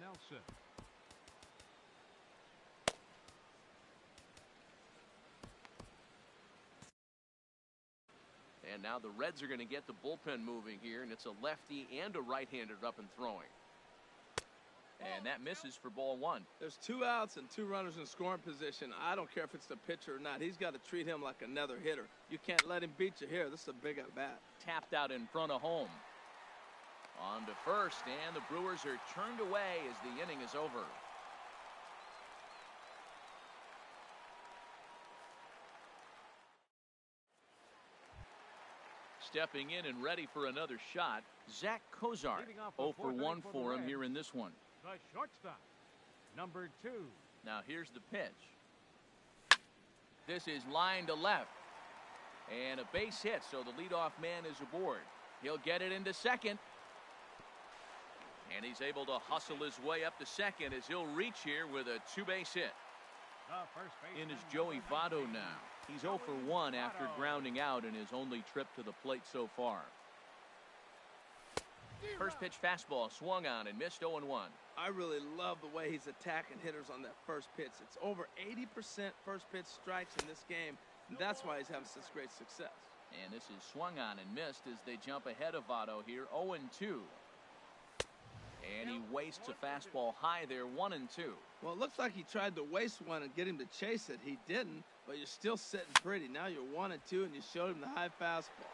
Nelson. And now the Reds are going to get the bullpen moving here, and it's a lefty and a right-hander up and throwing. And that misses for ball 1. There's 2 outs and 2 runners in scoring position. I don't care if it's the pitcher or not. He's got to treat him like another hitter. You can't let him beat you here. This is a big at-bat. Tapped out in front of home. On to first, and the Brewers are turned away as the inning is over. Stepping in and ready for another shot, Zach Kozar. 0 for 1 for him here in this one. The shortstop, number 2. Now here's the pitch. This is line to left. And a base hit, so the leadoff man is aboard. He'll get it into second. And he's able to hustle his way up to second as he'll reach here with a 2-base hit. In is Joey Votto now. He's 0 for 1 after grounding out in his only trip to the plate so far. First pitch fastball swung on and missed 0-1. I really love the way he's attacking hitters on that first pitch. It's over 80% first pitch strikes in this game. And that's why he's having such great success. And this is swung on and missed as they jump ahead of Votto here, 0-2. And he wastes a fastball high there, 1-2. Well, it looks like he tried to waste one and get him to chase it. He didn't, but you're still sitting pretty. Now you're 1-2, and you showed him the high fastball.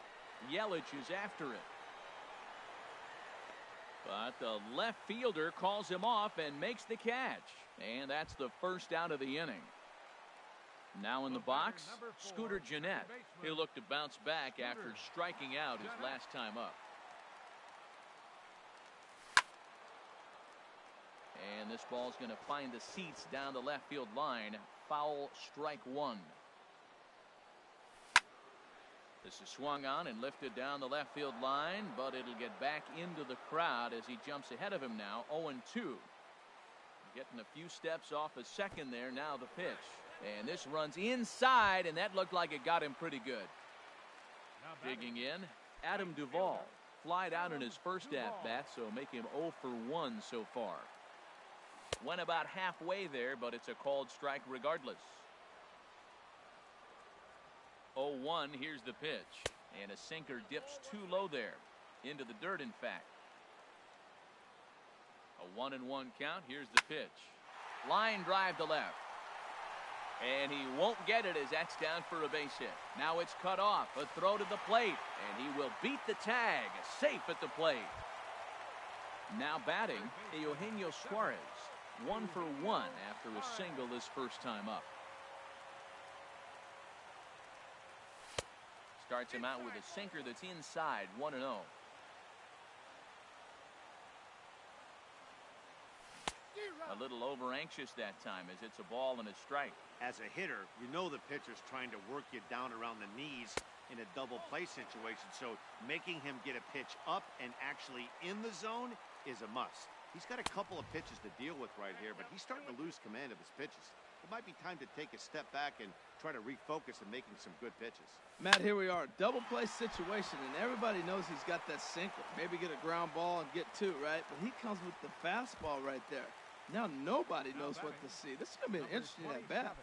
Yelich is after it. But the left fielder calls him off and makes the catch. And that's the first out of the inning. Now in the box, Scooter Gennett. He'll look to bounce back after striking out his last time up. And this ball's going to find the seats down the left field line. Foul, strike one. This is swung on and lifted down the left field line, but it'll get back into the crowd as he jumps ahead of him now. 0-2. Getting a few steps off a second there. Now the pitch. And this runs inside, and that looked like it got him pretty good. Digging in, Adam Duvall. Flied out in his first at-bat, so make him 0 for 1 so far. Went about halfway there, but it's a called strike regardless. 0-1, here's the pitch. And a sinker dips too low there. Into the dirt, in fact. A 1-1 count, here's the pitch. Line drive to left. And he won't get it as that's down for a base hit. Now it's cut off. A throw to the plate. And he will beat the tag. Safe at the plate. Now batting, Eugenio Suarez. 1 for 1 after a single his first time up. Starts him out with a sinker that's inside. 1-0. A little over anxious that time as it's a ball and a strike. As a hitter, you know the pitcher's trying to work you down around the knees in a double play situation. So making him get a pitch up and actually in the zone is a must. He's got a couple of pitches to deal with right here, but he's starting to lose command of his pitches. It might be time to take a step back and try to refocus on making some good pitches. Matt, here we are, double play situation, and everybody knows he's got that sinker. Maybe get a ground ball and get two, right? But he comes with the fastball right there. Now nobody knows what to see. This is going to be an interesting at-bat.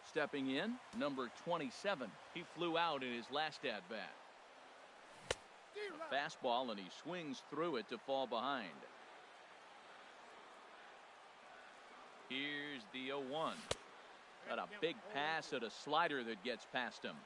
Stepping in, number 27. He flew out in his last at-bat. A fastball, and he swings through it to fall behind. Here's the 0-1. Got a big pass at a slider that gets past him.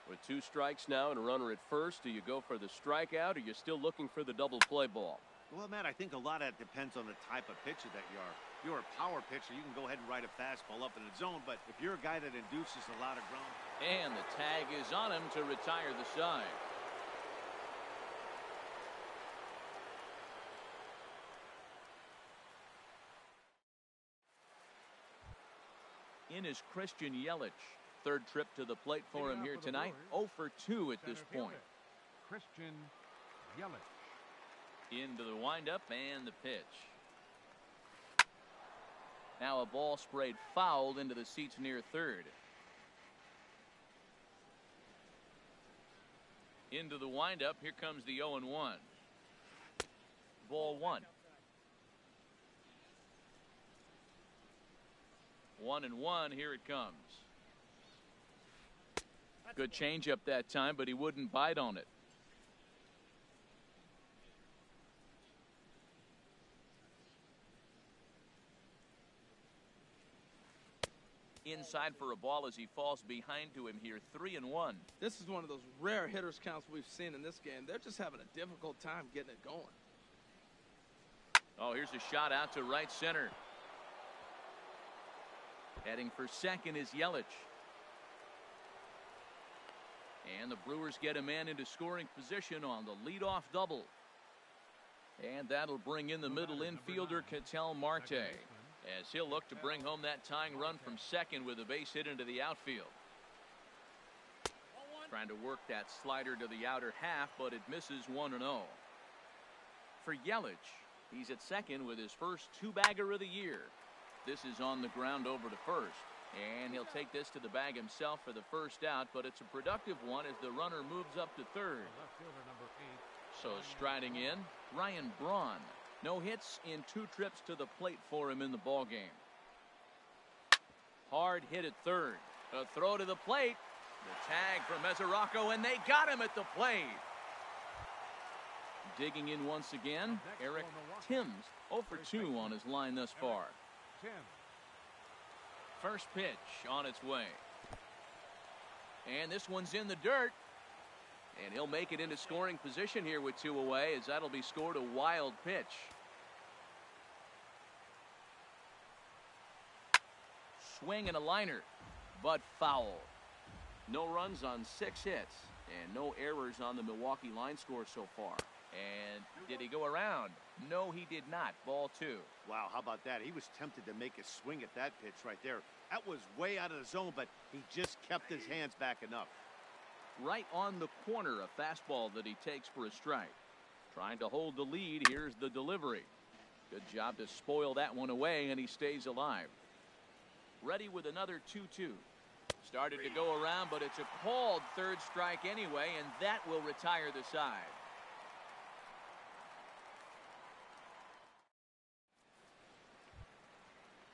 With 2 strikes now and a runner at first, do you go for the strikeout or you're still looking for the double play ball? Well, Matt, I think a lot of that depends on the type of pitcher that you are. If you're a power pitcher, you can go ahead and ride a fastball up in the zone, but if you're a guy that induces a lot of ground. And the tag is on him to retire the side. In is Christian Yelich. Third trip to the plate for him here tonight. 0 for 2 at this point. Christian Yelich. Into the windup and the pitch. Now a ball sprayed fouled into the seats near third. Into the windup. Here comes the 0-1. Ball 1. 1-1. Here it comes. Good changeup that time, but he wouldn't bite on it. Inside for a ball as he falls behind to him here. 3-1. This is one of those rare hitters counts we've seen in this game. They're just having a difficult time getting it going. Oh, here's a shot out to right center. Heading for second is Yelich. And the Brewers get a man into scoring position on the leadoff double. And that'll bring in the middle infielder, Ketel Marte, as he'll look to bring home that tying run from second with a base hit into the outfield. Trying to work that slider to the outer half, but it misses 1-0. For Yelich, he's at second with his first 2-bagger of the year. This is on the ground over to first. And he'll take this to the bag himself for the first out, but it's a productive one as the runner moves up to third. So striding in, Ryan Braun. No hits in 2 trips to the plate for him in the ballgame. Hard hit at third. A throw to the plate. The tag for Mesoraco, and they got him at the plate. Digging in once again, Eric Timms. 0 for 2 on his line thus far. First pitch on its way. And this one's in the dirt. And he'll make it into scoring position here with 2 away, as that'll be scored a wild pitch. Swing and a liner, but foul. No runs on 6 hits, and no errors on the Milwaukee line score so far. And did he go around? No, he did not. Ball 2. Wow, how about that? He was tempted to make a swing at that pitch right there. That was way out of the zone, but he just kept his hands back enough. Right on the corner, a fastball that he takes for a strike. Trying to hold the lead. Here's the delivery. Good job to spoil that one away, and he stays alive. Ready with another 2-2. Started to go around, but it's a called third strike anyway, and that will retire the side.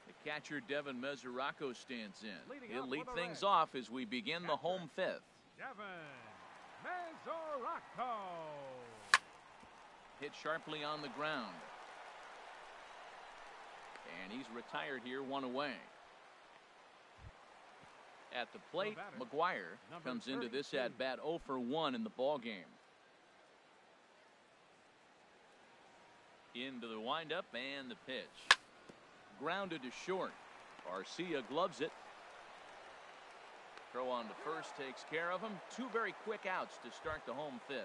The catcher, Devin Mesoraco, stands in. He'll lead things off as we begin the home fifth. Devin Mesoraco. Hit sharply on the ground. And he's retired here, one away. At the plate, McGuire comes into this at-bat 0 for 1 in the ball game. Into the windup and the pitch. Grounded to short. Garcia gloves it. Throw on to first takes care of him. 2 very quick outs to start the home fifth.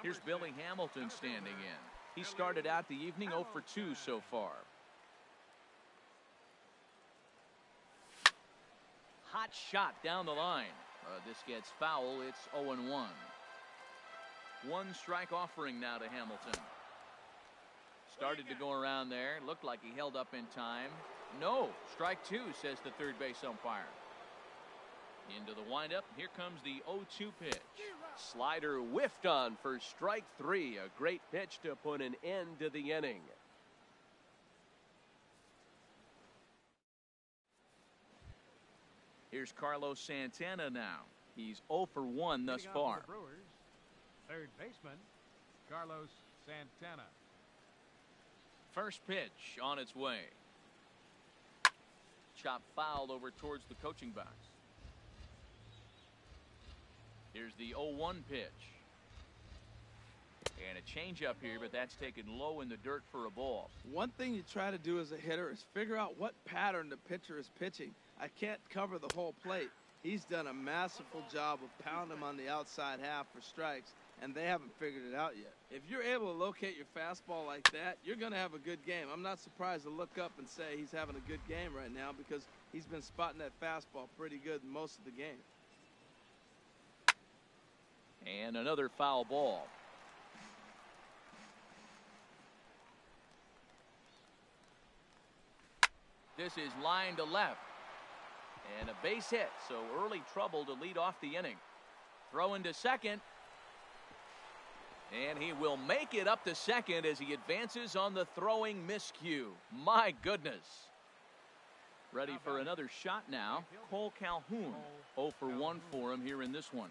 Here's Billy Hamilton standing in. He started out the evening 0 for 2 so far. Hot shot down the line. This gets foul. It's 0-1. 1 strike offering now to Hamilton. Started to go around there. Looked like he held up in time. No. Strike 2, says the third base umpire. Into the windup. Here comes the 0-2 pitch. Slider whiffed on for strike 3. A great pitch to put an end to the inning. Here's Carlos Santana now. He's 0 for 1 thus far. Third baseman, Carlos Santana. First pitch on its way. Chop fouled over towards the coaching box. Here's the 0-1 pitch. And a changeup here, but that's taken low in the dirt for a ball. One thing you try to do as a hitter is figure out what pattern the pitcher is pitching. I can't cover the whole plate. He's done a masterful job of pounding him on the outside half for strikes, and they haven't figured it out yet. If you're able to locate your fastball like that, you're going to have a good game. I'm not surprised to look up and say he's having a good game right now because he's been spotting that fastball pretty good most of the game. And another foul ball. This is line to left. And a base hit, so early trouble to lead off the inning. Throw into second. And he will make it up to second as he advances on the throwing miscue. My goodness. Ready for another shot now. Cole Calhoun. 0 for 1 for him here in this one.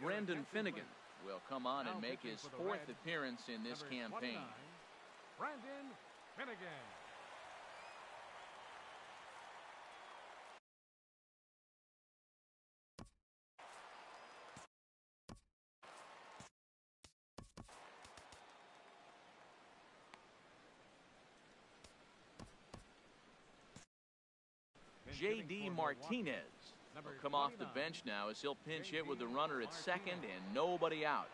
Brandon Finnegan will come on and make his 4th appearance in this campaign. Brandon Finnegan. J.D. Martinez will come off the bench now as he'll pinch hit with the runner at second and nobody out.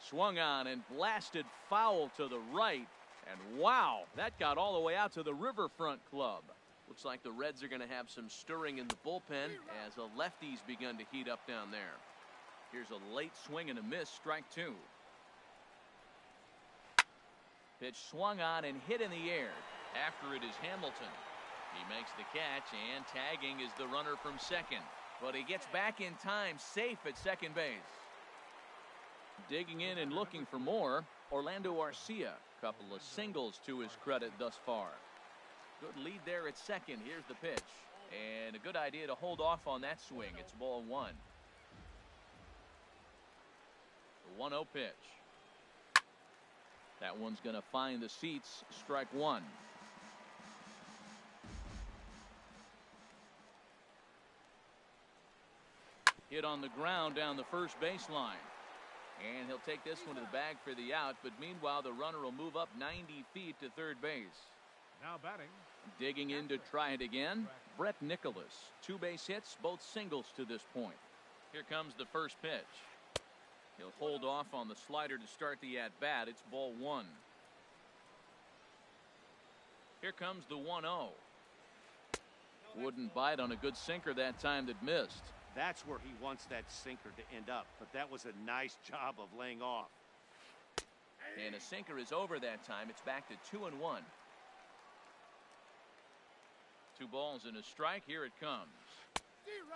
Swung on and blasted foul to the right. And wow, that got all the way out to the Riverfront Club. Looks like the Reds are going to have some stirring in the bullpen as the lefties begun to heat up down there. Here's a late swing and a miss, strike 2. Pitch swung on and hit in the air. After it is Hamilton. He makes the catch, and tagging is the runner from second. But he gets back in time, safe at second base. Digging in and looking for more, Orlando Arcia. Couple of singles to his credit thus far. Good lead there at second. Here's the pitch. And a good idea to hold off on that swing. It's ball 1. The 1-0 pitch. That one's going to find the seats. Strike 1. Hit on the ground down the first baseline. And he'll take this one to the bag for the out, but meanwhile the runner will move up 90 feet to third base. Now batting. Digging in to try it again, Brett Nicholas. 2 base hits, both singles to this point. Here comes the first pitch. He'll hold off on the slider to start the at-bat. It's ball 1. Here comes the 1-0. Wouldn't bite on a good sinker that time that missed. That's where he wants that sinker to end up, but that was a nice job of laying off. And a sinker is over that time. It's back to 2-1. 2 balls and a strike. Here it comes.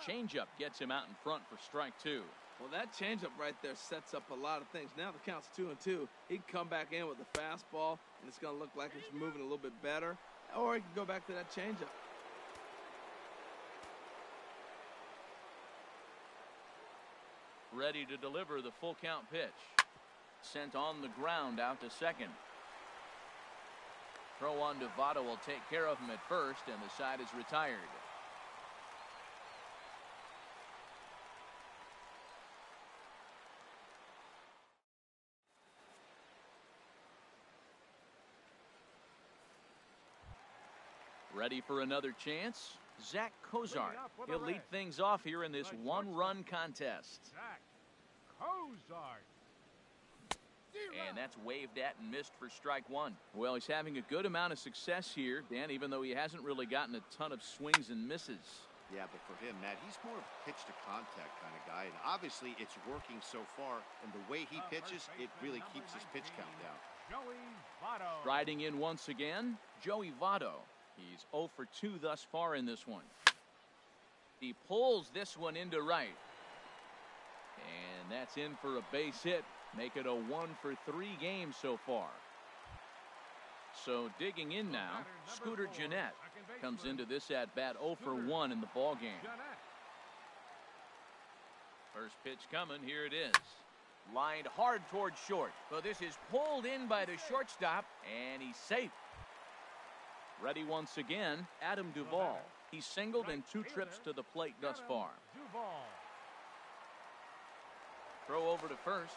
Changeup gets him out in front for strike 2. Well, that changeup right there sets up a lot of things. Now the count's 2-2. He can come back in with a fastball, and it's going to look like it's moving a little bit better. Or he can go back to that changeup. Ready to deliver the full count pitch. Sent on the ground out to second. Throw on to Votto will take care of him at first, and the side is retired. Ready for another chance? Zach Cozart. He'll lead things off here in this one-run contest. Zach Cozart. And that's waved at and missed for strike 1. Well, he's having a good amount of success here, Dan, even though he hasn't really gotten a ton of swings and misses. Yeah, but for him, Matt, he's more of a pitch-to-contact kind of guy, and obviously it's working so far, and the way he pitches, it really keeps his pitch count down. Joey Votto. Riding in once again, Joey Votto. He's 0 for 2 thus far in this one. He pulls this one into right. And that's in for a base hit. Make it a 1 for 3 game so far. So digging in now, Scooter Gennett comes into this at-bat 0 for 1 in the ball game. First pitch coming, here it is. Lined hard towards short. But this is pulled in by the shortstop, and he's safe. Ready once again, Adam Duvall. He's singled in 2 trips to the plate thus far. Throw over to first.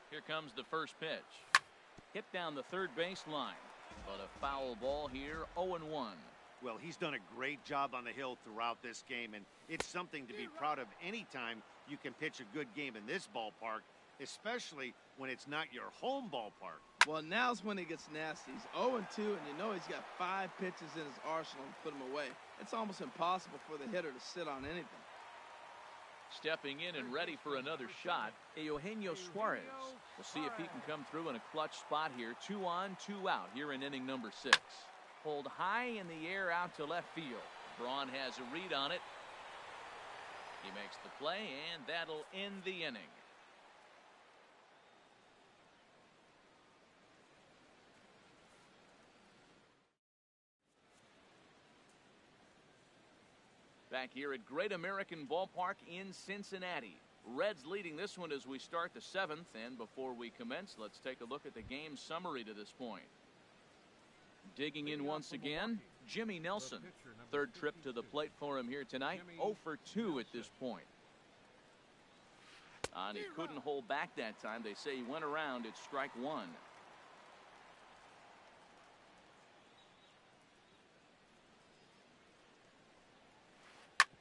Here comes the first pitch. Hit down the third base line. But a foul ball here, 0-1. Well, he's done a great job on the hill throughout this game, and it's something to be proud of anytime you can pitch a good game in this ballpark, especially when it's not your home ballpark. Well, now's when he gets nasty. He's 0-2, and you know he's got 5 pitches in his arsenal to put him away. It's almost impossible for the hitter to sit on anything. Stepping in and ready for another shot, Eugenio Suarez. We'll see if he can come through in a clutch spot here. 2 on, 2 out here in inning number 6. Pulled high in the air out to left field. Braun has a read on it. He makes the play, and that'll end the inning. Back here at Great American Ballpark in Cincinnati. Reds leading this one as we start the 7th. And before we commence, let's take a look at the game summary to this point. Digging in once again, Jimmy Nelson. 3rd trip to the plate for him here tonight. 0 for 2 at this point. And he couldn't hold back that time. They say he went around at strike 1.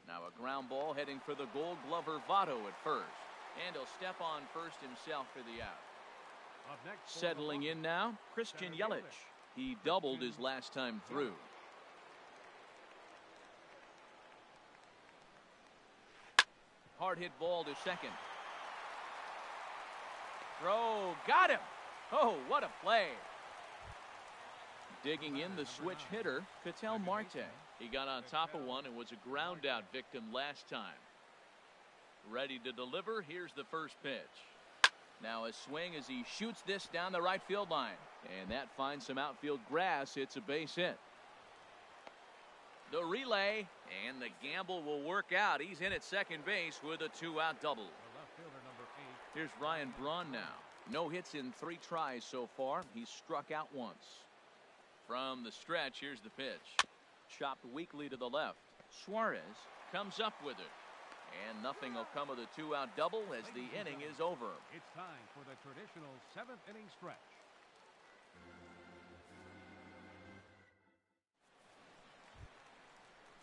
Now a ground ball heading for the Gold Glover Votto at first. And he'll step on first himself for the out. Settling in now, Christian Yelich. He doubled his last time through. Hard hit ball to second. Throw, got him. Oh, what a play. Digging in the switch hitter, Ketel Marte. He got on top of one and was a ground out victim last time. Ready to deliver, here's the first pitch. Now a swing as he shoots this down the right field line. And that finds some outfield grass. It's a base hit. The relay, and the gamble will work out. He's in at second base with a 2-out double. Here's Ryan Braun now. No hits in 3 tries so far. He's struck out once. From the stretch, here's the pitch. Chopped weakly to the left. Suarez comes up with it. And nothing will come of the two-out double as the inning is over. It's time for the traditional seventh-inning stretch.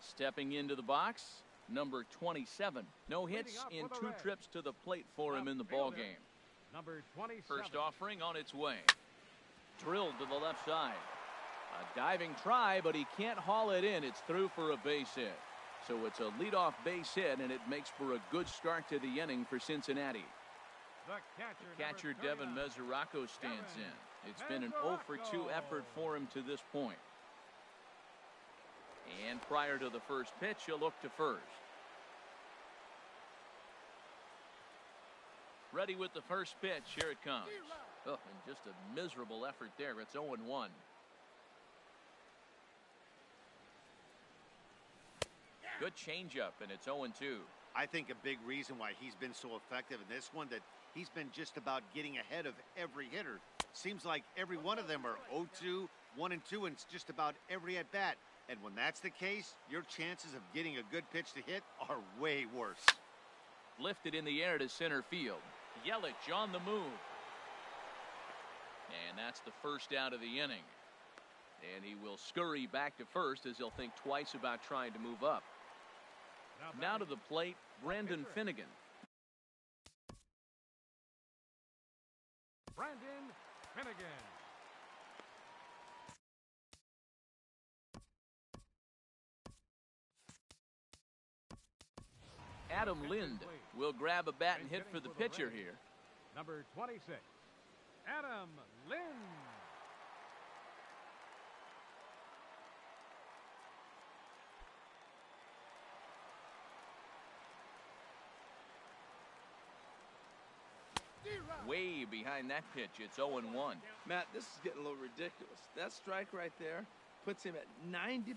Stepping into the box, number 27. No hits in 2 trips to the plate for him in the ball game. Number 27. First offering on its way. Drilled to the left side. A diving try, but he can't haul it in. It's through for a base hit. So it's a leadoff base hit, and it makes for a good start to the inning for Cincinnati. The catcher Devin Mesoraco stands in. It's been an 0 for 2 effort for him to this point. And prior to the first pitch, he'll look to first. Ready with the first pitch. Here it comes. Oh, and just a miserable effort there. It's 0-1. Good changeup, and it's 0-2. I think a big reason why he's been so effective in this one that he's been just about getting ahead of every hitter. Seems like every one of them are 0-2, 1-2, and it's just about every at bat. And when that's the case, your chances of getting a good pitch to hit are way worse. Lifted in the air to center field. Yelich on the move. And that's the first out of the inning. And he will scurry back to first as he'll think twice about trying to move up. Now to the plate, Brandon Finnegan. Brandon Finnegan. Adam Lind will grab a bat and hit for the pitcher here. Number 26, Adam Lind. Way behind that pitch, it's 0-1. Matt, this is getting a little ridiculous. That strike right there puts him at 90%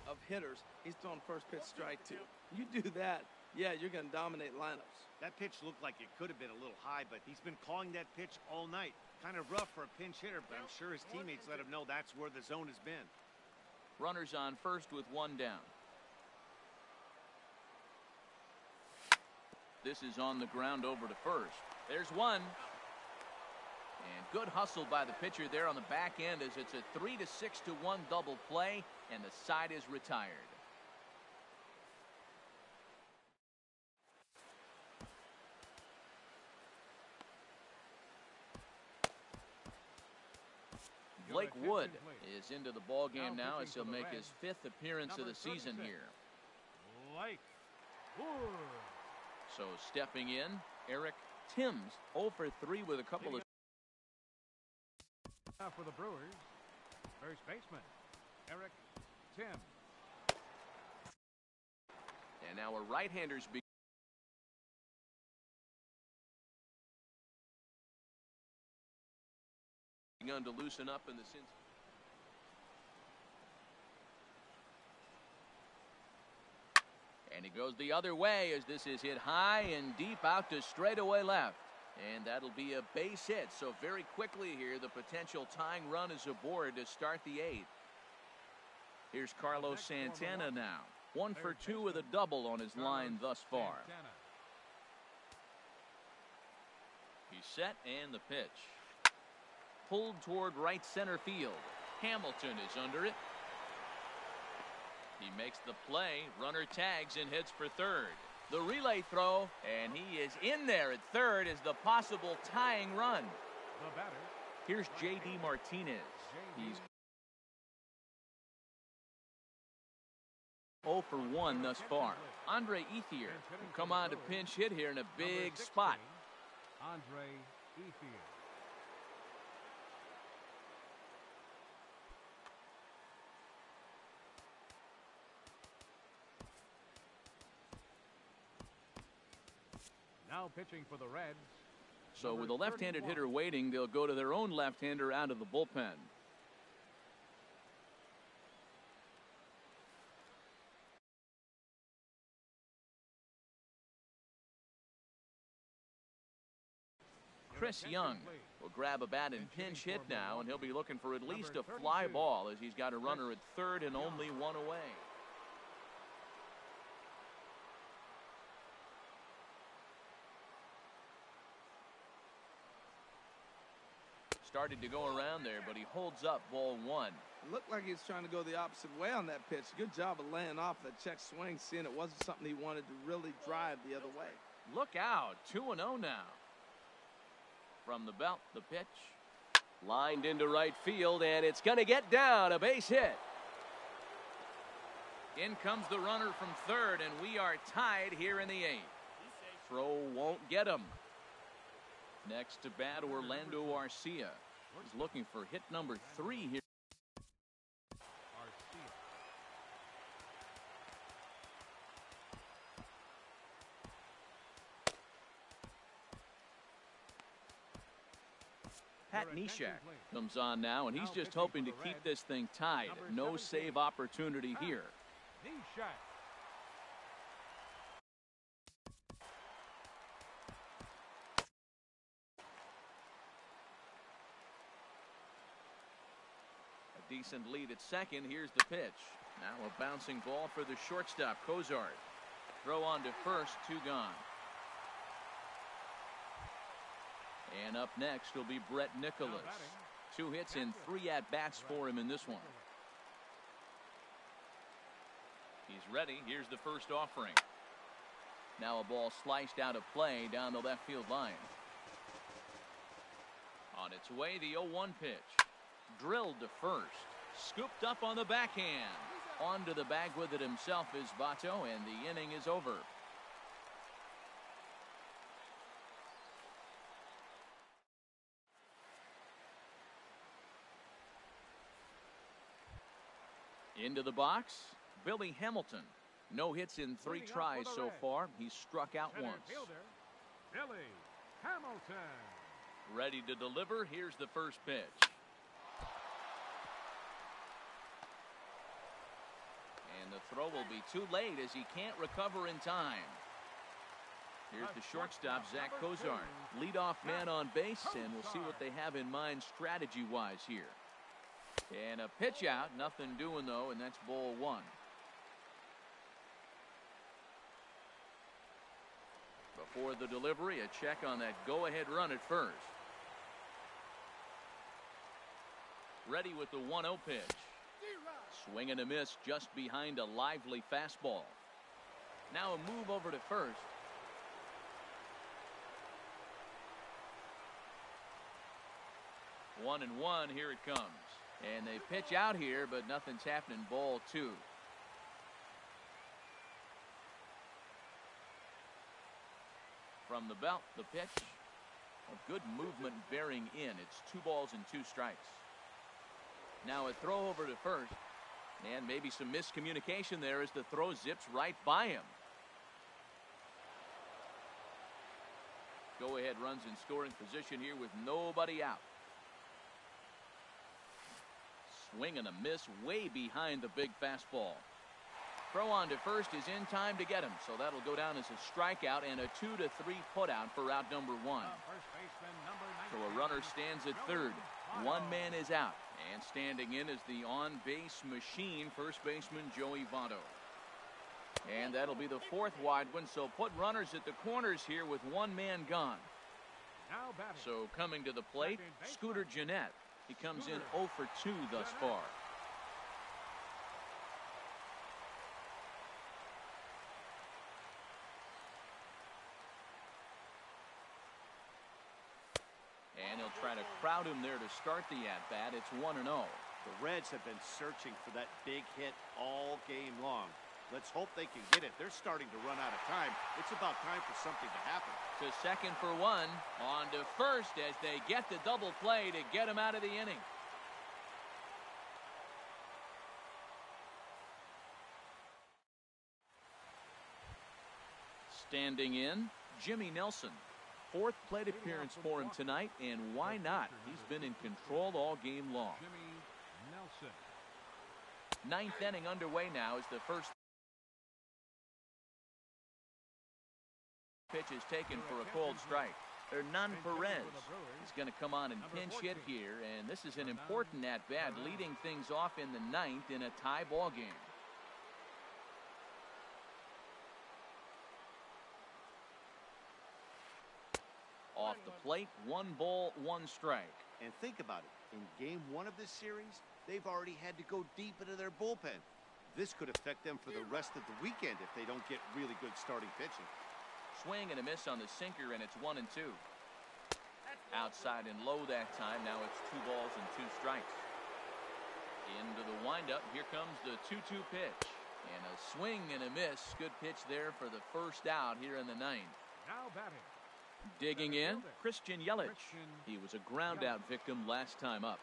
of hitters he's thrown first pitch strike to. You do that, yeah, you're going to dominate lineups. That pitch looked like it could have been a little high, but he's been calling that pitch all night. Kind of rough for a pinch hitter, but I'm sure his teammates let him know that's where the zone has been. Runners on first with 1 down. This is on the ground over to first. There's one. And good hustle by the pitcher there on the back end as it's a 3-6-1 double play, and the side is retired. Blake Wood is into the ball game now as he'll make his 5th appearance of the season here. Blake Wood. So stepping in, Eric Timms, 0 for 3 with a couple of. Now for the Brewers, first baseman, Eric Timms. And now a right-hander's begun to loosen up in the Cincinnati. And he goes the other way as this is hit high and deep out to straightaway left. And that'll be a base hit. So very quickly here, the potential tying run is aboard to start the 8th. Here's Carlos Santana now. 1 for 2 with a double on his line thus far. He's set and the pitch. Pulled toward right center field. Hamilton is under it. He makes the play, runner tags and hits for third. The relay throw, and he is in there at third as the possible tying run. The batter. Here's J.D. Martinez. He's 0 for 1 thus far. Andre Ethier will come on to pinch hit here in a big spot. Andre Ethier. Now pitching for the Reds. So with a left-handed hitter waiting, they'll go to their own left-hander out of the bullpen. Chris Young will grab a bat and pinch hit now, and he'll be looking for at least a fly ball as he's got a runner at third and only 1 away. Started to go around there, but he holds up ball one. It looked like he was trying to go the opposite way on that pitch. Good job of laying off that check swing, seeing it wasn't something he wanted to really drive the other way. Look out, 2-0 now. From the belt, the pitch. Lined into right field, and it's going to get down, a base hit. In comes the runner from third, and we are tied here in the eighth. Throw won't get him. Next to bat, Orlando Arcia. He's looking for hit number 3 here. Pat Neshek comes on now, and he's just hoping to keep this thing tied. No save opportunity here. A decent lead at second. Here's the pitch. Now a bouncing ball for the shortstop, Cozart. Throw on to first, 2 gone. And up next will be Brett Nicholas. 2 hits and 3 at-bats for him in this one. He's ready. Here's the first offering. Now a ball sliced out of play down the left field line. On its way, the 0-1 pitch. Drilled to first. Scooped up on the backhand. Onto the bag with it himself is Bato, and the inning is over. Into the box, Billy Hamilton. No hits in 3 tries so far. He's struck out once. Billy Hamilton. Ready to deliver. Here's the first pitch. And the throw will be too late as he can't recover in time. Here's the shortstop, Zach Cozart. Leadoff man on base, and we'll see what they have in mind strategy-wise here. And a pitch out, nothing doing though, and that's ball 1. Before the delivery, a check on that go-ahead run at first. Ready with the 1-0 pitch. Swing and a miss just behind a lively fastball. Now a move over to first. One and one, here it comes. And they pitch out here, but nothing's happening. Ball 2. From the belt, the pitch. A good movement bearing in. It's 2 balls and 2 strikes. Now a throw over to first. And maybe some miscommunication there as the throw zips right by him. Go ahead runs in scoring position here with nobody out. Swing and a miss way behind the big fastball. Throw on to first is in time to get him, so that'll go down as a strikeout and a 2-3 putout for out number 1. So a runner stands at third. 1 man is out, and standing in is the on-base machine, first baseman Joey Votto. And that'll be the 4th wide one, so put runners at the corners here with 1 man gone. So coming to the plate, Scooter Gennett. He comes in 0 for 2 thus far. And he'll try to crowd him there to start the at-bat. It's 1-0. The Reds have been searching for that big hit all game long. Let's hope they can get it. They're starting to run out of time. It's about time for something to happen. To second for 1. On to first as they get the double play to get him out of the inning. Standing in, Jimmy Nelson. 4th plate appearance for him tonight, and why not? He's been in control all game long. 9th inning underway now as the first pitch is taken for a cold strike. Hernan Perez is going to come on and pinch hit here, and this is an important at-bat, leading things off in the 9th in a tie ball game. Off the plate, 1 ball, 1 strike. And think about it. In game 1 of this series, they've already had to go deep into their bullpen. This could affect them for the rest of the weekend if they don't get really good starting pitching. Swing and a miss on the sinker, and it's 1-2. Outside and low that time. Now it's 2 balls and 2 strikes. Into the windup. Here comes the 2-2 pitch. And a swing and a miss. Good pitch there for the first out here in the 9th. Now batting. Digging in, Christian Yelich. He was a ground out victim last time up.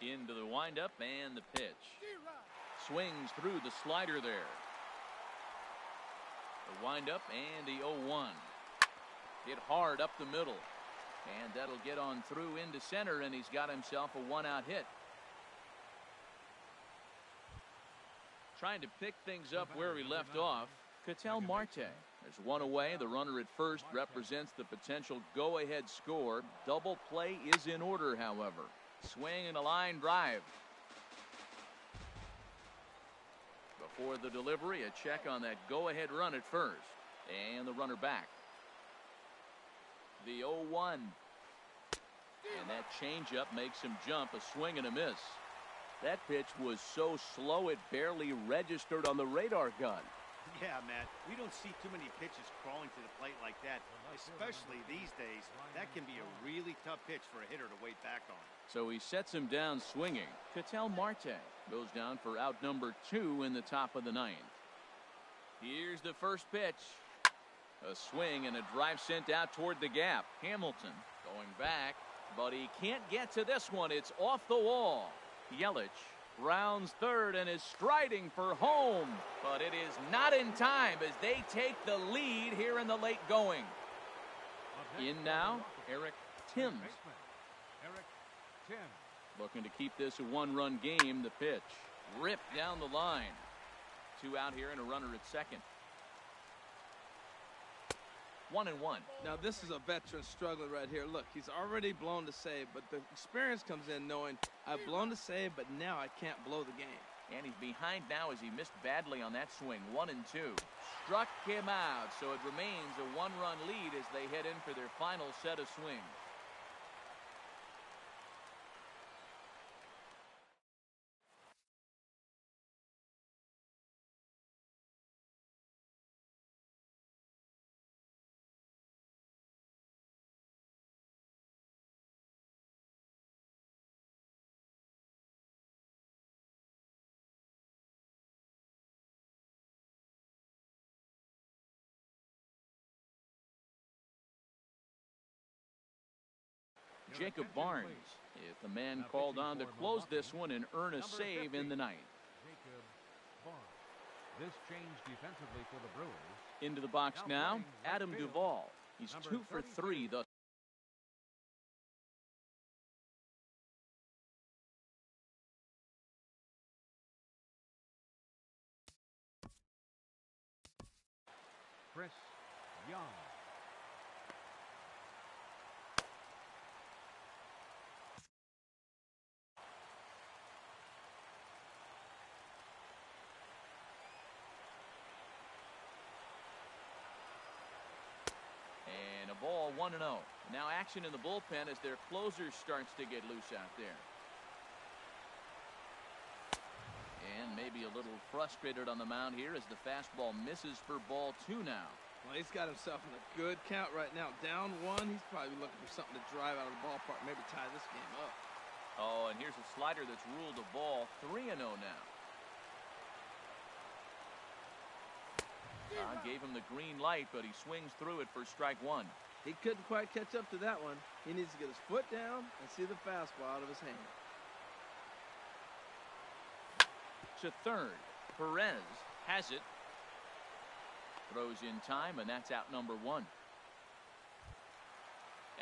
Into the windup and the pitch. Swings through the slider there. The windup and the 0-1. Hit hard up the middle. And that'll get on through into center, and he's got himself a 1-out hit. Trying to pick things up where he left off, Ketel Marte. There's one away. The runner at first represents the potential go-ahead score. Double play is in order, however. Swing and a line drive. Before the delivery, a check on that go-ahead run at first. And the runner back. The 0-1. And that changeup makes him jump. A swing and a miss. That pitch was so slow it barely registered on the radar gun. Yeah, Matt, we don't see too many pitches crawling to the plate like that, especially these days. That can be a really tough pitch for a hitter to wait back on. So he sets him down swinging. Ketel Marte goes down for out number 2 in the top of the 9th. Here's the first pitch. A swing and a drive sent out toward the gap. Hamilton going back, but he can't get to this one. It's off the wall. Yelich rounds third and is striding for home, but it is not in time as they take the lead here in the late going. In now, Eric Timms. Looking to keep this a 1-run game. The pitch ripped down the line. 2 out here and a runner at second. 1-1. Now this is a veteran struggling right here. Look, he's already blown the save, but the experience comes in knowing I've blown the save, but now I can't blow the game. And he's behind now as he missed badly on that swing. 1-2. Struck him out, so it remains a 1-run lead as they head in for their final set of swings. Jacob Barnes, if the man called on to close this one and earn a save in the 9th. Jacob Barnes. This change defensively for the Brewers. Into the box now, Adam Duvall. He's 2 for 3 thus. Chris Young. Ball 1-0. Now action in the bullpen as their closer starts to get loose out there. And maybe a little frustrated on the mound here as the fastball misses for ball 2 now. Well, he's got himself in a good count right now. Down 1, he's probably looking for something to drive out of the ballpark, maybe tie this game up. Oh, and here's a slider that's ruled a ball. 3-0 now. Gave him the green light, but he swings through it for strike 1. He couldn't quite catch up to that one. He needs to get his foot down and see the fastball out of his hand. To third. Perez has it. Throws in time, and that's out number 1.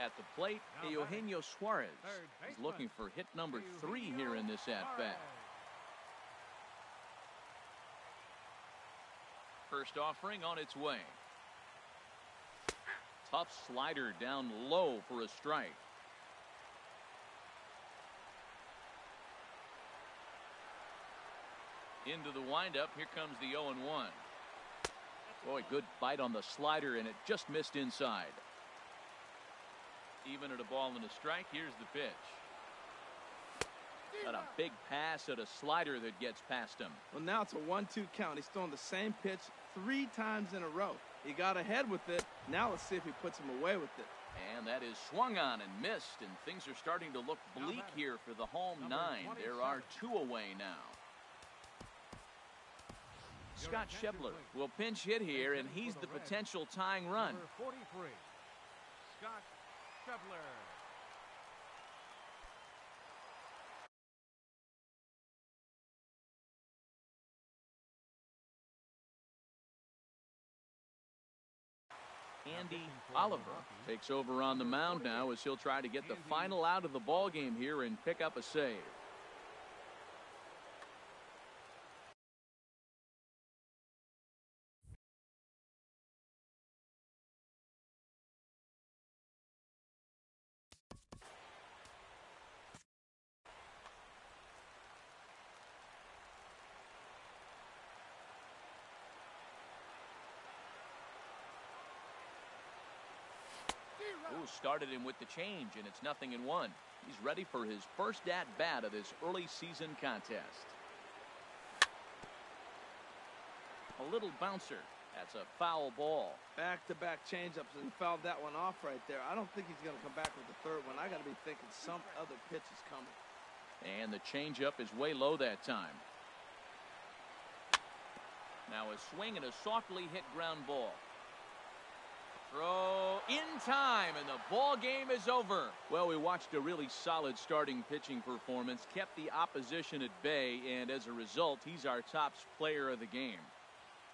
At the plate, Eugenio Suarez is looking for hit number 3 here in this at-bat. First offering on its way. Tough slider down low for a strike. Into the windup. Here comes the 0-1. Boy, good bite on the slider, and it just missed inside. Even at a ball and a strike, here's the pitch. Got a big pass at a slider that gets past him. Well, now it's a 1-2 count. He's throwing the same pitch 3 times in a row. He got ahead with it. Now let's see if he puts him away with it. And that is swung on and missed, and things are starting to look bleak here for the home 9. There are 2 away now. Scott Schebler will pinch hit here, and he's the potential tying run. Number 43, Scott Schebler. Andy Oliver takes over on the mound now as he'll try to get the final out of the ball game here and pick up a save. Ooh, started him with the change, and it's 0-1. He's ready for his first at-bat of this early season contest. A little bouncer. That's a foul ball. Back-to-back changeups, and he fouled that one off right there. I don't think he's going to come back with the third one. I got to be thinking some other pitch is coming. And the changeup is way low that time. Now a swing and a softly hit ground ball. Throw in time, and the ball game is over. Well, we watched a really solid starting pitching performance, kept the opposition at bay, and as a result, he's our top player of the game.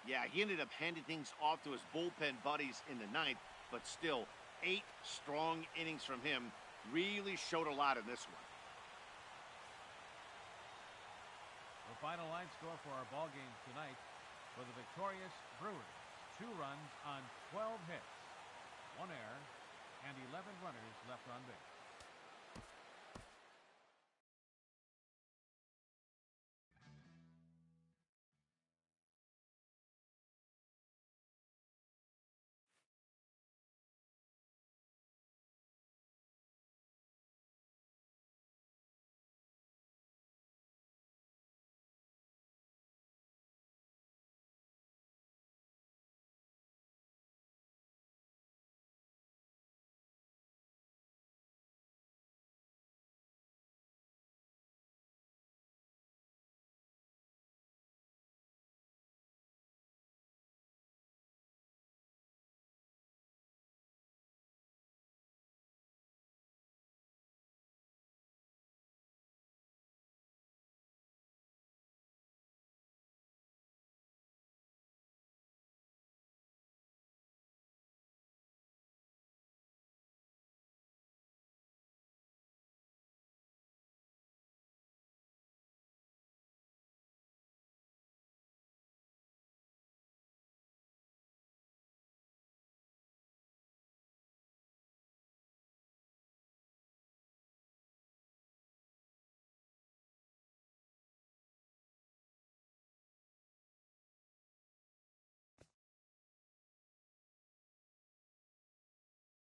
Yeah, he ended up handing things off to his bullpen buddies in the 9th, but still, 8 strong innings from him really showed a lot in this one. The final line score for our ball game tonight for the victorious Brewers: 2 runs on 12 hits, 1 error, and 11 runners left on base.